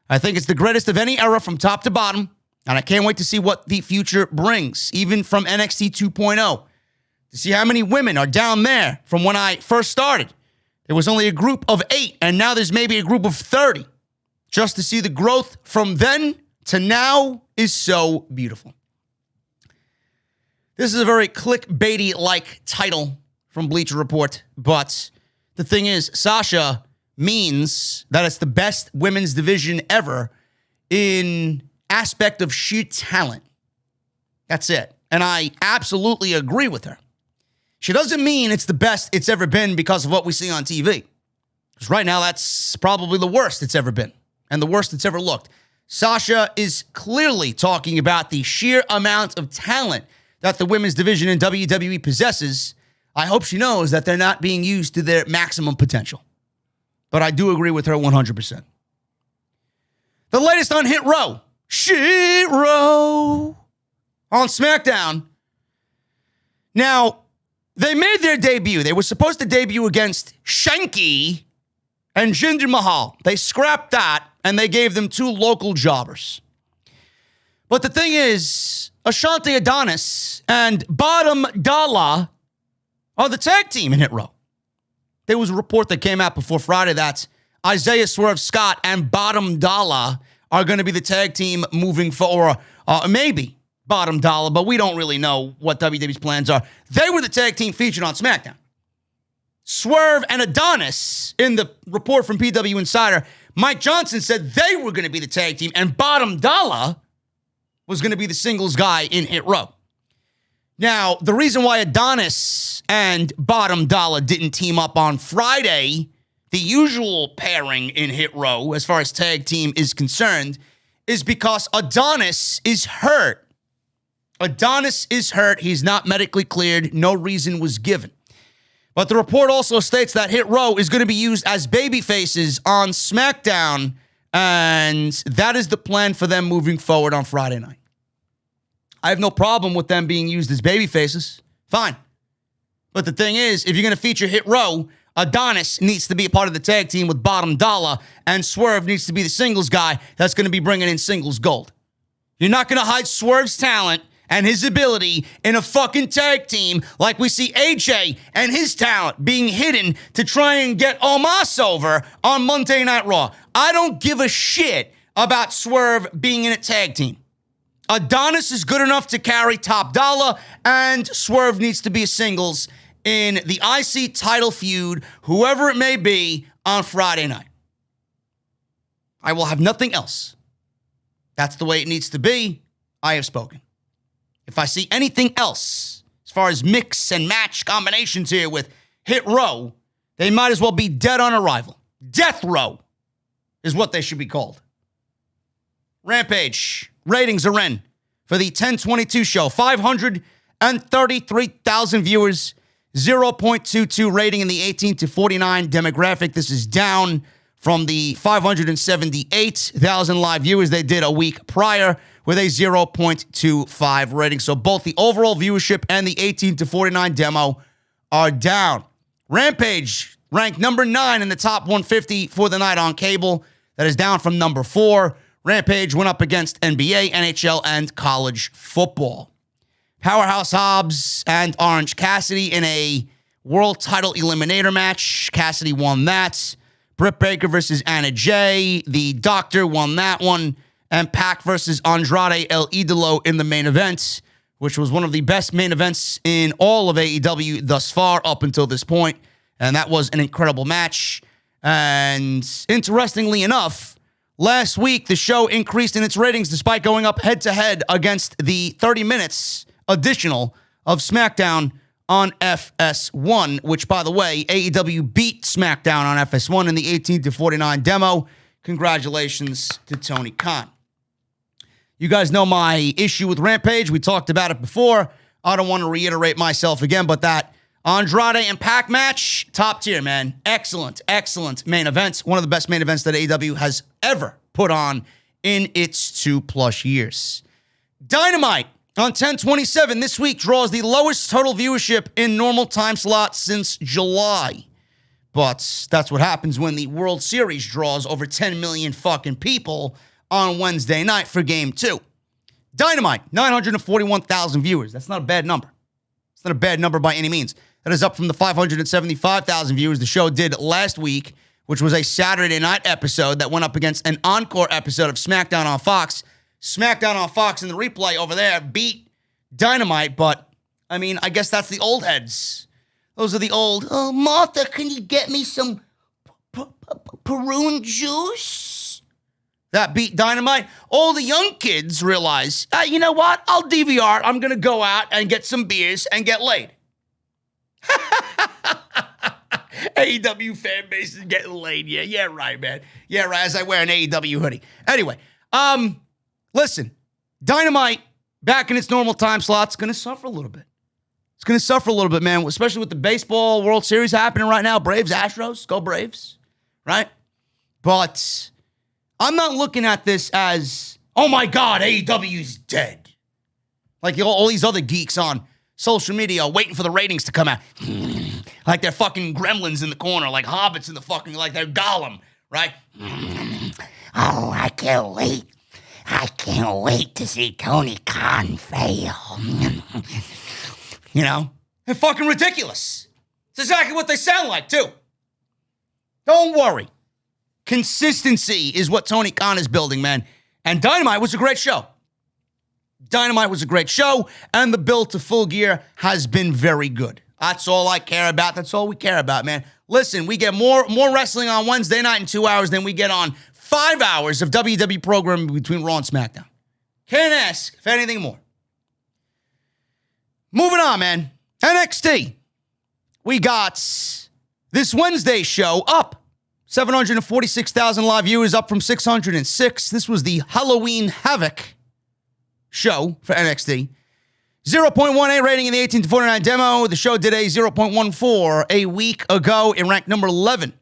I think it's the greatest of any era from top to bottom, and I can't wait to see what the future brings, even from NXT 2.0. To see how many women are down there from when I first started. There was only a group of 8, and now there's maybe a group of 30. Just to see the growth from then to now is so beautiful." This is a very clickbaity-like title from Bleacher Report, but the thing is, Sasha means that it's the best women's division ever in aspect of sheer talent. That's it. And I absolutely agree with her. She doesn't mean it's the best it's ever been because of what we see on TV. Because right now, that's probably the worst it's ever been and the worst it's ever looked. Sasha is clearly talking about the sheer amount of talent that the women's division in WWE possesses. I hope she knows that they're not being used to their maximum potential. But I do agree with her 100%. The latest on Hit Row. Shit Row. On SmackDown. Now, they made their debut. They were supposed to debut against Shanky and Jinder Mahal. They scrapped that, and they gave them 2 local jobbers. But the thing is, Ashante Adonis and Bottom Dollar are the tag team in Hit Row. There was a report that came out before Friday that Isaiah Swerve Scott and Bottom Dollar are going to be the tag team moving forward. Maybe Bottom Dollar, but we don't really know what WWE's plans are. They were the tag team featured on SmackDown. Swerve and Adonis, in the report from PW Insider, Mike Johnson said they were going to be the tag team, and Bottom Dollar was going to be the singles guy in Hit Row. Now, the reason why Adonis and Bottom Dollar didn't team up on Friday, the usual pairing in Hit Row as far as tag team is concerned, is because Adonis is hurt. Adonis is hurt. He's not medically cleared. No reason was given. But the report also states that Hit Row is going to be used as baby faces on SmackDown, and that is the plan for them moving forward on Friday night. I have no problem with them being used as baby faces. Fine. But the thing is, if you're going to feature Hit Row, Adonis needs to be a part of the tag team with Bottom Dollar, and Swerve needs to be the singles guy that's going to be bringing in singles gold. You're not going to hide Swerve's talent and his ability in a fucking tag team like we see AJ and his talent being hidden to try and get Omos over on Monday Night Raw. I don't give a shit about Swerve being in a tag team. Adonis is good enough to carry Top Dollar, and Swerve needs to be a singles. in the IC title feud, whoever it may be, on Friday night. I will have nothing else. That's the way it needs to be. I have spoken. If I see anything else, as far as mix and match combinations here with Hit Row, they might as well be dead on arrival. Death Row is what they should be called. Rampage ratings are in for the 10/22 show. 533,000 viewers, 0.22 rating in the 18 to 49 demographic. This is down from the 578,000 live viewers they did a week prior with a 0.25 rating. So both the overall viewership and the 18 to 49 demo are down. Rampage ranked number 9 in the top 150 for the night on cable. That is down from number 4. Rampage went up against NBA, NHL, and college football. Powerhouse Hobbs and Orange Cassidy in a world title eliminator match. Cassidy won that. Britt Baker versus Anna Jay. The Doctor won that one. And Pac versus Andrade El Idolo in the main event, which was one of the best main events in all of AEW thus far up until this point. And that was an incredible match. And interestingly enough, last week the show increased in its ratings despite going up head-to-head against the 30 minutes additional of SmackDown on FS1, which, by the way, AEW beat SmackDown on FS1 in the 18 to 49 demo. Congratulations to Tony Khan. You guys know my issue with Rampage. We talked about it before. I don't want to reiterate myself again, but that Andrade and Pac match, top tier, man. Excellent, excellent main events. One of the best main events that AEW has ever put on in its 2+ years. Dynamite on 10/27 this week draws the lowest total viewership in normal time slot since July. But that's what happens when the World Series draws over 10 million fucking people on Wednesday night for Game 2. Dynamite, 941,000 viewers. That's not a bad number. It's not a bad number by any means. That is up from the 575,000 viewers the show did last week, which was a Saturday night episode that went up against an encore episode of SmackDown on Fox. SmackDown on Fox in the replay over there beat Dynamite, but, I mean, I guess that's the old heads. Those are the old, oh, Martha, can you get me some prune juice? That beat Dynamite. All the young kids realize, you know what? I'll DVR. I'm going to go out and get some beers and get laid. AEW fan base is getting laid. Yeah, right, man. Yeah, right, as I wear an AEW hoodie. Anyway, listen, Dynamite, back in its normal time slot, is going to suffer a little bit. It's going to suffer a little bit, man, especially with the baseball World Series happening right now. Braves, Astros, go Braves, right? But I'm not looking at this as, oh my God, AEW's dead. Like all these other geeks on social media waiting for the ratings to come out. Like they're fucking gremlins in the corner, like hobbits in the fucking, like they're Gollum, right? Oh, I can't wait. I can't wait to see Tony Khan fail. You know? They're fucking ridiculous. It's exactly what they sound like, too. Don't worry. Consistency is what Tony Khan is building, man. And Dynamite was a great show. Dynamite was a great show, and the build to Full Gear has been very good. That's all I care about. That's all we care about, man. Listen, we get more wrestling on Wednesday night in 2 hours than we get on 5 hours of WWE programming between Raw and SmackDown. Can't ask for anything more. Moving on, man. NXT. We got this Wednesday show up. 746,000 live viewers, up from 606. This was the Halloween Havoc show for NXT. 0.18 rating in the 18 to 49 demo. The show did a 0.14 a week ago. It ranked number 11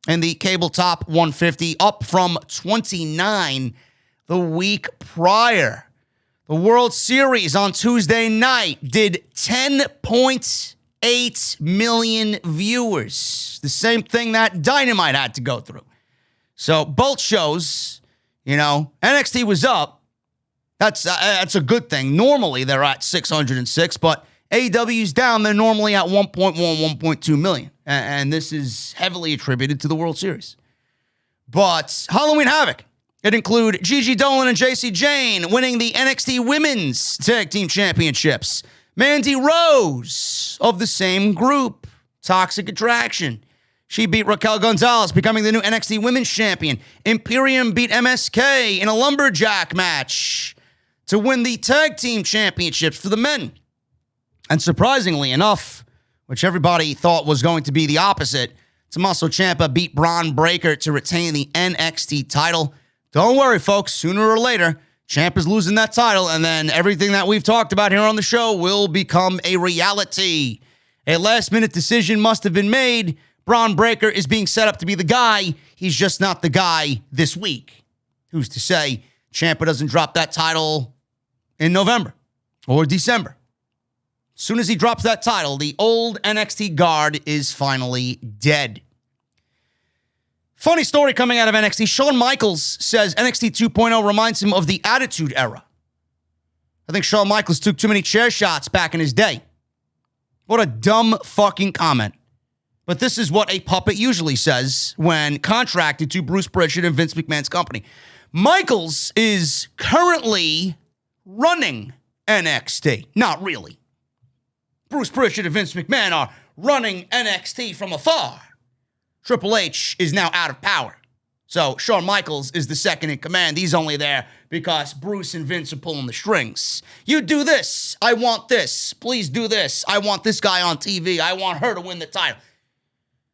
in the cable top 150, up from 29 the week prior. The World Series on Tuesday night did 10.8 million viewers. The same thing that Dynamite had to go through. So both shows, NXT was up. That's a good thing. Normally, they're at 606, but AEW's down. They're normally at 1.1, 1.2 million. And this is heavily attributed to the World Series. But Halloween Havoc, it include Gigi Dolan and JC Jane winning the NXT Women's Tag Team Championships. Mandy Rose of the same group Toxic Attraction. She beat Raquel Gonzalez, becoming the new NXT Women's Champion. Imperium beat MSK in a lumberjack match to win the tag team championships for the men. And surprisingly enough, which everybody thought was going to be the opposite, Tommaso Ciampa beat Braun Breaker to retain the NXT title. Don't worry, folks. Sooner or later, Ciampa's losing that title, and then everything that we've talked about here on the show will become a reality. A last-minute decision must have been made. Braun Breaker is being set up to be the guy. He's just not the guy this week. Who's to say Ciampa doesn't drop that title in November or December? As soon as he drops that title, the old NXT guard is finally dead. Funny story coming out of NXT. Shawn Michaels says NXT 2.0 reminds him of the Attitude Era. I think Shawn Michaels took too many chair shots back in his day. What a dumb fucking comment. But this is what a puppet usually says when contracted to Bruce Prichard and Vince McMahon's company. Michaels is currently running NXT. Not really. Bruce Prichard and Vince McMahon are running NXT from afar. Triple H is now out of power. So Shawn Michaels is the second in command. He's only there because Bruce and Vince are pulling the strings. You do this. I want this. Please do this. I want this guy on TV. I want her to win the title.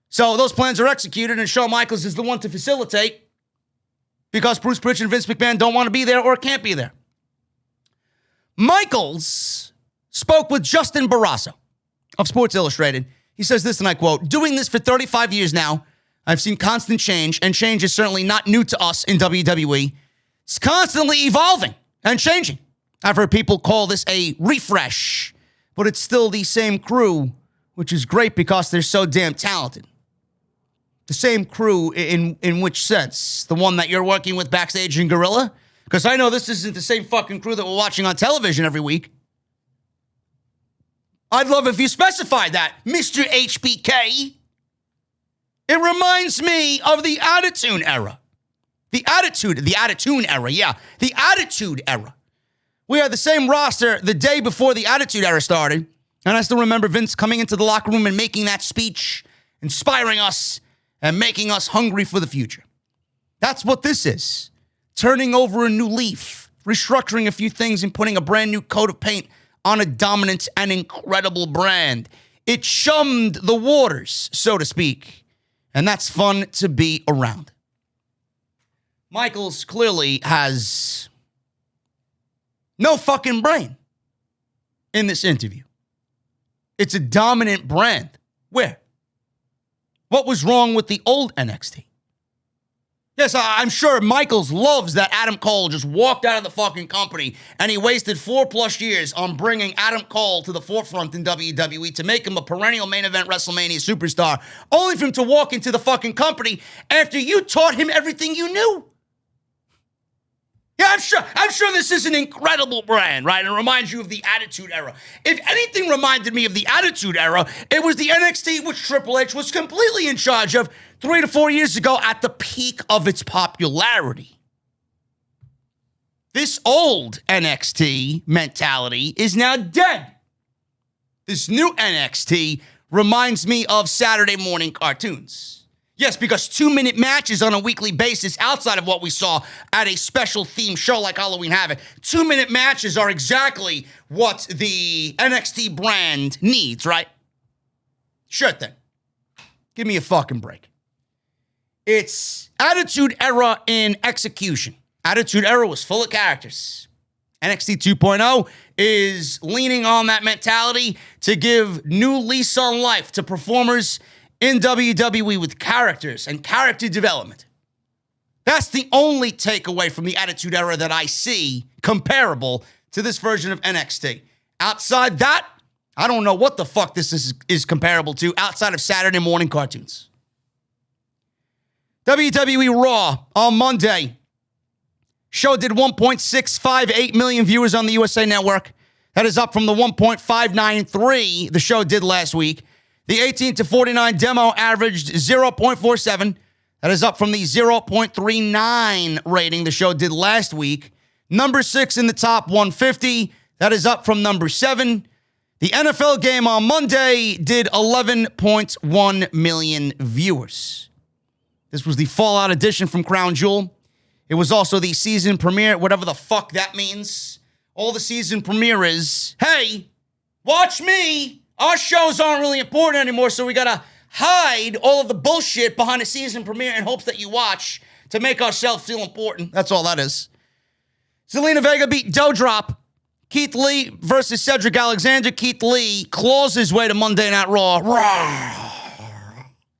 So those plans are executed, and Shawn Michaels is the one to facilitate because Bruce Prichard and Vince McMahon don't want to be there or can't be there. Michaels spoke with Justin Barrasso of Sports Illustrated. He says this, and I quote, "Doing this for 35 years now, I've seen constant change, and change is certainly not new to us in WWE. It's constantly evolving and changing. I've heard people call this a refresh, but it's still the same crew, which is great because they're so damn talented." The same crew in which sense? The one that you're working with backstage in Gorilla? Because I know this isn't the same fucking crew that we're watching on television every week. I'd love if you specified that, Mr. HBK. It reminds me of the Attitude Era. The Attitude Era. We had the same roster the day before the Attitude Era started, and I still remember Vince coming into the locker room and making that speech, inspiring us and making us hungry for the future. That's what this is. Turning over a new leaf, restructuring a few things, and putting a brand new coat of paint on a dominant and incredible brand. It chummed the waters, so to speak, and that's fun to be around. Michaels clearly has no fucking brain in this interview. It's a dominant brand. Where? What was wrong with the old NXT? Yes, I'm sure Michaels loves that Adam Cole just walked out of the fucking company and he wasted 4+ years on bringing Adam Cole to the forefront in WWE to make him a perennial main event WrestleMania superstar, only for him to walk into the fucking company after you taught him everything you knew. Yeah, I'm sure this is an incredible brand, right? It reminds you of the Attitude Era. If anything reminded me of the Attitude Era, it was the NXT which Triple H was completely in charge of 3 to 4 years ago at the peak of its popularity. This old NXT mentality is now dead. This new NXT reminds me of Saturday morning cartoons. Yes, because 2-minute matches on a weekly basis outside of what we saw at a special theme show like Halloween Havoc, 2-minute matches are exactly what the NXT brand needs, right? Sure thing. Give me a fucking break. It's Attitude Era in execution. Attitude Era was full of characters. NXT 2.0 is leaning on that mentality to give new lease on life to performers in WWE with characters and character development. That's the only takeaway from the Attitude Era that I see comparable to this version of NXT. Outside that, I don't know what the fuck this is comparable to outside of Saturday morning cartoons. WWE Raw on Monday. Show did 1.658 million viewers on the USA Network. That is up from the 1.593 the show did last week. The 18 to 49 demo averaged 0.47. That is up from the 0.39 rating the show did last week. Number 6 in the top 150. That is up from number 7. The NFL game on Monday did 11.1 million viewers. This was the Fallout edition from Crown Jewel. It was also the season premiere, whatever the fuck that means. All the season premiere is, hey, watch me. Our shows aren't really important anymore, so we gotta hide all of the bullshit behind a season premiere in hopes that you watch to make ourselves feel important. That's all that is. Zelina Vega beat Doudrop. Keith Lee versus Cedric Alexander. Keith Lee claws his way to Monday Night Raw.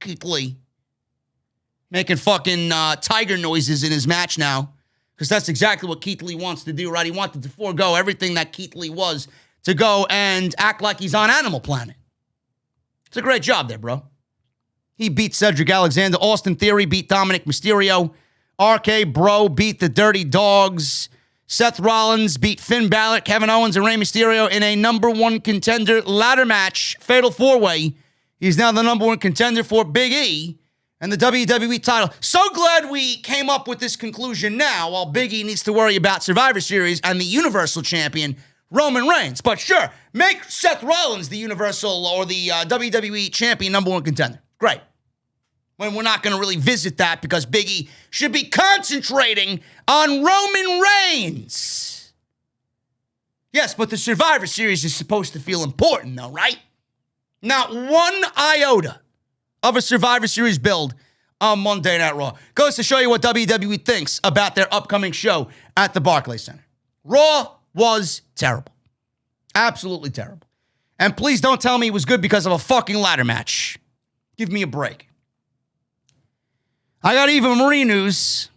Keith Lee making fucking tiger noises in his match now, because that's exactly what Keith Lee wants to do, right? He wanted to forego everything that Keith Lee was to go and act like he's on Animal Planet. It's a great job there, bro. He beat Cedric Alexander. Austin Theory beat Dominic Mysterio. RK Bro beat the Dirty Dogs. Seth Rollins beat Finn Balor, Kevin Owens, and Rey Mysterio in a number one contender ladder match, fatal four-way. He's now the number one contender for Big E and the WWE title. So glad we came up with this conclusion now, while Big E needs to worry about Survivor Series and the Universal Champion, Roman Reigns. But sure, make Seth Rollins the Universal or the WWE Champion number one contender. Great. When we're not going to really visit that because Big E should be concentrating on Roman Reigns. Yes, but the Survivor Series is supposed to feel important, though, right? Not one iota of a Survivor Series build on Monday Night Raw. Goes to show you what WWE thinks about their upcoming show at the Barclays Center. Raw was terrible. Absolutely terrible. And please don't tell me it was good because of a fucking ladder match. Give me a break. I got Eva Marie news.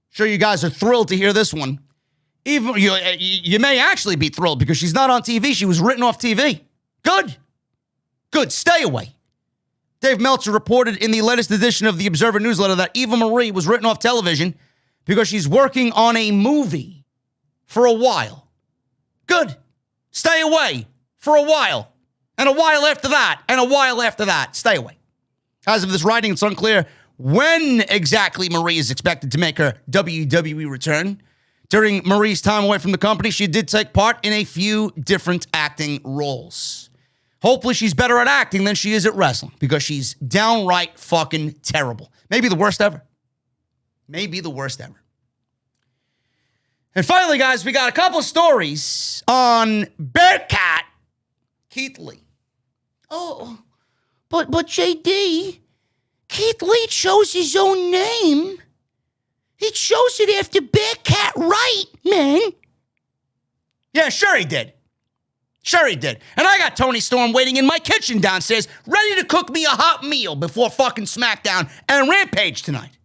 Sure you guys are thrilled to hear this one. Eva, you may actually be thrilled because she's not on TV. She was written off TV. Good. Good. Stay away. Dave Meltzer reported in the latest edition of the Observer newsletter that Eva Marie was written off television because she's working on a movie for a while. Good. Stay away for a while. And a while after that. And a while after that. Stay away. As of this writing, it's unclear when exactly Marie is expected to make her WWE return. During Marie's time away from the company, she did take part in a few different acting roles. Hopefully she's better at acting than she is at wrestling, because she's downright fucking terrible. Maybe the worst ever. Maybe the worst ever. And finally, guys, we got a couple stories on Bearcat Keith Lee. Oh, but JD, Keith Lee chose his own name. He chose it after Bearcat Wright, man. Yeah, sure he did. Sure he did. And I got Tony Storm waiting in my kitchen downstairs, ready to cook me a hot meal before fucking SmackDown and Rampage tonight.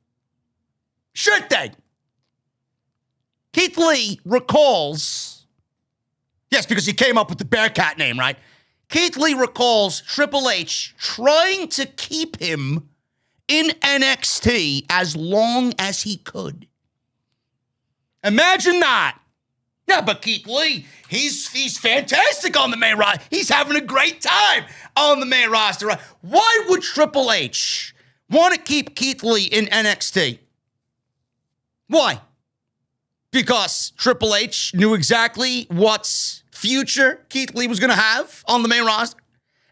Sure thing. Keith Lee recalls, yes, because he came up with the Bearcat name, right? Keith Lee recalls Triple H trying to keep him in NXT as long as he could. Imagine that. Yeah, but Keith Lee, he's fantastic on the main roster. He's having a great time on the main roster. Why would Triple H want to keep Keith Lee in NXT? Why? Because Triple H knew exactly what future Keith Lee was going to have on the main roster.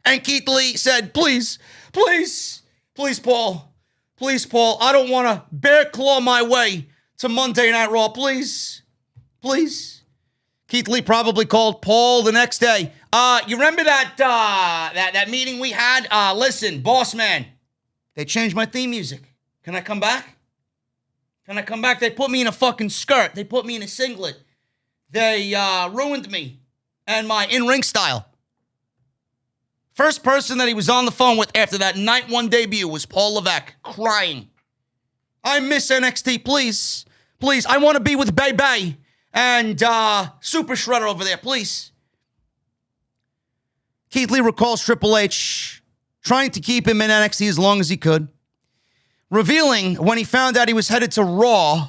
And Keith Lee said, please, Paul, I don't want to bear claw my way to Monday Night Raw. Please. Keith Lee probably called Paul the next day. You remember that meeting we had? Listen, boss man, they changed my theme music. Can I come back? They put me in a fucking skirt. They put me in a singlet. They ruined me and my in-ring style. First person that he was on the phone with after that night one debut was Paul Levesque, crying. I miss NXT, please. I want to be with Bay Bay and Super Shredder over there, please. Keith Lee recalls Triple H trying to keep him in NXT as long as he could. Revealing when he found out he was headed to Raw,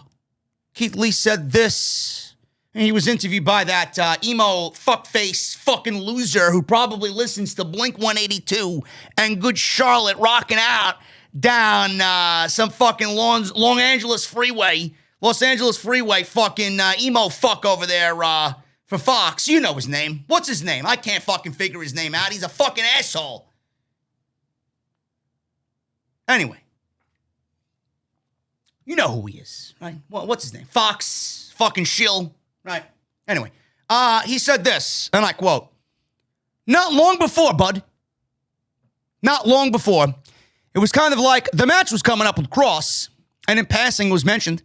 Keith Lee said this. And he was interviewed by that emo fuckface fucking loser who probably listens to Blink-182 and Good Charlotte rocking out down some fucking Los Angeles freeway fucking emo fuck over there for for Fox. You know his name. What's his name? I can't fucking figure his name out. He's a fucking asshole. Anyway. You know who he is, right? Well, what's his name? Fox, fucking shill, right? Anyway, he said this, and I quote, "Not long before, bud. Not long before. It was kind of like the match was coming up with Cross, and in passing was mentioned.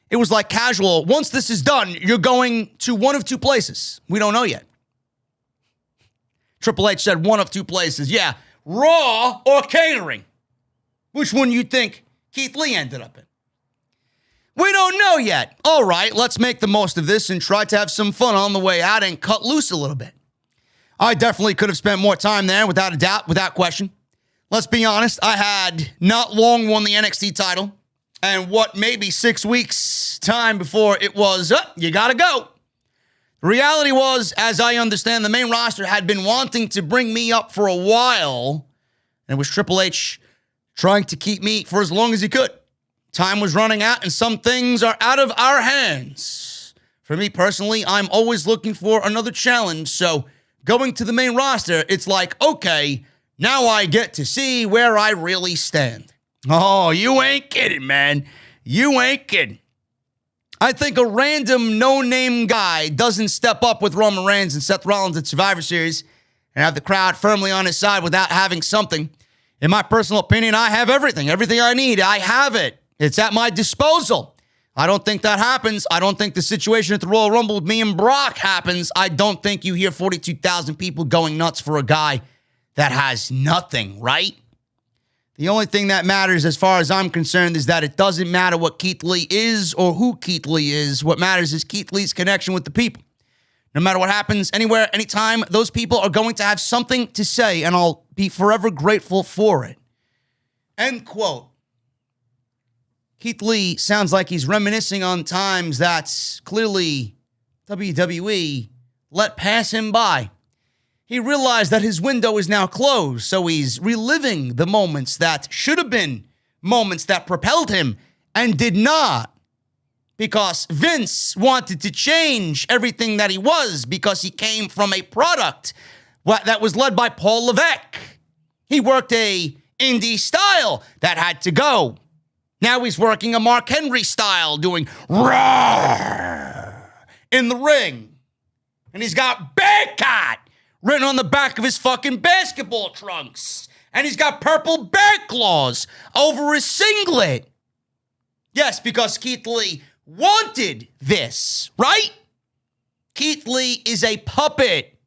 It was like casual. Once this is done, you're going to one of two places. We don't know yet." Triple H said one of two places. Yeah, Raw or catering. Which one you think Keith Lee ended up in? We don't know yet. All right, let's make the most of this and try to have some fun on the way out and cut loose a little bit. I definitely could have spent more time there, without a doubt, without question. Let's be honest, I had not long won the NXT title, and what, maybe 6 weeks time before it was, you gotta go. The reality was, as I understand, the main roster had been wanting to bring me up for a while, and it was Triple H trying to keep me for as long as he could. Time was running out, and some things are out of our hands. For me personally, I'm always looking for another challenge, so going to the main roster, it's like, okay, now I get to see where I really stand. Oh, you ain't kidding, man. You ain't kidding. I think a random no-name guy doesn't step up with Roman Reigns and Seth Rollins at Survivor Series and have the crowd firmly on his side without having something. In my personal opinion, I have everything I need. I have it. It's at my disposal. I don't think that happens. I don't think the situation at the Royal Rumble with me and Brock happens. I don't think you hear 42,000 people going nuts for a guy that has nothing, right? The only thing that matters as far as I'm concerned is that it doesn't matter what Keith Lee is or who Keith Lee is. What matters is Keith Lee's connection with the people. No matter what happens, anywhere, anytime, those people are going to have something to say, and I'll be forever grateful for it. End quote. Keith Lee sounds like he's reminiscing on times that clearly WWE let pass him by. He realized that his window is now closed, so he's reliving the moments that should have been moments that propelled him and did not. Because Vince wanted to change everything that he was because he came from a product that was led by Paul Levesque. He worked a indie style that had to go. Now he's working a Mark Henry style, doing roar in the ring. And he's got Bearcat written on the back of his fucking basketball trunks. And he's got purple bear claws over his singlet. Yes, because Keith Lee wanted this, right? Keith Lee is a puppet.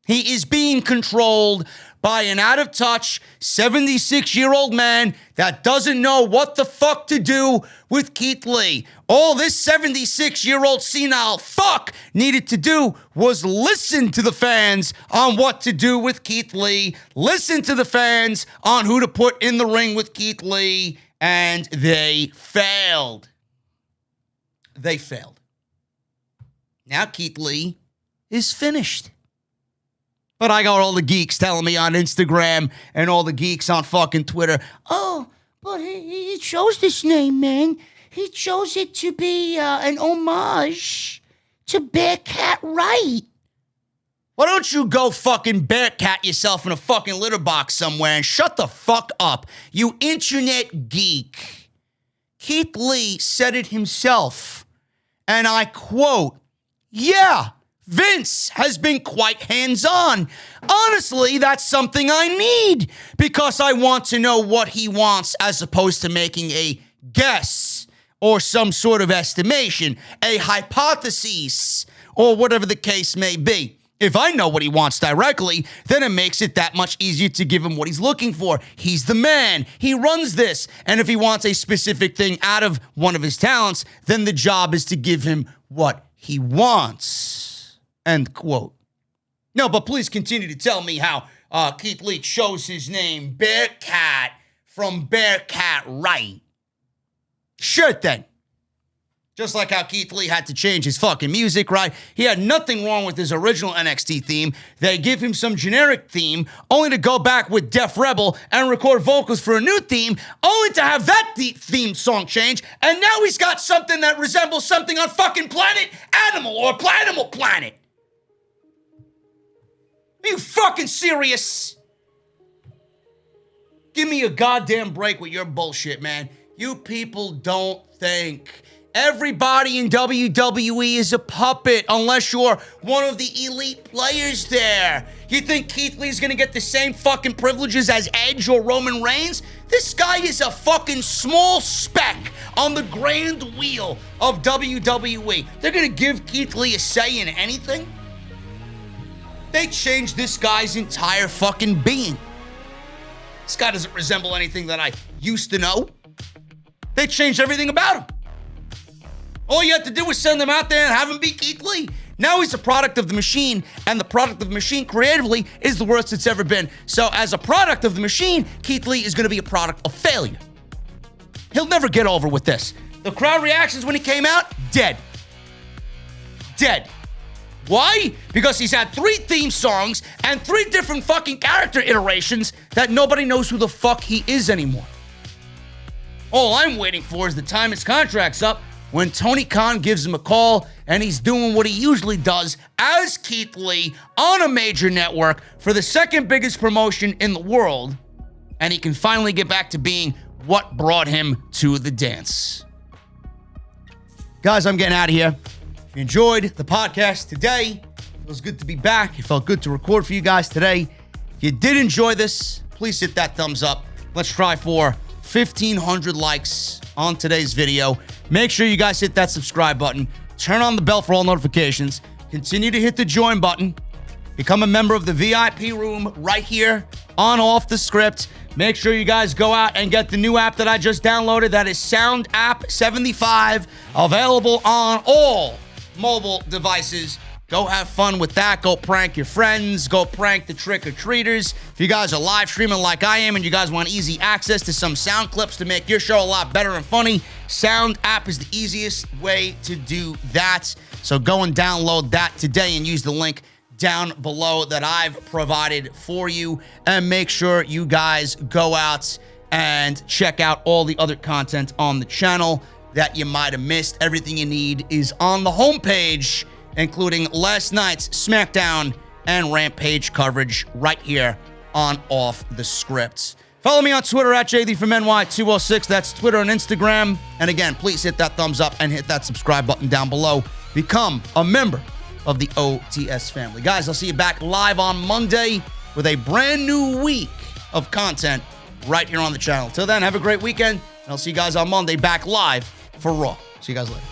He is being controlled by an out-of-touch 76-year-old man that doesn't know what the fuck to do with Keith Lee. All this 76-year-old senile fuck needed to do was listen to the fans on what to do with Keith Lee, listen to the fans on who to put in the ring with Keith Lee, and they failed. They failed. Now Keith Lee is finished. But I got all the geeks telling me on Instagram and all the geeks on fucking Twitter, oh, but he chose this name, man. He chose it to be an homage to Bearcat Wright. Why don't you go fucking Bearcat yourself in a fucking litter box somewhere and shut the fuck up, you internet geek. Keith Lee said it himself, and I quote, yeah, Vince has been quite hands-on. Honestly, that's something I need because I want to know what he wants as opposed to making a guess or some sort of estimation, a hypothesis, or whatever the case may be. If I know what he wants directly, then it makes it that much easier to give him what he's looking for. He's the man. He runs this. And if he wants a specific thing out of one of his talents, then the job is to give him what he wants. End quote. No, but please continue to tell me how Keith Lee chose his name Bearcat from Bearcat Wright. Sure then. Just like how Keith Lee had to change his fucking music, right? He had nothing wrong with his original NXT theme. They give him some generic theme, only to go back with Def Rebel and record vocals for a new theme, only to have that theme song change, and now he's got something that resembles something on fucking Planet Animal or Planimal Planet. Are you fucking serious? Give me a goddamn break with your bullshit, man. You people don't think. Everybody in WWE is a puppet unless you're one of the elite players there. You think Keith Lee's gonna get the same fucking privileges as Edge or Roman Reigns? This guy is a fucking small speck on the grand wheel of WWE. They're gonna give Keith Lee a say in anything? They changed this guy's entire fucking being. This guy doesn't resemble anything that I used to know. They changed everything about him. All you had to do was send him out there and have him beat Keith Lee. Now he's a product of the machine, and the product of the machine creatively is the worst it's ever been. So as a product of the machine, Keith Lee is going to be a product of failure. He'll never get over with this. The crowd reactions when he came out, dead. Dead. Why? Because he's had 3 theme songs and 3 different fucking character iterations that nobody knows who the fuck he is anymore. All I'm waiting for is the time his contract's up, when Tony Khan gives him a call and he's doing what he usually does as Keith Lee on a major network for the second biggest promotion in the world, and he can finally get back to being what brought him to the dance. Guys, I'm getting out of here. If you enjoyed the podcast today, it was good to be back. It felt good to record for you guys today. If you did enjoy this, please hit that thumbs up. Let's try for 1,500 likes on today's video. Make sure you guys hit that subscribe button. Turn on the bell for all notifications. Continue to hit the join button. Become a member of the VIP room right here on Off the Script. Make sure you guys go out and get the new app that I just downloaded. That is Sound App 75. Available on all mobile devices. Go have fun with that. Go prank your friends. Go prank the trick-or-treaters. If you guys are live streaming like I am and you guys want easy access to some sound clips to make your show a lot better and funny, Sound App is the easiest way to do that. So go and download that today and use the link down below that I've provided for you. And make sure you guys go out and check out all the other content on the channel that you might have missed. Everything you need is on the homepage, including last night's SmackDown and Rampage coverage right here on Off the Script. Follow me on Twitter at JD206. That's Twitter and Instagram. And again, please hit that thumbs up and hit that subscribe button down below. Become a member of the OTS family. Guys, I'll see you back live on Monday with a brand new week of content right here on the channel. Till then, have a great weekend. And I'll see you guys on Monday back live for Raw. See you guys later.